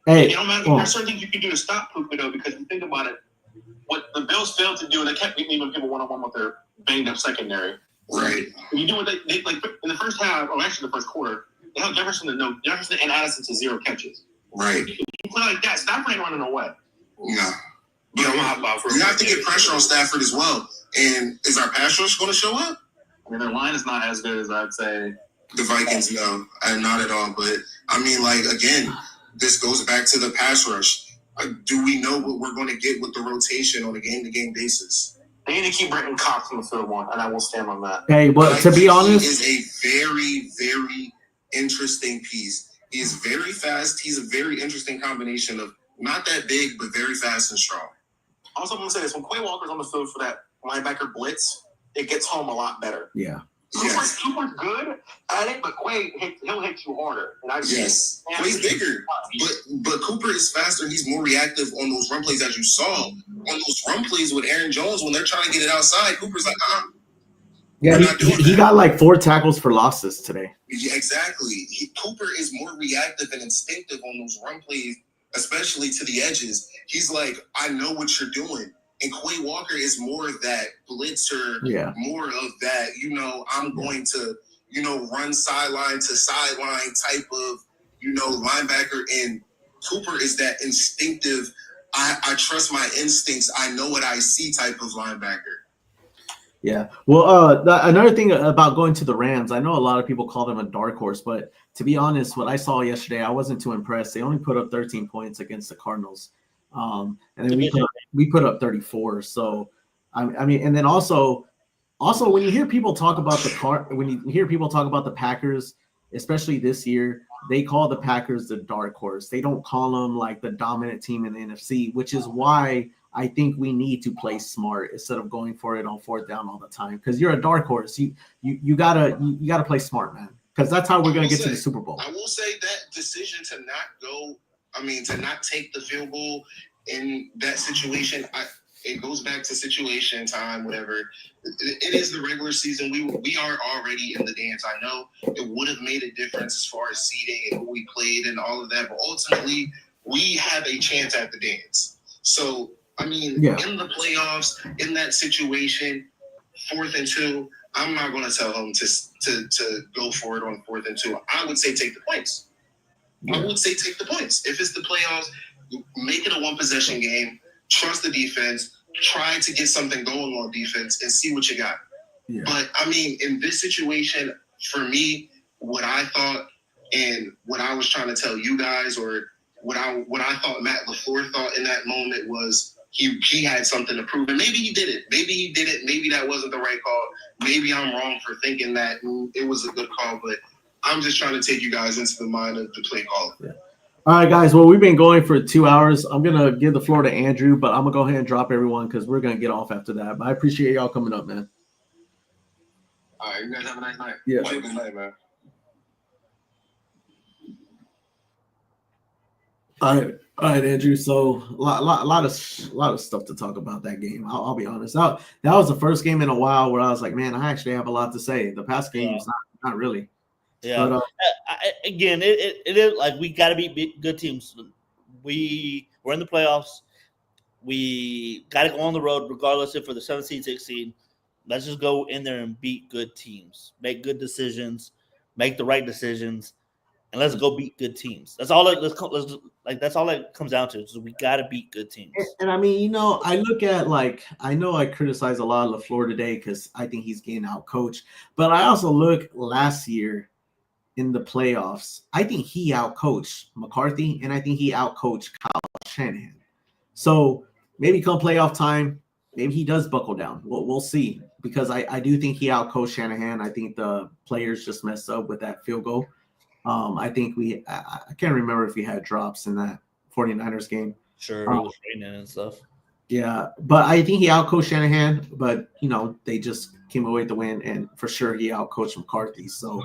Hey, it don't matter. There's certain things you can do to stop Puka though, because if you think about it, what the Bills failed to do, they kept leaving people one-on-one with their banged-up secondary. Right. When you do what they like in the first half, or actually the first quarter, they held Jefferson and Addison to 0 catches. Right. You play like that, Stafford ain't running away. No. But you have to get pressure on Stafford as well. And is our pass rush going to show up? I mean, their line is not as good as I'd say. The Vikings, no, not at all. But I mean, like, again, this goes back to the pass rush. Do we know what we're going to get with the rotation on a game-to-game basis? They need to keep Brenton Cox on the field more, and I will stand on that. Hey, but to be honest, he is a very, very interesting piece. He is very fast. He's a very interesting combination of not that big, but very fast and strong. Also, I'm going to say this. When Quay Walker's on the field for that linebacker blitz, it gets home a lot better. Yeah. Yes. Cooper's good at it, but Quay, he'll hit you harder. And yes. Quay's bigger, but Cooper is faster. He's more reactive on those run plays, as you saw. On those run plays with Aaron Jones, when they're trying to get it outside, Cooper's like, yeah, he got like 4 tackles for losses today. Yeah, exactly. Cooper is more reactive and instinctive on those run plays, especially to the edges. He's like, I know what you're doing. And Quay Walker is more of that blitzer, more of that, I'm going to, run sideline to sideline type of, linebacker. And Cooper is that instinctive, I trust my instincts, I know what I see type of linebacker. Yeah. Well, another thing about going to the Rams, I know a lot of people call them a dark horse, but to be honest, what I saw yesterday, I wasn't too impressed. They only put up 13 points against the Cardinals. And then we put up 34. So, I mean, and then also when you hear people talk about the Packers, especially this year, they call the Packers the dark horse. They don't call them like the dominant team in the NFC, which is why I think we need to play smart instead of going for it on 4th down all the time. Because you're a dark horse, you gotta play smart, man. Because that's how we're gonna get to the Super Bowl. I will say that decision to not take the field goal in that situation, it goes back to situation time, whatever. It is the regular season. We are already in the dance. I know it would have made a difference as far as seeding and who we played and all of that, but ultimately we have a chance at the dance. So, I mean, in the playoffs, in that situation, 4th and 2, I'm not going to tell them to go for it on 4th and 2. I would say take the points. I would say take the points. If it's the playoffs, make it a 1-possession game. Trust the defense. Try to get something going on defense and see what you got. Yeah. But, I mean, in this situation, for me, what I thought and what I was trying to tell you guys, or what I thought Matt LaFleur thought in that moment was he had something to prove. And maybe he did it. Maybe he did it. Maybe that wasn't the right call. Maybe I'm wrong for thinking that it was a good call. But I'm just trying to take you guys into the mind of the play call. Yeah. All right, guys. Well, we've been going for 2 hours. I'm going to give the floor to Andrew, but I'm going to go ahead and drop everyone because we're going to get off after that. But I appreciate y'all coming up, man. All right, you guys have a nice night. Yeah. Have a good night, man. All right, Andrew. So a lot of stuff to talk about that game. I'll be honest. That was the first game in a while where I was like, man, I actually have a lot to say. The past games, not really. Yeah. But, again, it is like we got to beat good teams. We're in the playoffs. We got to go on the road, regardless if we're the 17, 16. Let's just go in there and beat good teams, make good decisions, make the right decisions, and let's go beat good teams. That's all. That's all it comes down to. So we got to beat good teams. And I mean, I look at I know I criticize a lot of LaFleur today because I think he's getting out coached, but I also look last year in the playoffs. I think he out coached McCarthy, and I think he out coached Kyle Shanahan. So maybe come playoff time, maybe he does buckle down. We'll see, because I do think he out coached Shanahan. I think the players just messed up with that field goal. I think I can't remember if we had drops in that 49ers game. Sure, it was raining and stuff. Yeah, but I think he outcoached Shanahan, but, they just came away with the win, and for sure he outcoached McCarthy. So,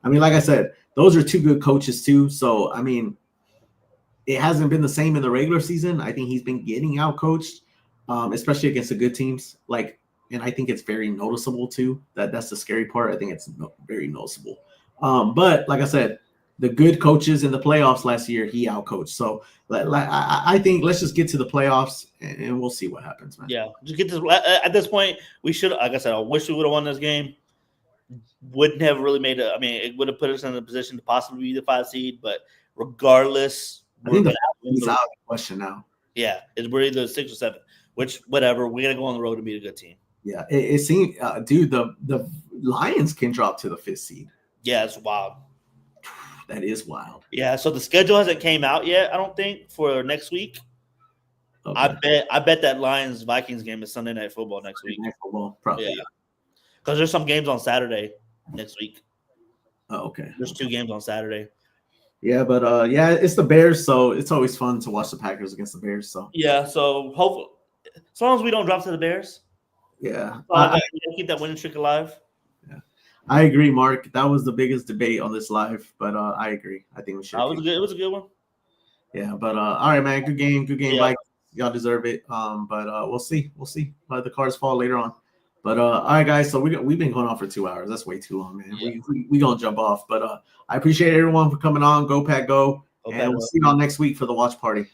I mean, like I said, those are 2 good coaches too. So, I mean, it hasn't been the same in the regular season. I think he's been getting outcoached, especially against the good teams. And I think it's very noticeable too. That's the scary part. I think it's very noticeable. But like I said, the good coaches in the playoffs last year, he outcoached. So I think let's just get to the playoffs and we'll see what happens, man. Yeah, just get this. At this point, we should. Like I said, I wish we would have won this game. Wouldn't have really made it. I mean, it would have put us in a position to possibly be the 5 seed. But regardless, I think he's out of the question now. Yeah, we're either 6 or 7. Which whatever, we got to go on the road to beat a good team. Yeah, it seems, dude. The Lions can drop to the 5th seed. Yeah, it's wild. That is wild. Yeah, so the schedule hasn't came out yet. I don't think for next week. Okay. I bet that Lions Vikings game is Sunday Night Football next week. Night Football, probably. Yeah, because there's some games on Saturday next week. Oh, okay. There's 2 games on Saturday. Yeah, but yeah, it's the Bears, so it's always fun to watch the Packers against the Bears. So yeah, so hopefully, as long as we don't drop to the Bears. Yeah, keep that winning streak alive. Yeah, I agree, Mark. That was the biggest debate on this live, but I agree. I think we should. It was a good one. Yeah, but all right, man. Good game. Yeah. Mike. Y'all deserve it. But we'll see. Let the cards fall later on. But all right, guys. So we've been going on for 2 hours. That's way too long, man. Yeah. We gonna jump off. But I appreciate everyone for coming on. Go Pack, go! And we'll see y'all next week for the watch party.